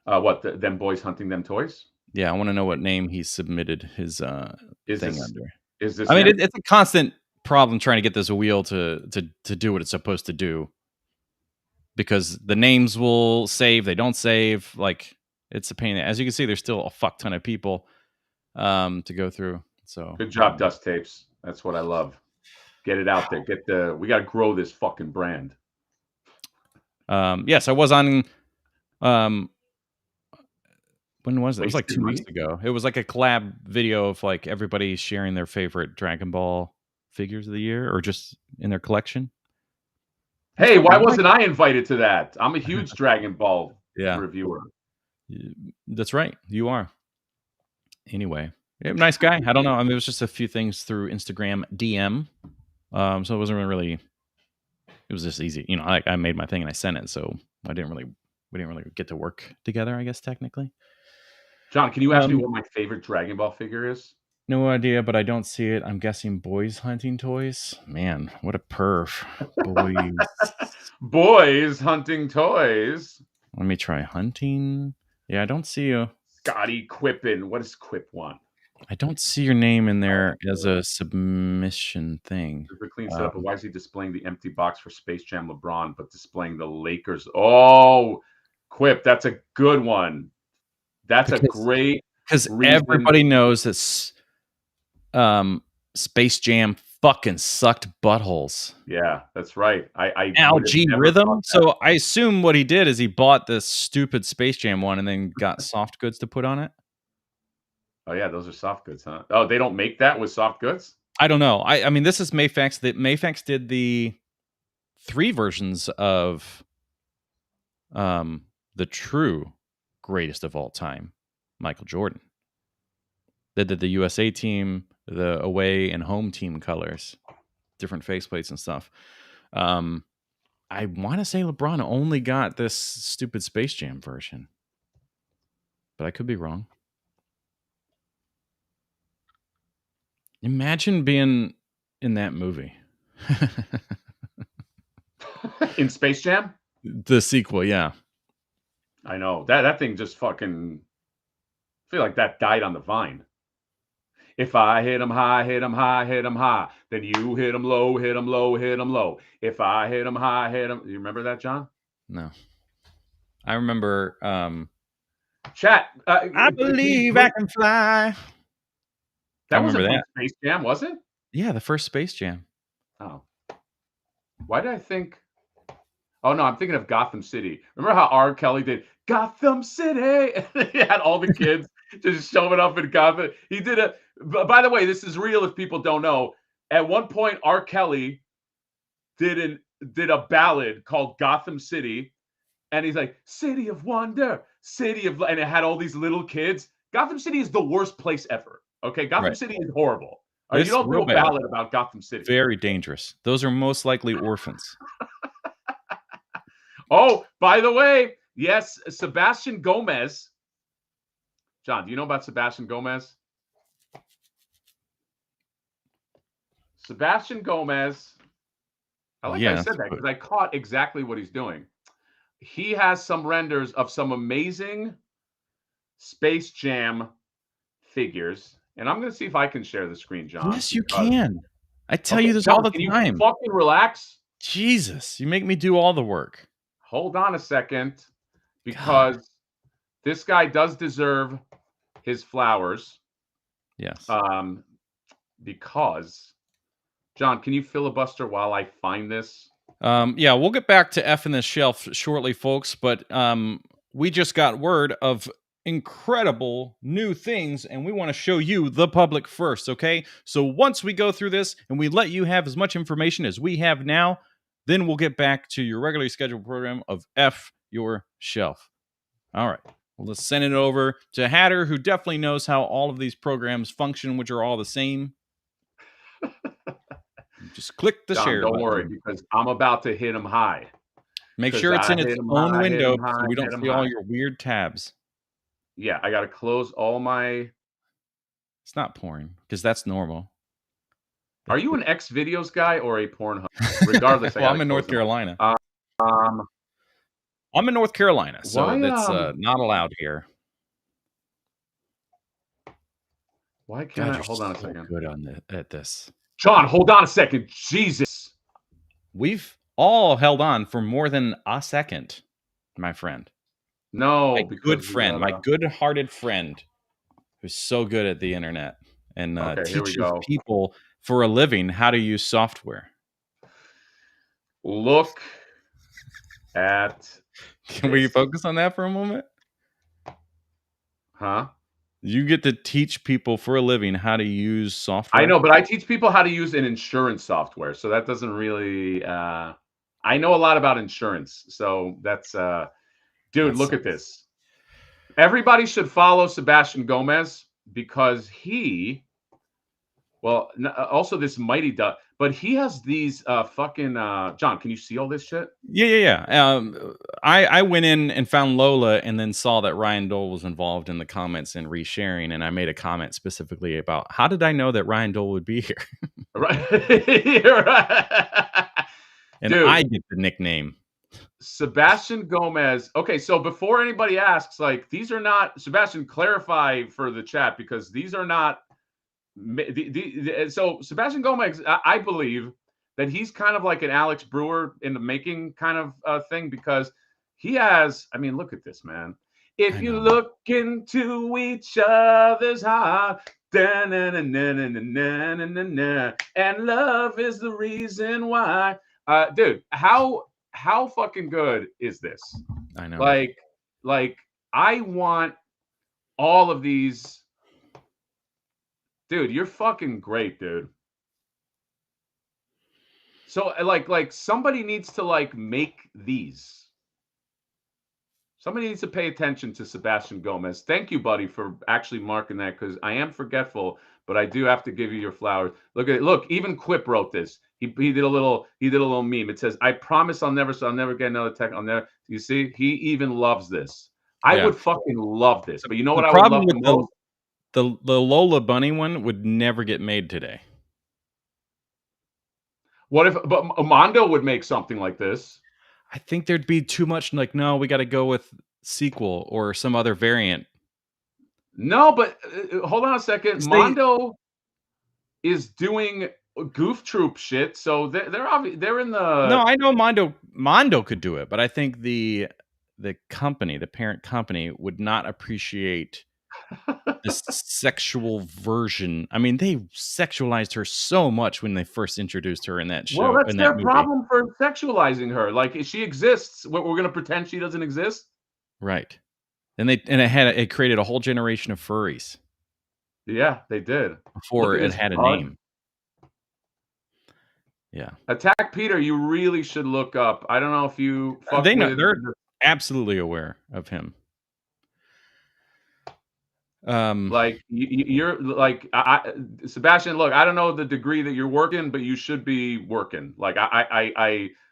What them boys hunting them toys? Yeah, I want to know what name he submitted his thing under. Is this? I mean, it's a constant problem trying to get this wheel to do what it's supposed to do, because the names will save, they don't save. Like, it's a pain. As you can see, there's still a fuck ton of people to go through. So good job, Dust Tapes. That's what I love. Get it out there. We got to grow this fucking brand. Yes, I was on. When was it? It was like 2 weeks ago. It was like a collab video of like everybody sharing their favorite Dragon Ball figures of the year, or just in their collection. Hey, why wasn't I invited to that? I'm a huge Dragon Ball reviewer. That's right. You are. Anyway, nice guy. I don't know. I mean, it was just a few things through Instagram DM. So it wasn't really. It was just easy. You know, I made my thing and I sent it. So we didn't really get to work together, I guess, technically. John, can you ask me what my favorite Dragon Ball figure is? No idea, but I don't see it. I'm guessing boys hunting toys. Man, what a perv. Boys. Boys hunting toys. Let me try hunting. Yeah, I don't see you. Scotty Quippin. What does Quip want? I don't see your name in there as a submission thing. Super clean setup. But why is he displaying the empty box for Space Jam LeBron, but displaying the Lakers? Oh, Quip, that's a good one. That's a great because everybody knows that Space Jam fucking sucked buttholes. Yeah, that's right. I Algae Rhythm. So I assume what he did is he bought this stupid Space Jam one and then got soft goods to put on it. Oh yeah, those are soft goods, huh? Oh, they don't make that with soft goods? I don't know. I mean, this is Mayfax. Mayfax did the 3 versions of the true greatest of all time, Michael Jordan. They did the USA team, the away and home team colors, different faceplates and stuff. I want to say LeBron only got this stupid Space Jam version, but I could be wrong. Imagine being in that movie. In Space Jam? The sequel, yeah. I know. That thing just fucking... I feel like that died on the vine. If I hit him high, hit him high, hit him high, then you hit him low, hit him low, hit him low. If I hit him high, hit him... You remember that, John? No. I remember Chat. I believe I can fly. That I wasn't remember from that. Space Jam, was it? Yeah, the first Space Jam. Oh. Why did I think? Oh no, I'm thinking of Gotham City. Remember how R. Kelly did Gotham City? And he had all the kids just showing up in Gotham. He did a. By the way, this is real. If people don't know, at one point R. Kelly did a ballad called Gotham City, and he's like City of Wonder, City of, and it had all these little kids. Gotham City is the worst place ever. Okay, Gotham Right. City is horrible. You This don't do real a bad. ballad about Gotham City. Very dangerous. Those are most likely orphans. Oh, by the way, yes, Sebastian Gomez. John, do you know about Sebastian Gomez? Sebastian Gomez. I like how I Yes, said that but because I caught exactly what he's doing. He has some renders of some amazing Space Jam figures. And I'm going to see if I can share the screen, John. yes, you because- can. I tell Okay, you this John, all the can you time. fucking relax? Jesus, you make me do all the work. Hold on a second, God. because this guy does deserve his flowers. Yes. Because, John, can you filibuster while I find this? Yeah, we'll get back to F in this shelf shortly, folks, but we just got word of incredible new things, and we want to show you, the public, first, okay? So once we go through this and we let you have as much information as we have now, then we'll get back to your regularly scheduled program of F your shelf. All right. Well, let's send it over to Hatter, who definitely knows how all of these programs function, which are all the same. Just click the John, share don't button. worry, because I'm about to hit him high. Make 'Cause sure it's I in its hit 'em own high, hit 'em window so high, we don't hit 'em see all high. your weird tabs. Yeah, I got to close all my. It's not porn because that's normal. Are you an X videos guy or a Pornhub? Regardless, I Well, gotta I'm in close North them all. Carolina. Um, I'm in North Carolina, so Why, that's not allowed here. why can't God, I? you're Hold on a so second. good at this. John, hold on a second. Jesus. We've all held on for more than a second, my friend. No, My because good we friend, my gotta. good-hearted friend, who's so good at the internet and Okay, here we teaches go. people for a living how to use software. Look at. Can we this. focus on that for a moment? Huh? You get to teach people for a living how to use software. I know, but I teach people how to use an insurance software, so that doesn't really. I know a lot about insurance, so that's. Dude, That look at sucks. this. Everybody should follow Sebastian Gomez because he. Well, also this Mighty Duck, but he has these fucking. John, can you see all this shit? Yeah. I went in and found Lola, and then saw that Ryan Dole was involved in the comments and resharing, and I made a comment specifically about how did I know that Ryan Dole would be here, Right. You're right. and Dude. I get the nickname. Sebastian Gomez. Okay, so before anybody asks, like, these are not, Sebastian, clarify for the chat, because these are not. So Sebastian Gomez, I believe that he's kind of like an Alex Brewer in the making kind of thing, because he has. I mean, look at this, man. If you look into each other's heart, and love is the reason why. Dude, how fucking good is this? I know. Like I want all of these. Dude, you're fucking great, dude. So like somebody needs to like make these. Somebody needs to pay attention to Sebastian Gomez. Thank you, buddy, for actually marking that, because I am forgetful, but I do have to give you your flowers. Look at it. Look, even Quip wrote this. He did a little meme. It says, "I promise I'll never get another tech. I'll never." You see, he even loves this. I would fucking love this. But you know what I would love the most? The Lola Bunny one would never get made today. What if? But Mondo would make something like this. I think there'd be too much. Like, no, we got to go with sequel or some other variant. No, but hold on a second. Mondo is doing Goof Troop shit, so they're in the. No, I know Mondo could do it, but I think the the parent company, would not appreciate this sexual version. I mean, they sexualized her so much when they first introduced her in that Well, show, that's in that their movie. problem for sexualizing her. Like, she exists. We're going to pretend she doesn't exist? Right. And it created a whole generation of furries Yeah, they did. Look before at it this had a bug. name. Yeah. Attack Peter, you really should look up. I don't know if you fuck They know, with. they're absolutely aware of him. Like you're like Sebastian. Look, I don't know the degree that you're working, but you should be working. Like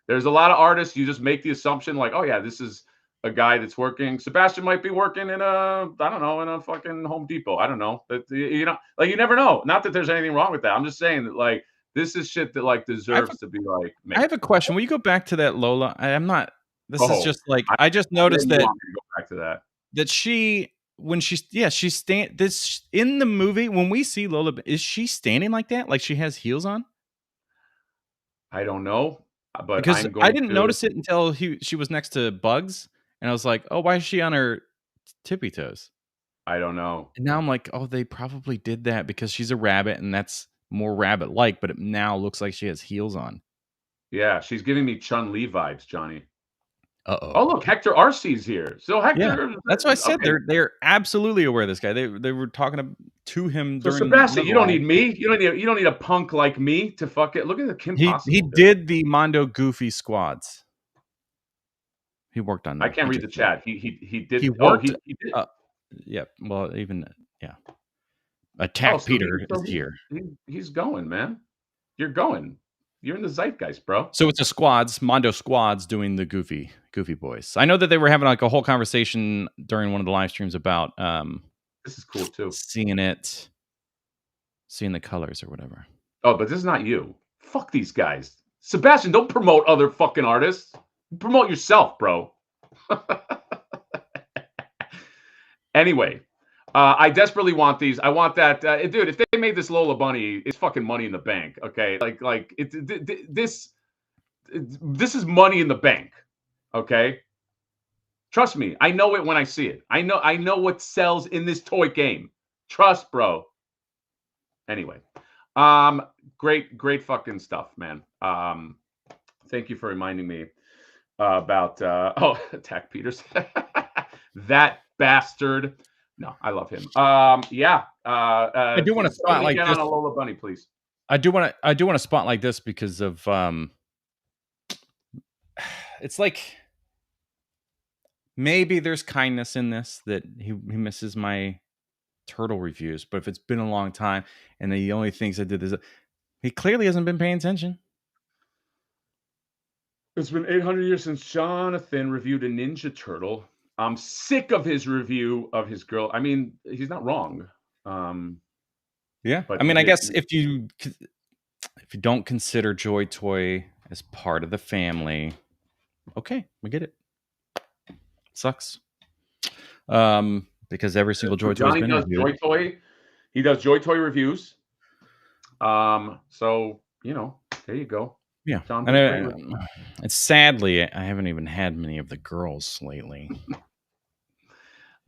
there's a lot of artists. You just make the assumption, like, oh yeah, this is a guy that's working. Sebastian might be working in I don't know, in a fucking Home Depot. I don't know. But you know, like you never know. Not that there's anything wrong with that. I'm just saying that like this is shit that like deserves to be like made. I have a question. Will you go back to that Lola? I'm not. This is Oh, just like I just noticed you that want me to go back to that. she when she's this in the movie when we see Lola, is she standing like that? Like she has heels on? I don't know, but Because I'm I going didn't to. notice it until she was next to Bugs, and I was like, oh, why is she on her tippy toes? I don't know. And now I'm like, oh, they probably did that because she's a rabbit, and that's more rabbit-like, but it now looks like she has heels on. Yeah, she's giving me Chun-Li vibes, Johnny. Uh-oh. Oh, look, Hector Arcee's here. So Hector, Yeah, that's what I said. okay. They're absolutely aware of this guy. They were talking to him So during. Sebastian, you don't need me. You don't need a punk like me to fuck it. Look at the Kim Possible. He did the Mondo Goofy squads. He worked on them. I can't read the chat. He did. He worked. He did. Yeah. Well, even Attack Peter is here. He's going, man. You're going. You're in the zeitgeist, bro. So it's a squads, Mondo squads doing the Goofy boys. I know that they were having like a whole conversation during one of the live streams about this is cool too. Seeing the colors or whatever. Oh, but this is not you. Fuck these guys. Sebastian, don't promote other fucking artists. Promote yourself, bro. Anyway, I desperately want these. I want that, dude. If they made this Lola Bunny, it's fucking money in the bank. Okay, like this is money in the bank. Okay, trust me. I know it when I see it. I know what sells in this toy game. Trust, bro. Anyway, great fucking stuff, man. Thank you for reminding me about Attack Peters. That bastard. No, I love him. Yeah. I do want to spot like this on a Lola Bunny, please. I do want to spot like this because of it's like maybe there's kindness in this that he misses my turtle reviews, but if it's been a long time and the only things I did is he clearly hasn't been paying attention. It's been 800 years since Jonathan reviewed a Ninja Turtle. I'm sick of his review of his girl. I mean, he's not wrong. Yeah, I mean, I guess if you don't consider Joy Toy as part of the family, okay, we get it. Sucks. Because every single Joy Toy has been reviewed. He does Joy Toy reviews. So you know, there you go. Yeah, and sadly, I haven't even had many of the girls lately.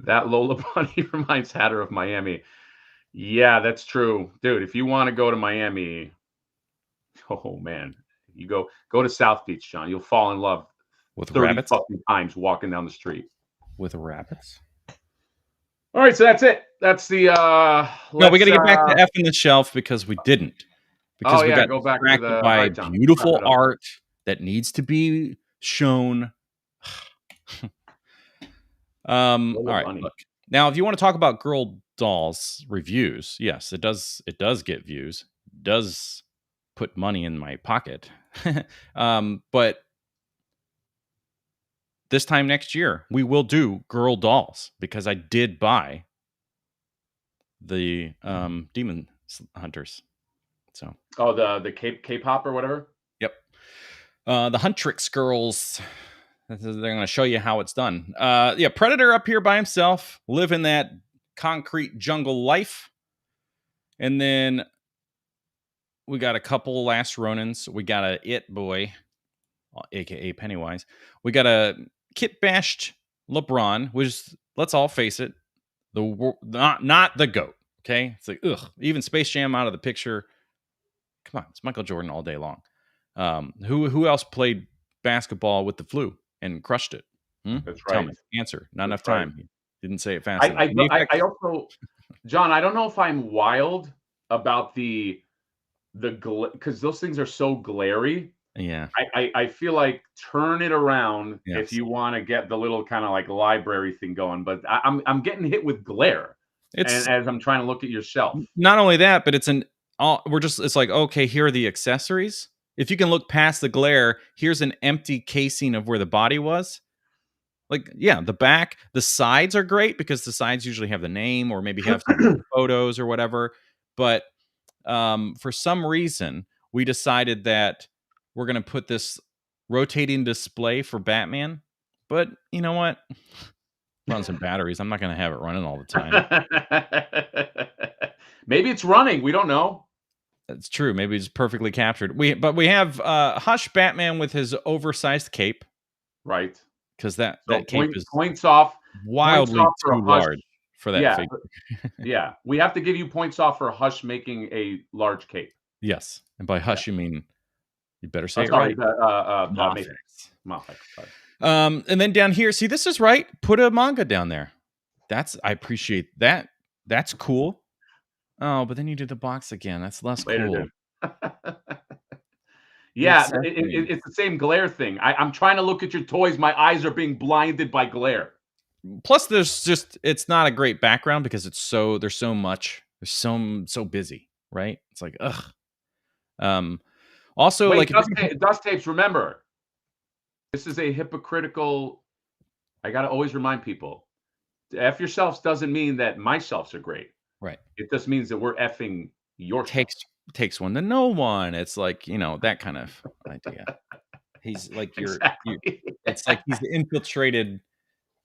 That Lola Bunny reminds Hatter of Miami. Yeah, that's true, dude. If you want to go to Miami, oh man, you go to South Beach, John. You'll fall in love with 30 rabbits fucking times walking down the street with rabbits. All right, so that's it. That's the. No, we got to get back to F in the shelf because we didn't. Because we got go back distracted by beautiful art that needs to be shown. All right, look. Now, if you want to talk about girl dolls reviews, yes, it does get views. It does put money in my pocket. But this time next year, we will do girl dolls because I did buy the Demon Hunters. So the K-pop or whatever. Yep. The Huntrix girls. They're going to show you how it's done. Yeah, Predator up here by himself, living that concrete jungle life. And then we got a couple Last Ronins. We got a It Boy, aka Pennywise. We got a kit bashed LeBron, which let's all face it, not the GOAT. Okay, it's like ugh. Even Space Jam out of the picture. Come on, it's Michael Jordan all day long. Who else played basketball with the flu and crushed it? That's Tell right. me. Answer. Not That's enough right. time. Didn't say it fast enough. I also, John, I don't know if I'm wild about the because those things are so glary. Yeah. I feel like turn it around if Yes. you want to get the little kind of like library thing going. But I'm getting hit with glare, It's and as I'm trying to look at your shelf. not only that, but it's it's like, okay, here are the accessories. If you can look past the glare, here's an empty casing of where the body was. Like, yeah, the back, the sides are great because the sides usually have the name or maybe have some photos or whatever. But for some reason, we decided that we're going to put this rotating display for Batman. But you know what? Run some batteries. I'm not going to have it running all the time. Maybe it's running. We don't know. That's true. Maybe it's perfectly captured. We have Hush Batman with his oversized cape. Right. Because that cape is points off wildly for too large for that figure. Yeah, we have to give you points off for Hush making a large cape. Yes, and by Hush you mean you better say it sorry, right. Mafex. And then down here, see, this is right. Put a manga down there. I appreciate that. That's cool. Oh, but then you did the box again. That's less cool. Yeah, it's the same glare thing. I'm trying to look at your toys. My eyes are being blinded by glare. Plus, it's not a great background because there's so much. There's so busy, right? It's like, ugh. Also, wait, like dust tapes, remember, this is a hypocritical. I got to always remind people, F your shelves doesn't mean that my shelves are great. Right. It just means that we're effing your takes one to know one. It's like, that kind of idea. He's like it's like he's infiltrated,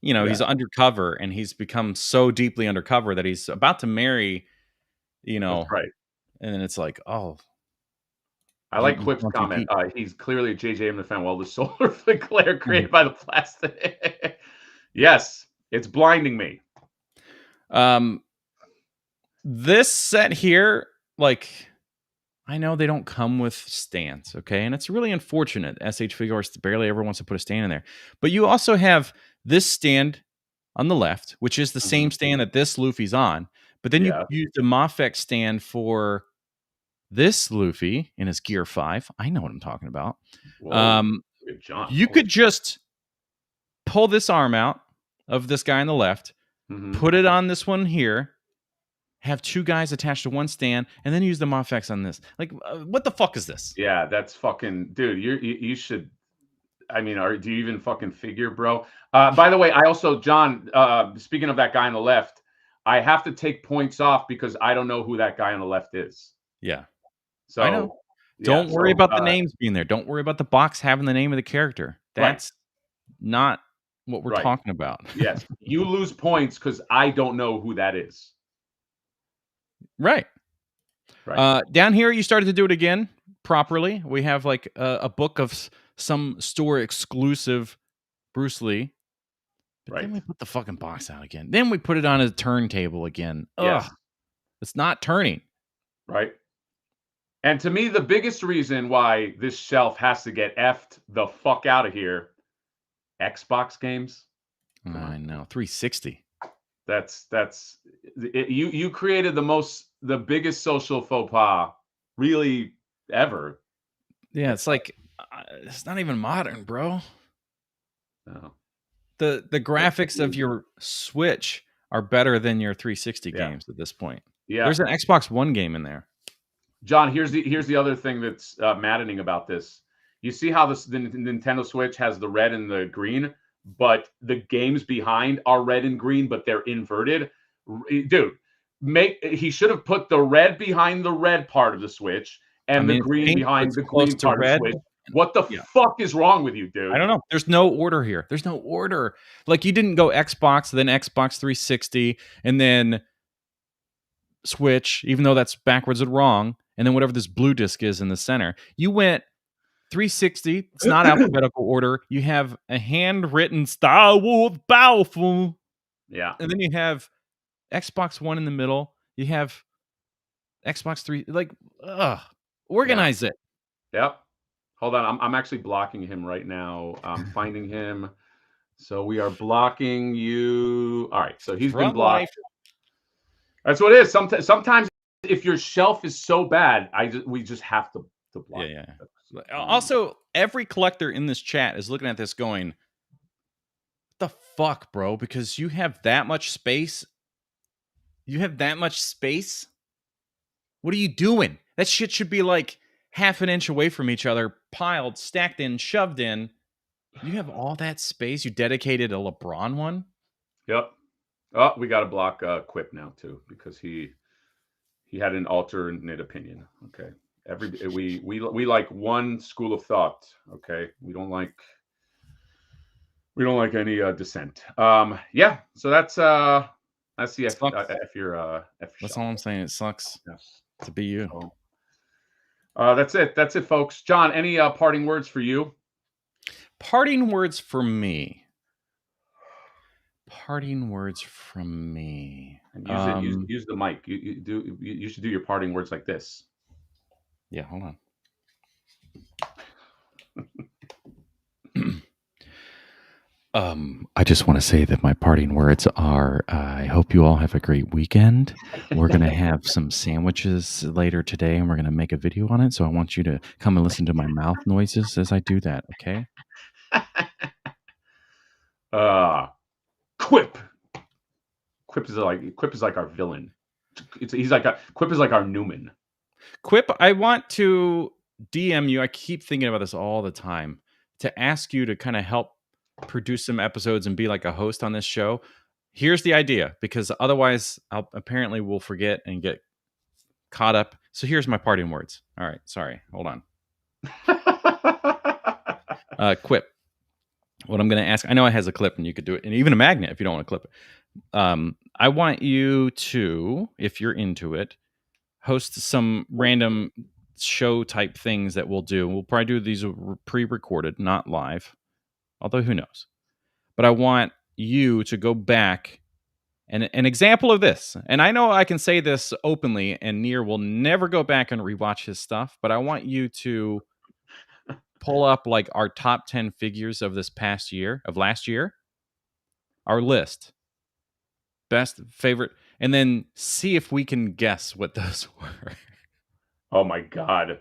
he's undercover and he's become so deeply undercover that he's about to marry, That's right. And then it's like, oh. I like Quip's comment. He's clearly a J.J. Abrams fan. Well, the solar glare created by the plastic. Yes, it's blinding me. This set here, like, I know they don't come with stands, okay? And it's really unfortunate. SH Figuarts barely ever wants to put a stand in there. But you also have this stand on the left, which is the same stand that this Luffy's on. But then you use the Mafex stand for this Luffy in his Gear 5. I know what I'm talking about. You could just pull this arm out of this guy on the left, put it on this one here, have two guys attached to one stand, and then use the Mafex on this. Like, what the fuck is this? Yeah, that's fucking... Dude, you should... I mean, do you even fucking figure, bro? By the way, I also, John, speaking of that guy on the left, I have to take points off because I don't know who that guy on the left is. Yeah. So I know. Don't worry about the names being there. Don't worry about the box having the name of the character. That's not what we're talking about. Yes. You lose points because I don't know who that is. Right. Down here, you started to do it again properly. We have like a book of some store exclusive Bruce Lee. But then we put the fucking box out again. Then we put it on a turntable again. Ugh. It's not turning. Right. And to me, the biggest reason why this shelf has to get effed the fuck out of here, Xbox games. I know. 360. You created the biggest social faux pas really ever. Yeah, it's like it's not even modern, bro. No. The graphics of your Switch are better than your 360 games at this point. Yeah. There's an Xbox One game in there. John, here's the other thing that's maddening about this. You see how the Nintendo Switch has the red and the green, but the games behind are red and green, but they're inverted. Dude, he should have put the red behind the red part of the Switch and the green behind the green part of the Switch. What the fuck is wrong with you, dude? I don't know. There's no order here. There's no order. Like, you didn't go Xbox, then Xbox 360, and then Switch, even though that's backwards and wrong, and then whatever this blue disc is in the center. You went 360. It's not alphabetical order. You have a handwritten Star Wars Battlefront. Yeah. And then you have Xbox One in the middle. You have Xbox 3. Like, organize it. Yep. Hold on. I'm actually blocking him right now. I'm finding him. So we are blocking you. All right. So he's been Front blocked. life. That's what it is. Sometimes if your shelf is so bad, we just have to block. Yeah. Also, every collector in this chat is looking at this going, "What the fuck, bro?" Because you have that much space. You have that much space. What are you doing? That shit should be like half an inch away from each other, piled, stacked in, shoved in. You have all that space. You dedicated a LeBron one. Yep. Oh, we got to block Quip now too because he had an alternate opinion. Okay. We like one school of thought. Okay. We don't like any dissent. Yeah. So that's the F your That's all I'm saying. It sucks to be you. So, that's it. That's it, folks. John, any parting words for you? Parting words for me. Parting words from me. And use the mic. You should do your parting words like this. Yeah, hold on. I just want to say that my parting words are, I hope you all have a great weekend. We're going to have some sandwiches later today, and we're going to make a video on it. So I want you to come and listen to my mouth noises as I do that, okay? Quip. Quip is like our villain. Quip is like our Newman. Quip, I want to DM you. I keep thinking about this all the time, to ask you to kind of help produce some episodes and be like a host on this show. Here's the idea, because otherwise apparently we'll forget and get caught up. So here's my parting words. All right, sorry, hold on. Quip, what I'm going to ask, I know it has a clip and you could do it, and even a magnet if you don't want to clip it. I want you to, if you're into it, host some random show type things that we'll do. We'll probably do these pre-recorded, not live. Although who knows? But I want you to go back, and an example of this, and I know I can say this openly, and Near will never go back and rewatch his stuff, but I want you to pull up like our top 10 figures of this past year, of last year, our list, best, favorite, and then see if we can guess what those were. Oh my God.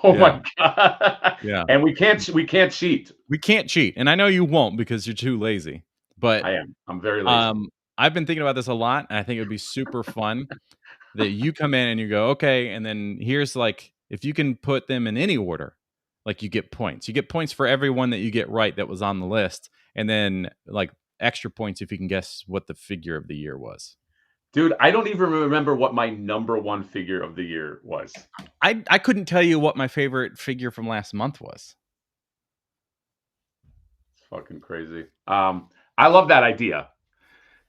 My God. Yeah. And we can't cheat. We can't cheat. And I know you won't because you're too lazy. But I am. I'm very lazy. I've been thinking about this a lot, and I think it would be super fun that you come in and you go, okay, and then here's like, if you can put them in any order, like you get points. You get points for every one that you get right that was on the list, and then like extra points if you can guess what the figure of the year was. Dude, I don't even remember what my number one figure of the year was. I couldn't tell you what my favorite figure from last month was. It's fucking crazy. I love that idea.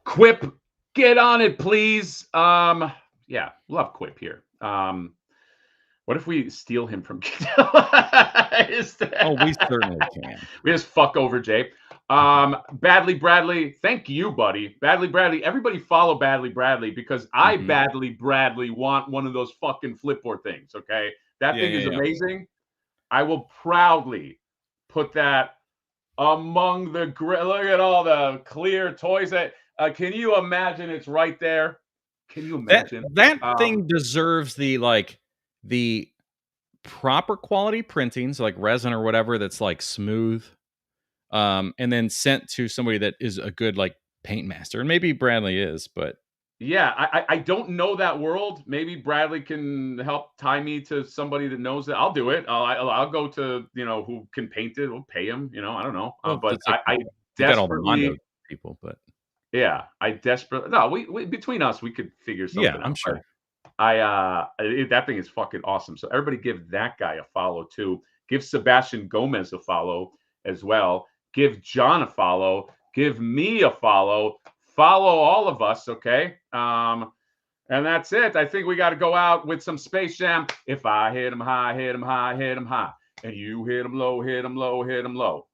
Quip, get on it, please. Yeah, love Quip here. What if we steal him from Oh, we certainly can. We just fuck over Jay. Badly Bradley, thank you, buddy. Badly Bradley, everybody follow Badly Bradley because I Badly Bradley want one of those fucking flipboard things. Okay, that thing is amazing. I will proudly put that among the look at all the clear toys that. Can you imagine? It's right there. Can you imagine that thing deserves the proper quality printing, so like resin or whatever that's like smooth, and then sent to somebody that is a good like paint master, and maybe Bradley is, but yeah, I don't know that world. Maybe Bradley can help tie me to somebody that knows that. I'll do it. I'll go to who can paint it. We'll pay him. I don't know. But I desperately people, but yeah, I desperately no. We between us we could figure something out. Yeah, I'm sure. That thing is fucking awesome. So everybody give that guy a follow too. Give Sebastian Gomez a follow as well. Give John a follow. Give me a follow. Follow all of us, okay? And that's it. I think we got to go out with some Space Jam. If I hit 'em high, hit 'em high, hit 'em high. and you hit them low, hit them low, hit them low.